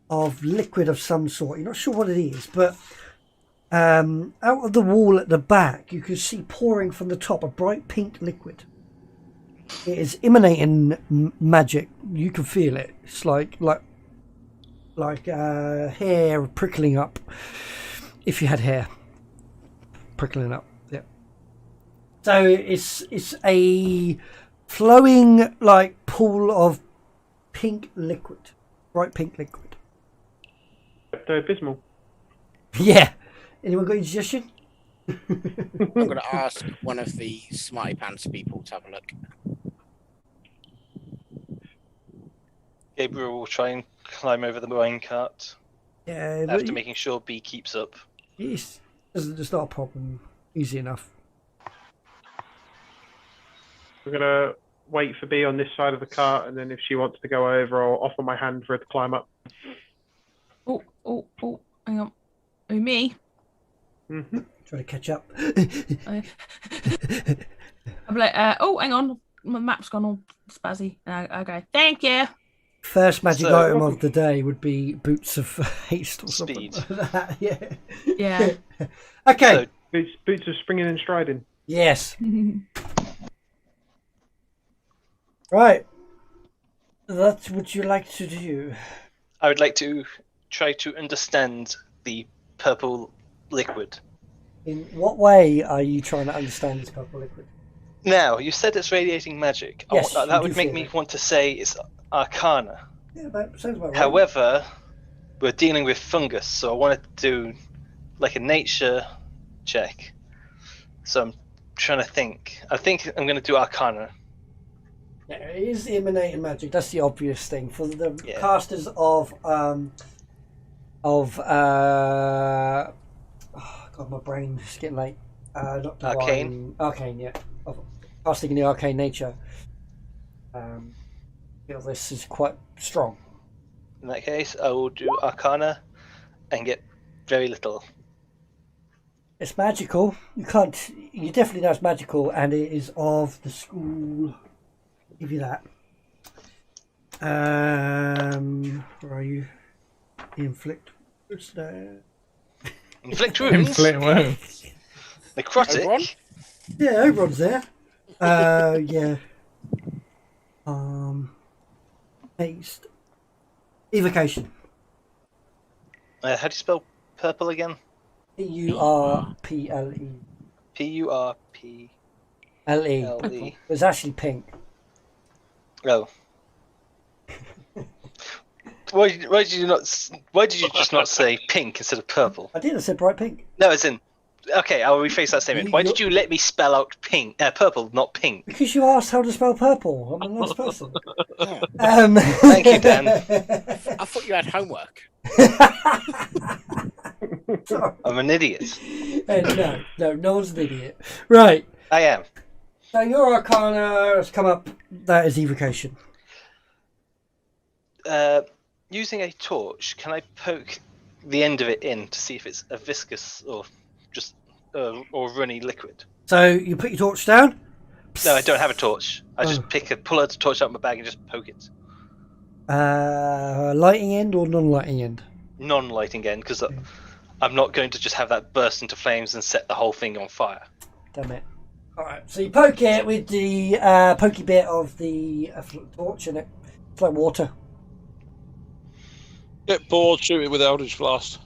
of liquid of some sort. You're not sure what it is, but out of the wall at the back you can see pouring from the top a bright pink liquid. It is emanating magic. You can feel it. It's like hair prickling up. If you had hair prickling up, yeah. So it's a flowing like pool of pink liquid, bright pink liquid. Abysmal. Yeah. Anyone got any suggestion? I'm going to ask one of the smarty pants people to have a look. Gabriel will try and climb over the mine cart Yeah. after making sure B keeps up. It's not a problem. Easy enough. We're gonna wait for B on this side of the cart, and then if she wants to go over, I'll offer my hand for her to climb up. Oh, hang on. Oh, me? Mm-hmm. Try to catch up. I'm like, oh, hang on. My map's gone all spazzy. Okay, thank you. First magic So- item of the day would be boots of haste or something Speed. like that. Yeah. Yeah. Okay. So- Boots of springing and striding. Yes. Right. That's what you like to do. I would like to try to understand the purple liquid. In what way are you trying to understand this purple liquid? Now, you said it's radiating magic. Yes, that you would do make feel me it. want to say it's arcana. Yeah, that sounds about right. However, we're dealing with fungus, so I wanted to do like a nature check. So I'm trying to think. I think I'm going to do arcana. Yeah, it is emanating magic. That's the obvious thing for the Yeah. casters of oh God, my brain is getting late. Not divine. Arcane? Arcane, yeah. Of casting in the arcane nature. Feel this is quite strong. In that case, I will do arcana and get very little. It's magical. You can't. You definitely know it's magical, and it is of the school. I'll give you that. Where are you? Inflict. What's that? Inflict wounds. Inflict wounds. Necrotic. Oberon? Yeah, Oberon's there. Yeah. Haste. Evocation. How do you spell purple again? P-U-R-P-L-E. P-U-R-P-L-E. L-E. It's actually pink. Oh. Why did you just not say pink instead of purple? I did. I said bright pink. No, as in. Okay, I'll rephrase that statement. Why did you let me spell out pink, purple, not pink? Because you asked how to spell purple. I'm a nice person. Thank you, Dan. I thought you had homework. I'm an idiot. No one's an idiot. Right. I am. So your arcana has come up. That is evocation. Using a torch, can I poke the end of it in to see if it's a viscous or just or runny liquid? So you put your torch down. No, I don't have a torch. I just pull a torch out of my bag and just poke it. Lighting end or non-lighting end? Non-lighting end, because I'm not going to just have that burst into flames and set the whole thing on fire. Damn it. Alright, so you poke it with the pokey bit of the torch in it. It's like water. Get bored, shoot it with Eldritch Blast.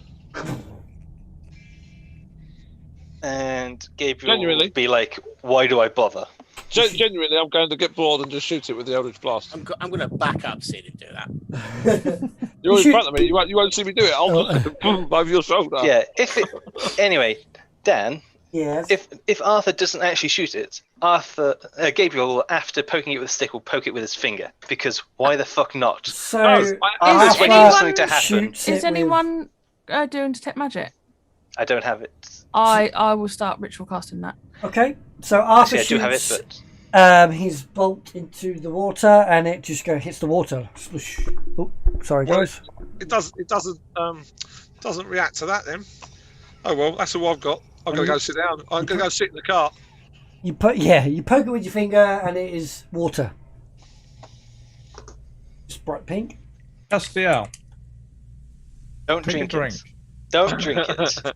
and Gabriel Genuinely? will be like, "Why do I bother?" Genuinely, I'm going to get bored and just shoot it with the Eldritch Blast. I'm going to back up Sid and do that. You're in shoot- front of me. You won't see me do it. I'll just boom over your shoulder. Yeah. Anyway, Dan. Yes. If Arthur doesn't actually shoot it, Gabriel will, after poking it with a stick, will poke it with his finger, because why the fuck not? So, I'm just waiting for something to happen. shoots it Is anyone doing detect magic? I don't have it. I will start ritual casting that. Okay, so Arthur Actually, I do have it, shoots but his bolt into the water, and it just hits the water. Sploosh. Oh, sorry, Well, guys. It doesn't react to that then. Oh well, that's all I've got. I'm gonna go sit down. I'm gonna go sit in the cart. You poke it with your finger, and it is water. It's bright pink. Castiel, don't take a drink drink. it. Don't drink it.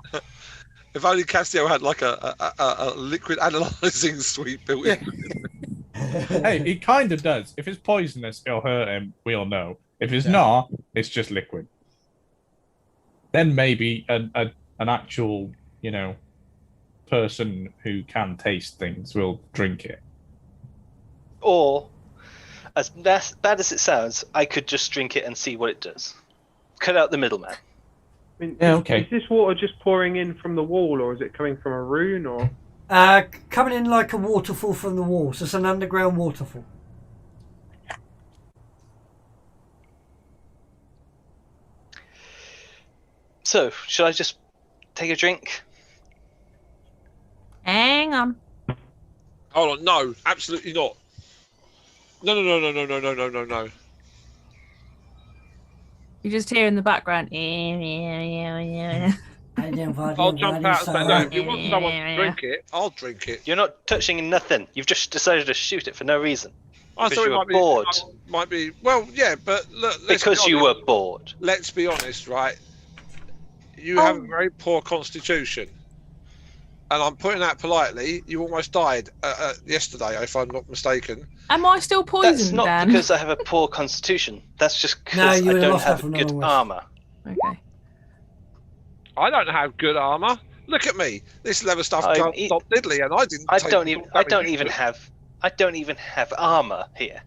If only Castiel had like a liquid analyzing suite built in. Hey, he kind of does. If it's poisonous, it'll hurt him. We'll know. If it's not, it's just liquid. Then maybe an actual, person who can taste things will drink it. Or, as bad as it sounds, I could just drink it and see what it does. Cut out the middleman. I mean, Yeah, okay. Is this water just pouring in from the wall, or is it coming from a rune, or? Coming in like a waterfall from the wall, so it's an underground waterfall. So, should I just take a drink? Hang on. Hold on, no, absolutely not. No. You just hear in the background. I'll jump out and say no. If you want someone to drink it, I'll drink it. You're not touching nothing. You've just decided to shoot it for no reason. I Because thought you it were might bored. might be. Well, yeah, but look. Let's Because be you honest. were bored. Let's be honest, right? You have a very poor constitution, and I'm putting that politely. You almost died yesterday, if I'm not mistaken. Am I still poisoned, That's not Dan? because I have a poor constitution. That's just No, because you I would've don't lost that have from good normal rest. armor. Okay. I don't have good armor. Look at me. This leather stuff I'm can't e- stop diddly, and I didn't. I take don't the even. full I damage don't you even took. have. I don't even have armor here.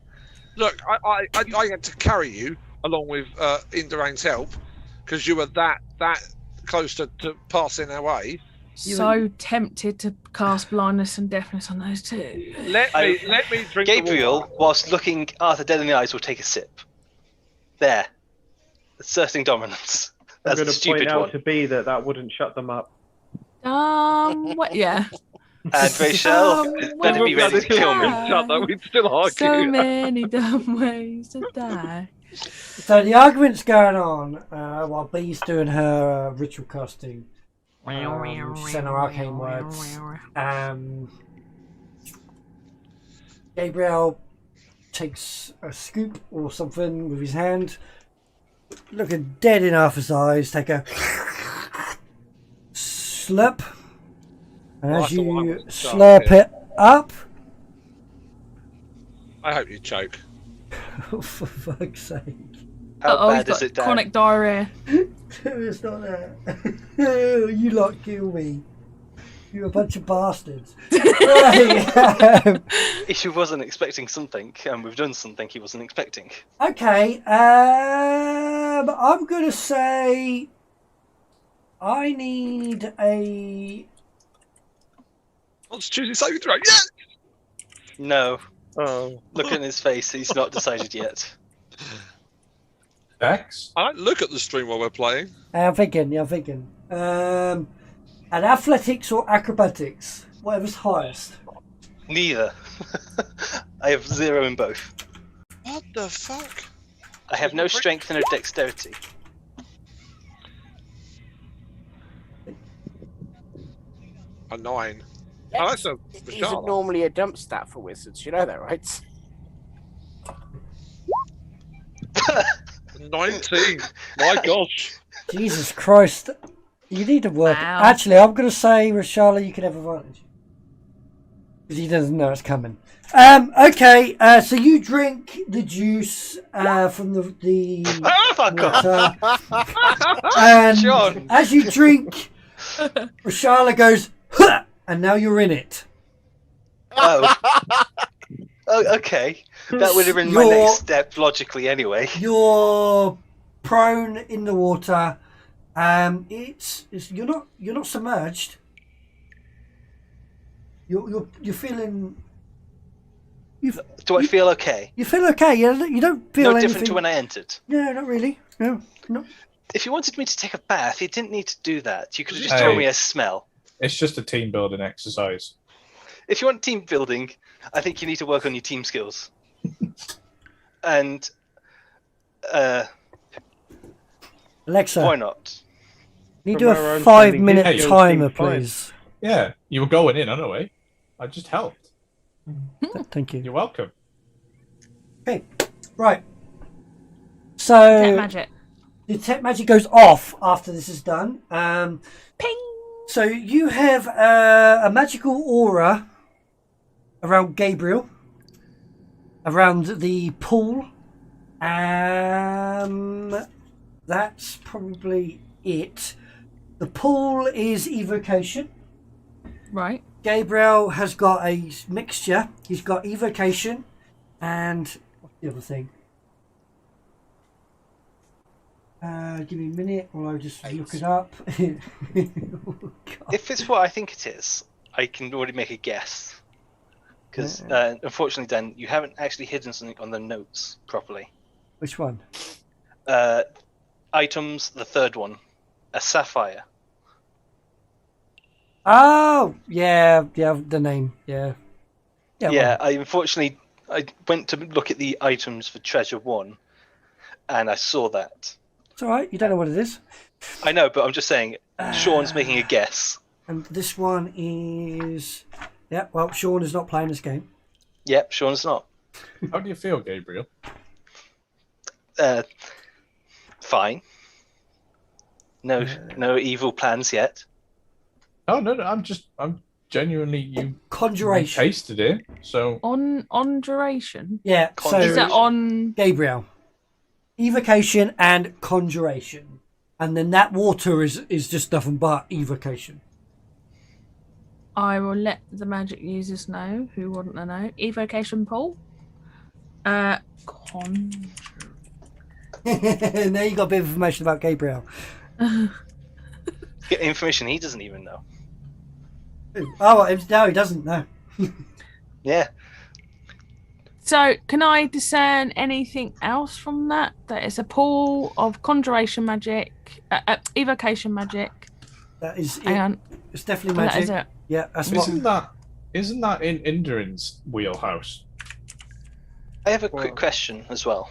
Look, I had to carry you along with Indurain's help because you were that close to passing away. So tempted to cast blindness and deafness on those two. Let me drink. the Gabriel, water. whilst looking Arthur dead in the eyes, will take a sip. There, asserting dominance. I'm That's going the to point stupid out one. to B that wouldn't shut them up. What? Yeah. And Rachel, better be ready to kill me. Shut up, we'd still argue. So many dumb ways to die. So the argument's going on while Bee's doing her ritual casting. She's saying her arcane words. Gabriel takes a scoop or something with his hand, looking dead in Arthur's eyes, take a slurp, and as That's the one I you want to start slurp with. it up, I hope you choke. for fuck's sake. How Uh-oh, he's bad is got it, Dan? chronic diarrhea. It's not that. You lot kill me. You're a bunch of bastards. Right. He wasn't expecting something, and we've done something he wasn't expecting. Okay. I'm gonna say I need a. Let's choose his saving throw. Yeah. No, Oh. look at his face. He's not decided yet. Dex? I don't look at the stream while we're playing. I'm thinking. An athletics or acrobatics, whatever's highest. Neither. I have 0 in both. What the fuck? I have no strength and no dexterity. A 9. Oh, that's a Isn't Rashada. normally a dump stat for wizards. You know that, right? 19. My gosh. Jesus Christ. You need to work. Wow. Actually, I'm going to say, Rashala, you can have advantage. Because he doesn't know it's coming. Okay, so you drink the juice from the Fuck off. water. And John. as you drink, Rashala goes, and now you're in it. Oh. Oh, okay. That would have been my You're- next step logically, anyway. You're prone in the water. It's you're not submerged. You're feeling. Do I feel okay? You feel okay. You don't feel No anything. different to when I entered. No, not really. No. If you wanted me to take a bath, you didn't need to do that. You could have just Hey. thrown me a smell. It's just a team building exercise. If you want team building, I think you need to work on your team skills. And Alexa, why not? need From to our a own 5-minute standing, your timer, team five. please. Yeah, you were going in anyway. I just helped. Thank you. You're welcome. Okay, right. So Detect magic. detect magic goes off after this is done. Ping. So you have a magical aura around Gabriel, around the pool. That's probably it. The pool is evocation. Right. Gabriel has got a mixture. He's got evocation and what's the other thing? Give me a minute while I just look it up. Oh, God. If it's what I think it is, I can already make a guess. Because unfortunately, Dan, you haven't actually hidden something on the notes properly. Which one? Items, the third one, a sapphire. Oh, yeah, the name, yeah. Yeah, I went to look at the items for Treasure 1, and I saw that. It's all right. You don't know what it is. I know, but I'm just saying, Sean's making a guess. And this one is... Yeah, well, Sean is not playing this game. Yep, Sean's not. How do you feel, Gabriel? Fine. No evil plans yet. Oh no, I'm genuinely you Conjuration. tasted it, so On duration. Yeah, so Is that on? Gabriel. Evocation and conjuration. And then that water is just nothing but evocation. I will let the magic users know who wouldn't know. Evocation pool. Con. Now you got a bit of information about Gabriel. Get information he doesn't even know. Oh, no, he doesn't know. Yeah. So, can I discern anything else from that? That it's a pool of conjuration magic, evocation magic. That is Hang it. on. It's definitely That magic. is it. Yeah, that's what. isn't that in Indrin's wheelhouse? I have a quick question as well.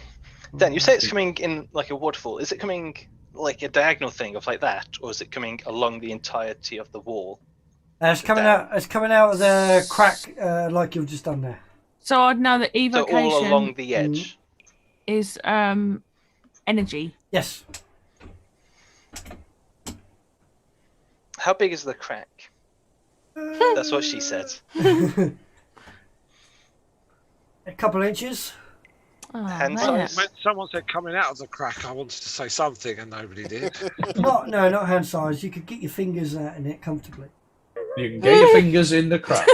Dan, you say it's coming in like a waterfall. Is it coming like a diagonal thing of like that, or is it coming along the entirety of the wall? It's coming out. It's coming out of the crack, like you've just done there. So I'd know that So evocation all along the edge. is energy. Yes. How big is the crack? That's what she said. A couple inches. Oh, Hand there. size. When someone said coming out of the crack, I wanted to say something and nobody did. Not hand size. You could get your fingers in it comfortably. You can get your fingers in the crack.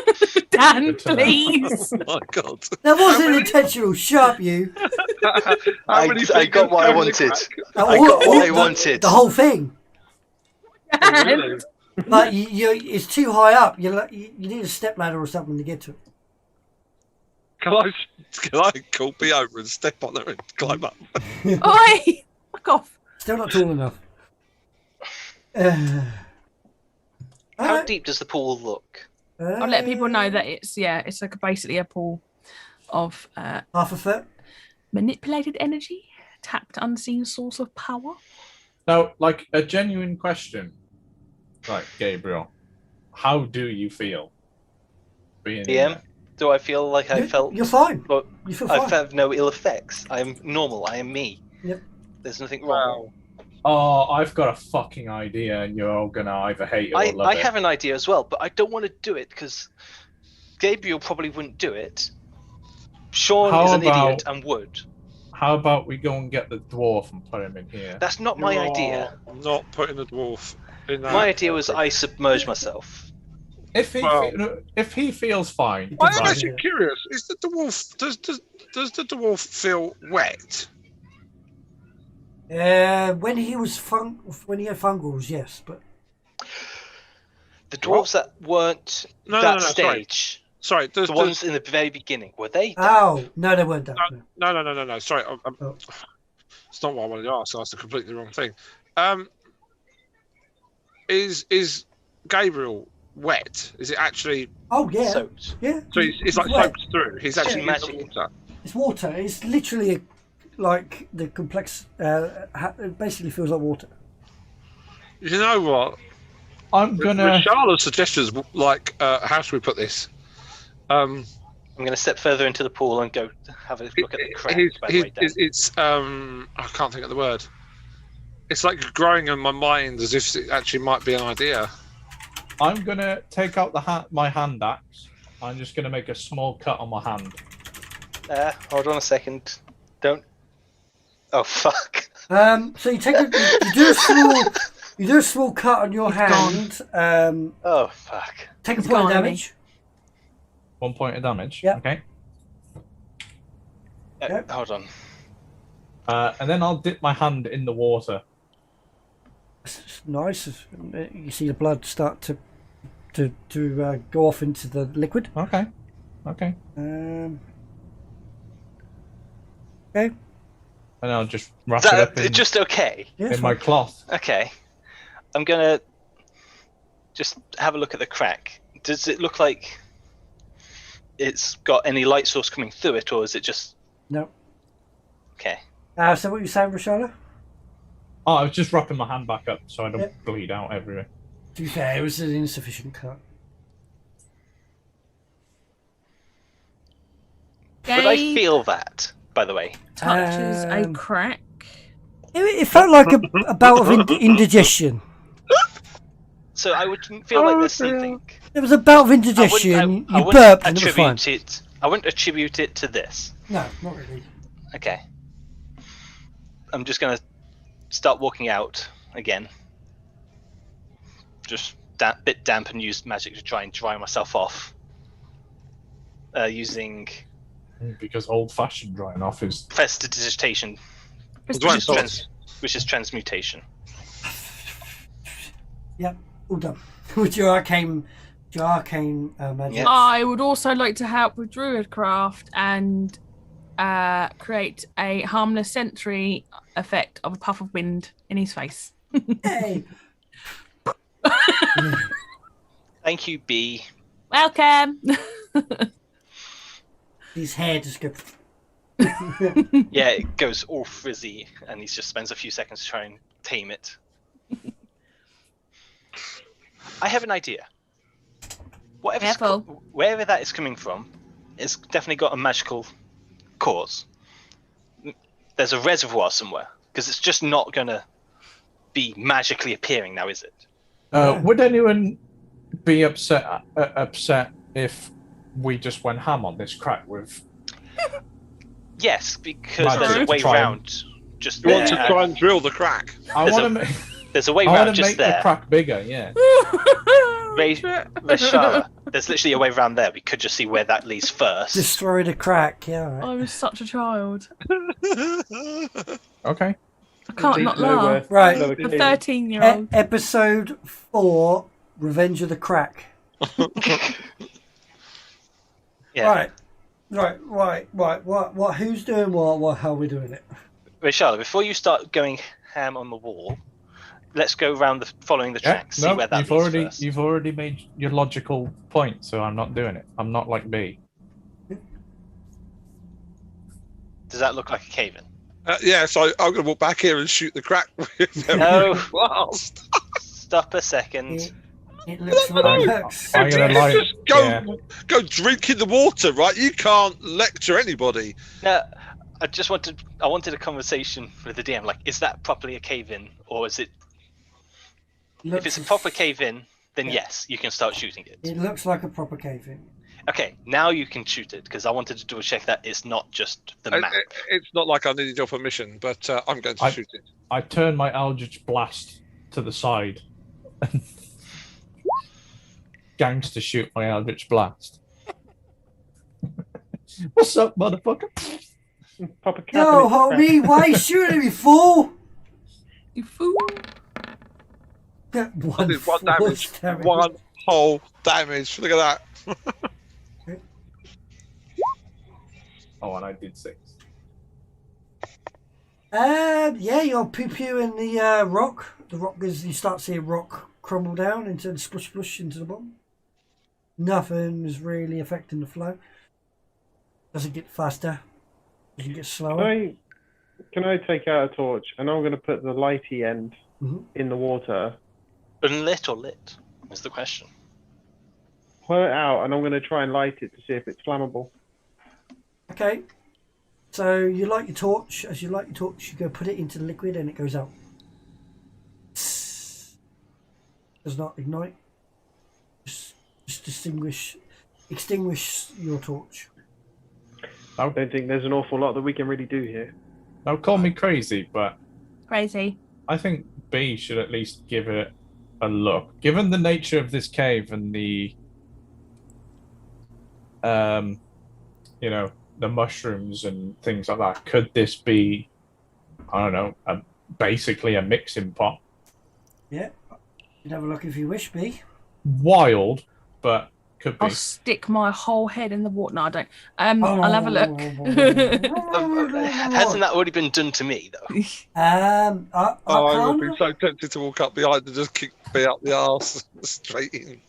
Dan, Good to know. please. Oh my God. That wasn't intentional. Sharp you. I got what I wanted. I All- got all what I the- wanted. The whole thing. Dan. But it's too high up. You need a step ladder or something to get to it. Can I call B over and step on her and climb up? Oi! Fuck off. Still not tall enough. How deep does the pool look? I'll let people know that it's like basically a pool of half a foot. manipulated energy, tapped unseen source of power. Now, like a genuine question, right, Gabriel, how do you feel being in DM, there? do I feel like I felt? You're fine. But You feel I fine. have no ill effects. I am normal. I am me. Yep. There's nothing wrong. Oh, I've got a fucking idea, and you're all gonna either hate it or love I it. have an idea as well, but I don't want to do it because Gabriel probably wouldn't do it. Sean How is an about- idiot and would. How about we go and get the dwarf and put him in here? That's not my idea. Not putting a dwarf in that. My idea was I submerge myself. If he feels fine, I am Right. actually curious. Is the dwarf does the dwarf feel wet? When he had fungals, yes, but The dwarves that weren't No, stage, Sorry, the ones in the very beginning, were they? oh no, they weren't done. No. Sorry, Oh. it's not what I wanted to ask. I asked the completely wrong thing. Is Gabriel wet? Is it actually? Oh yeah, Soaked. yeah. So he's like wet. soaked through. He's actually in the magic. water. It's water. It's literally like the complex. It basically feels like water. You know what? I'm gonna. Charlotte's suggestions, like, how should we put this? I'm going to step further into the pool and go have a look at the crack. By the way, Dan. It's I can't think of the word. It's like growing in my mind as if it actually might be an idea. I'm gonna take out my hand axe. I'm just gonna make a small cut on my hand. Hold on a second. Don't. Oh fuck. So you take you do a small cut on your hand. Oh fuck. Take a It's point of gone, damage. 1 point of damage. Yep. Okay. Yep. Hold on. And then I'll dip my hand in the water. It's nice. You see the blood start to go off into the liquid. Okay. Okay. Okay. And I'll just wrap Is it up that in, just okay? Yeah, in it's my fine. cloth. Okay. I'm gonna just have a look at the crack. Does it look like it's got any light source coming through it, or is it just No. okay? So what you saying, Rashada? Oh, I was just wrapping my hand back up so I don't Yep. bleed out everywhere. To be fair, it was an insufficient cut. Would I Gabe feel that, by the way? touches a Um, crack. It felt like a bout of indigestion. So I wouldn't feel like there's something. There was a bout of I indigestion. I You wouldn't burped and it was fine. attribute it. I wouldn't attribute it to this. No, not really. Okay. I'm just gonna start walking out again. Just bit damp and use magic to try and dry myself off. Using Because old-fashioned drying off is... prestidigitation, It's which is transmutation. Yep, all done. With your arcane magic. Yep. I would also like to help with Druidcraft and create a harmless sentry effect of a puff of wind in his face. Hey. Thank you, B. Welcome. His hair just goes. Yeah, it goes all frizzy, and he just spends a few seconds to try and tame it. I have an idea. Careful. Wherever that is coming from, it's definitely got a magical cause. There's a reservoir somewhere, because it's just not going to be magically appearing now, is it? Would anyone be upset if we just went ham on this crack with... Yes, because Magic there's a to way try and- round just You there. want to try and drill the crack? I There's want a- to There's a way I want round to just make the there. crack bigger, yeah. Rashara, there's literally a way round there. We could just see where that leads first. Destroy the crack, yeah. Right. I was such a child. Okay. I can't not laugh. Right. The 13-year-old. Episode 4, Revenge of the Crack. Yeah. Right. What? Who's doing what? How are we doing it? Rashara, before you start going ham on the wall, let's go around following the tracks. See where that leads first. You've already made your logical point, so I'm not doing it. I'm not like B. Does that look like a cave-in? Yeah, so I'm going to walk back here and shoot the crack with No. blast. Stop a second. It looks like I'm gonna lie. Just go drink in the water, right? You can't lecture anybody. No, I wanted a conversation with the DM. Like, is that properly a cave-in, or is it? If it's a proper cave-in, then yes, you can start shooting it. It looks like a proper cave-in. Okay, now you can shoot it, because I wanted to double check that it's not just the map. It's not like I needed your permission, but I'm going to shoot it. I turn my Eldritch Blast to the side and gangster shoot my Eldritch Blast. What's up, motherfucker? Pop a cap Yo, in its homie, why you shooting me, fool? You fool. One did one force damage. One whole damage. Look at that. Oh, and I did 6. Yeah, you're poo-poo in the rock. The rock is, you start seeing rock crumble down into the splush into the bottom. Nothing's really affecting the flow. Doesn't get faster. Doesn't get slower. Can I take out a torch and I'm going to put the lighty end in the water? Unlit or lit is the question. Pull it out and I'm going to try and light it to see if it's flammable. Okay. So you light your torch. As you light your torch, you go put it into the liquid and it goes out. Does not ignite. Just extinguish your torch. I don't think there's an awful lot that we can really do here. Now, call me crazy, but Crazy. I think B should at least give it a look. Given the nature of this cave and the, you know, the mushrooms and things like that, could this be, I don't know, basically a mixing pot? Yeah. You can have a look if you wish, B. Wild, but could be. I'll stick my whole head in the water. No, I don't. I'll have a look. Hasn't that already been done to me, though? I would be so tempted to walk up behind and just kick me up the arse straight in.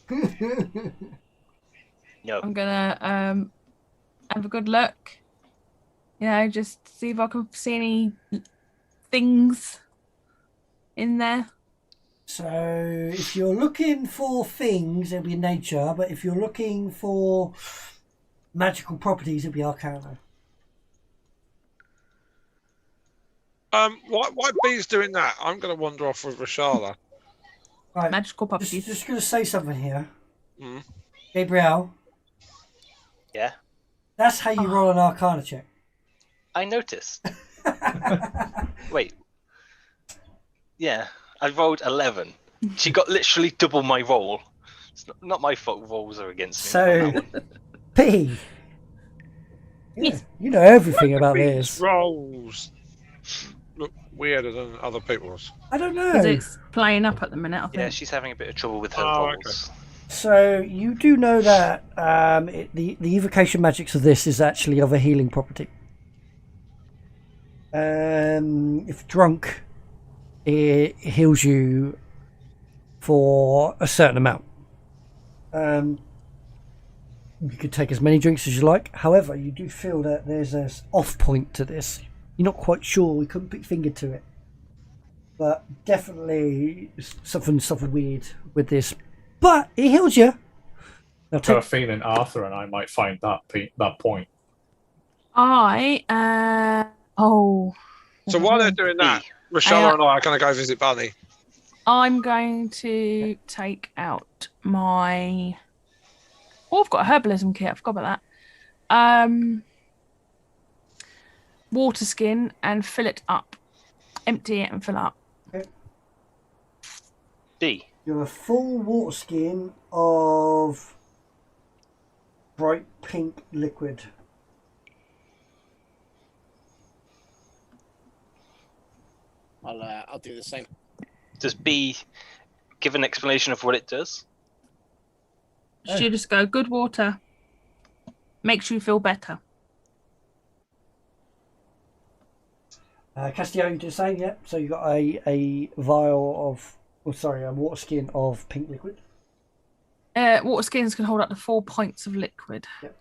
No. I'm gonna have a good look. You know, just see if I can see any things in there. So if you're looking for things, it'll be nature. But if you're looking for magical properties, it'll be arcana. Why B's doing that? I'm going to wander off with Rashala. Right. Magical properties. Just going to say something here. Mm. Gabriel. Yeah? That's how you roll an arcana check. I noticed. Wait. Yeah, I rolled 11. She got literally double my roll. It's not my fault rolls are against me. So, P. Yeah, you know everything about this. Rolls look weirder than other people's. I don't know. Because it's playing up at the minute, I think. Yeah, she's having a bit of trouble with her rolls. Okay. So you do know that the evocation magics of this is actually of a healing property. If drunk, it heals you for a certain amount. You could take as many drinks as you like. However, you do feel that there's an off point to this. You're not quite sure. We couldn't put your finger to it, but definitely something weird with this. But it heals you. I have a feeling Arthur and I might find that point. So while they're doing that, Rashala and I are going to go visit Bunny. I'm going to take out my... Oh, I've got a herbalism kit. I forgot about that. Water skin and fill it up. Empty it and fill it up. Okay. D. You have a full water skin of bright pink liquid. I'll do the same. Does B give an explanation of what it does? You just go, good water. Makes you feel better. Castillo, you do the same, yeah? So you got a vial of... a water skin of pink liquid. Water skins can hold up to 4 pints of liquid. Yep.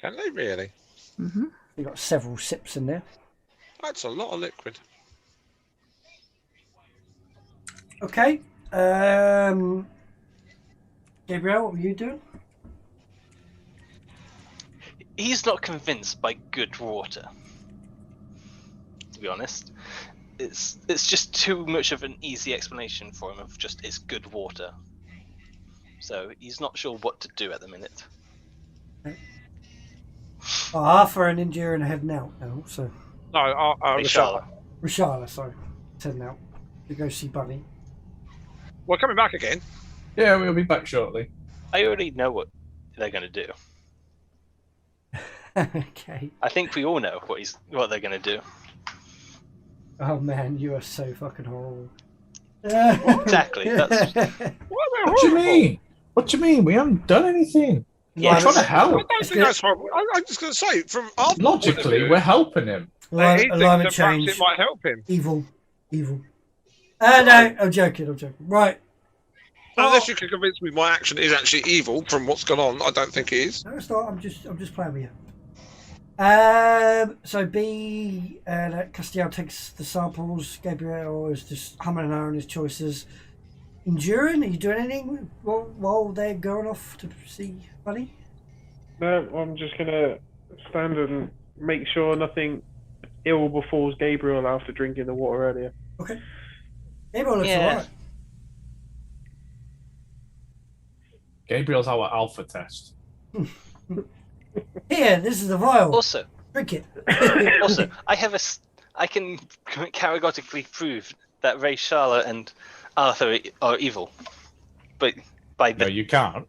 Can they really? Mm-hmm. You've got several sips in there. That's a lot of liquid. Okay. Gabriel, what were you doing? He's not convinced by good water. To be honest. It's just too much of an easy explanation for him of just it's good water. So he's not sure what to do at the minute. Okay. Arthur and India are heading out now, so... No, Rashala. Rashala, sorry. Heading out to go see Bunny. We're coming back again. Yeah, we'll be back shortly. I already know what they're going to do. Okay. I think we all know what they're going to do. Oh man, you are so fucking horrible. Exactly. That's... What do you mean? What do you mean? We haven't done anything. Yeah, We're trying to help. I don't think that's horrible. I'm just going to say, from our Logically, we're helping him. Alignment perhaps change. it might help him. Evil. No, I'm joking. Right. Unless you can convince me my action is actually evil from what's gone on, I don't think it is. No, it's not. I'm just playing with you. So B, Castiel takes the samples. Gabriel is just humming and ahhing his choices. Enduring, are you doing anything while they're going off to see Buddy? No, I'm just gonna stand and make sure nothing ill befalls Gabriel after drinking the water earlier. Okay. Gabriel looks alright. Gabriel's our alpha test. Here, this is the vial. Also, drink it. Also, I can categorically prove that Ray, Charlotte, and Arthur are evil. But by the... No, you can't.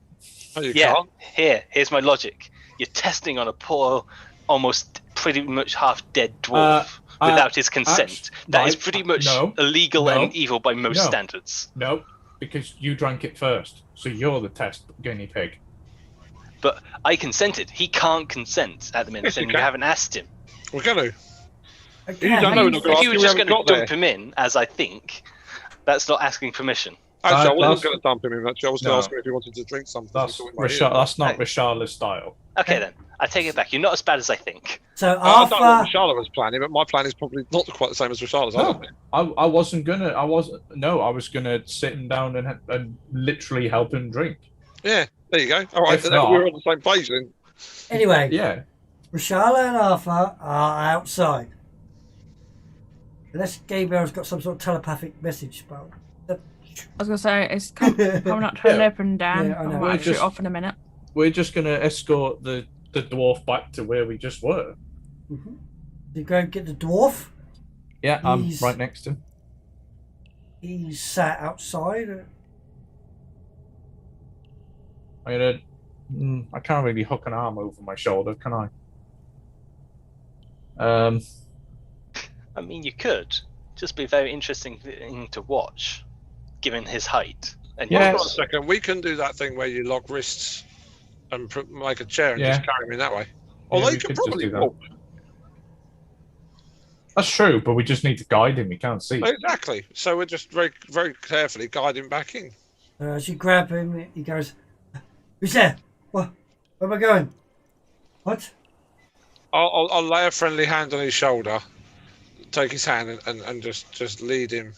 Oh, you Yeah, can't? here's my logic. You're testing on a poor, almost pretty much half-dead dwarf without his consent. That is pretty much illegal and evil by most standards. No, because you drank it first, so you're the test guinea pig. But I consented. He can't consent at the minute, Yes, you and you can. haven't asked him. We're going to. Okay. You don't know, we're not going If to you were ask just him, we going haven't to got dump there. him in, as I think, that's not asking permission. Actually, I wasn't that's- going to dump him in, actually. I was going No. to ask him if he wanted to drink something. That's He thought it might that's not Rishala's style. Okay then, I take it back. You're not as bad as I think. So I don't know what Arthur, Rishala was planning, but my plan is probably not quite the same as Rishala's. No, I wasn't gonna. I was gonna sit him down and literally help him drink. Yeah, there you go. All right, If then not- we're on the same page then. anyway, Yeah. Rishala and Arthur are outside. Unless Gabriel's got some sort of telepathic message, but I was going to say, it's coming up to Yeah. 11 down. Yeah, I know. I We're might shoot just- off in a minute. We're just gonna escort the dwarf back to where we just were. you go get the dwarf. Yeah, I'm He's- right next to him. He's sat outside. I can't really hook an arm over my shoulder, can I? I mean, you could. Just be a very interesting thing to watch, given his height. And Yes. Hold on a second. We can do that thing where you lock wrists and make a chair and Yeah. just carry him in that way. Yeah, Although we you could can just probably do that. walk. That's true, but we just need to guide him. He can't see. Exactly. So we're just very, very carefully guide him back in. As you grab him, he goes, "Who's there? What? Where am I going? What?" I'll lay a friendly hand on his shoulder, take his hand, and just lead him.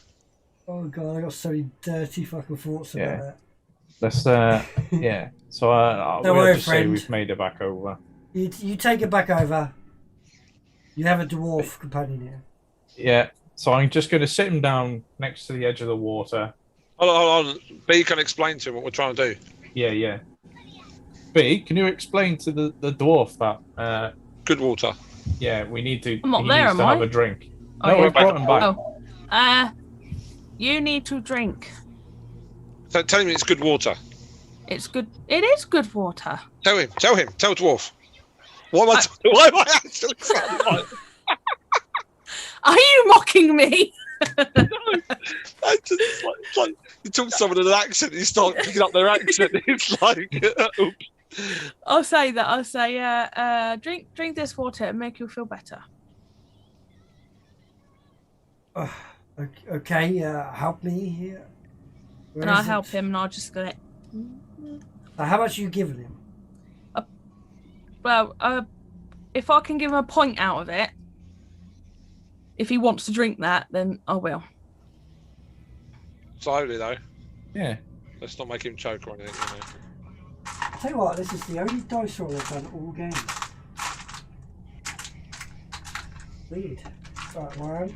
Oh god, I got so many dirty fucking thoughts about Yeah. that. Let's yeah. So Don't we'll worry, just say friend. we've made it back over. You take it back over. You have a dwarf companion here. Yeah. So I'm just going to sit him down next to the edge of the water. Hold on. B can explain to him what we're trying to do. Yeah. B, can you explain to the dwarf that? Good water. Yeah, we need to. I'm not he there, needs am to I? have a drink. Oh, No, yeah. we brought him back. Oh. You need to drink. So tell him it's good water. It's good. It is good water. Tell him. Tell dwarf. Why am I actually sounding like? Are you mocking me? I just, it's like you talk to someone in an accent, you start picking up their accent. It's like, oops. I'll say that. I'll say, drink this water and make you feel better. Okay, help me here. Where And I'll is help it? him, and I'll just go. How much are you giving him? Well, if I can give him a point out of it, if he wants to drink that, then I will. Slowly though. Yeah. Let's not make him choke or anything. You know. I'll tell you what, this is the only dice roll I've done all game. Lead. Right, one.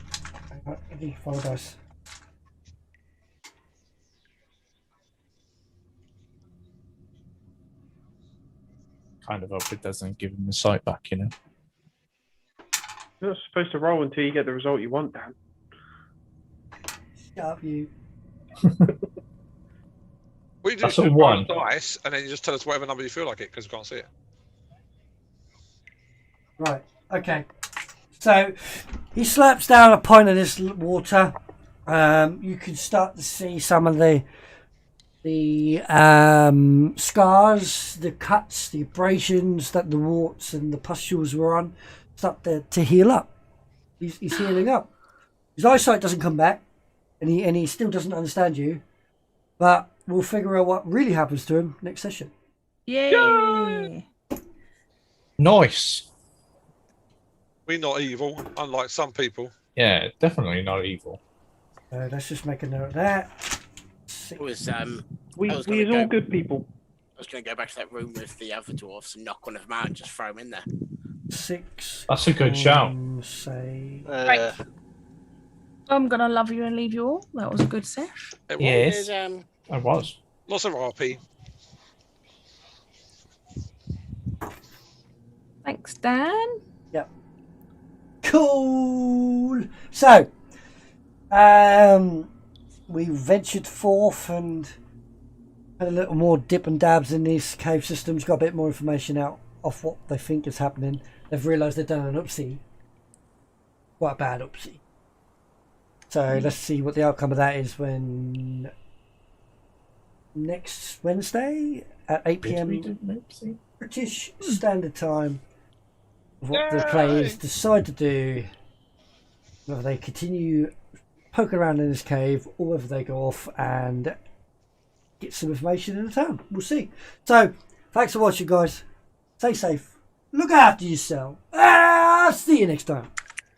I need 4 dice. Kind of hope it doesn't give him the sight back, you know. You're not supposed to roll until you get the result you want, Dan. Shut up, you. We That's just a 1. dice, and then you just tell us whatever number you feel like it, because we can't see it. Right. Okay. So he slaps down a pint of this water. You can start to see some of the scars, the cuts, the abrasions that the warts and the pustules were on start to heal up. He's healing up. His eyesight doesn't come back, and he still doesn't understand you. But we'll figure out what really happens to him next session. Yay! Nice. We're not evil, unlike some people. Yeah, definitely not evil. Let's just make a note of that. It was, We I was is gonna all go- good people. I was going to go back to that room with the other dwarfs and knock one of them out and just throw them in there. 6. That's a good shout. Say Right. I'm gonna love you and leave you all. That was a good sesh. It Yes. There's, I was. Lots of RP. Thanks, Dan. cool. So, we ventured forth and had a little more dip and dabs in these cave systems. Got a bit more information out of what they think is happening. They've realised they've done an upsie, quite a bad upsie. So let's see what the outcome of that is when next Wednesday at 8 p.m. British Standard Time. What the players decide to do, whether they continue poking around in this cave or whether they go off and get some information in the town. We'll see. So, thanks for watching, guys. Stay safe. Look after yourself. I'll see you next time.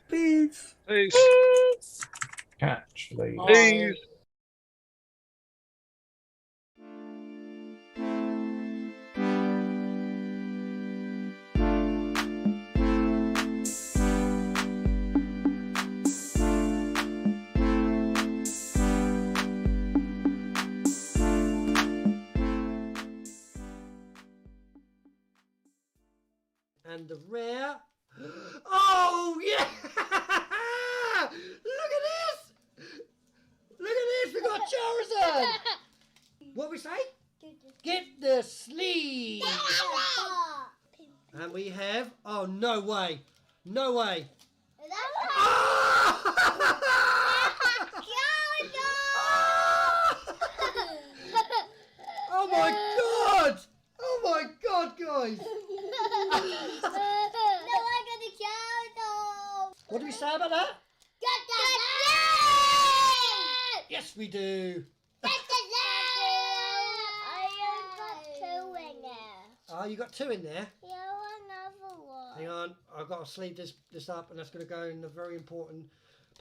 Peace. Peace. Catch the. Peace. And the rare. Oh, yeah! Look at this! Look at this! We got Charizard! What we say? Get the sleeve! And we have. Oh, no way! No way! Oh my god! Oh my god, guys! What do we say about that? Yes, we do. Oh, you got 2 in there. Hang on, I've got to sleeve this up, and that's going to go in a very important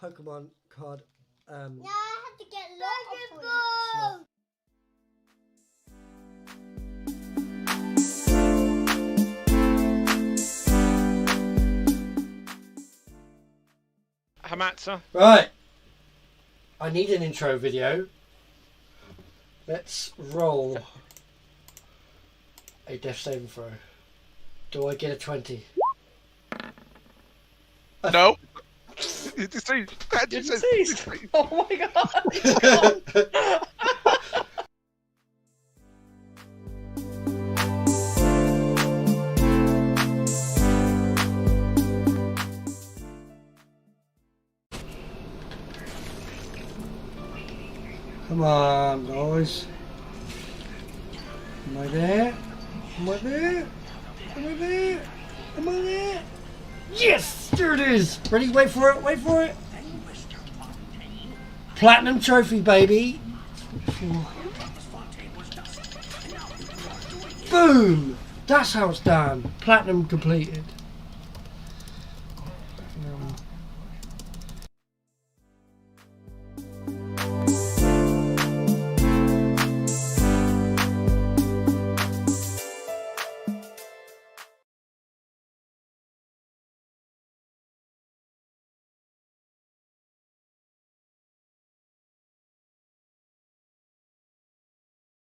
Pokemon card. Now I have to get lots of points. Hamatsa. Right. I need an intro video. Let's roll a death saving throw. Do I get a 20? No. You deceased. You're deceased. Oh my god. Come on, guys. Am I there? Am I there? Am I there? Am I there? Yes! There it is! Ready? Wait for it, wait for it! Platinum trophy, baby! Boom! That's how it's done. Platinum completed.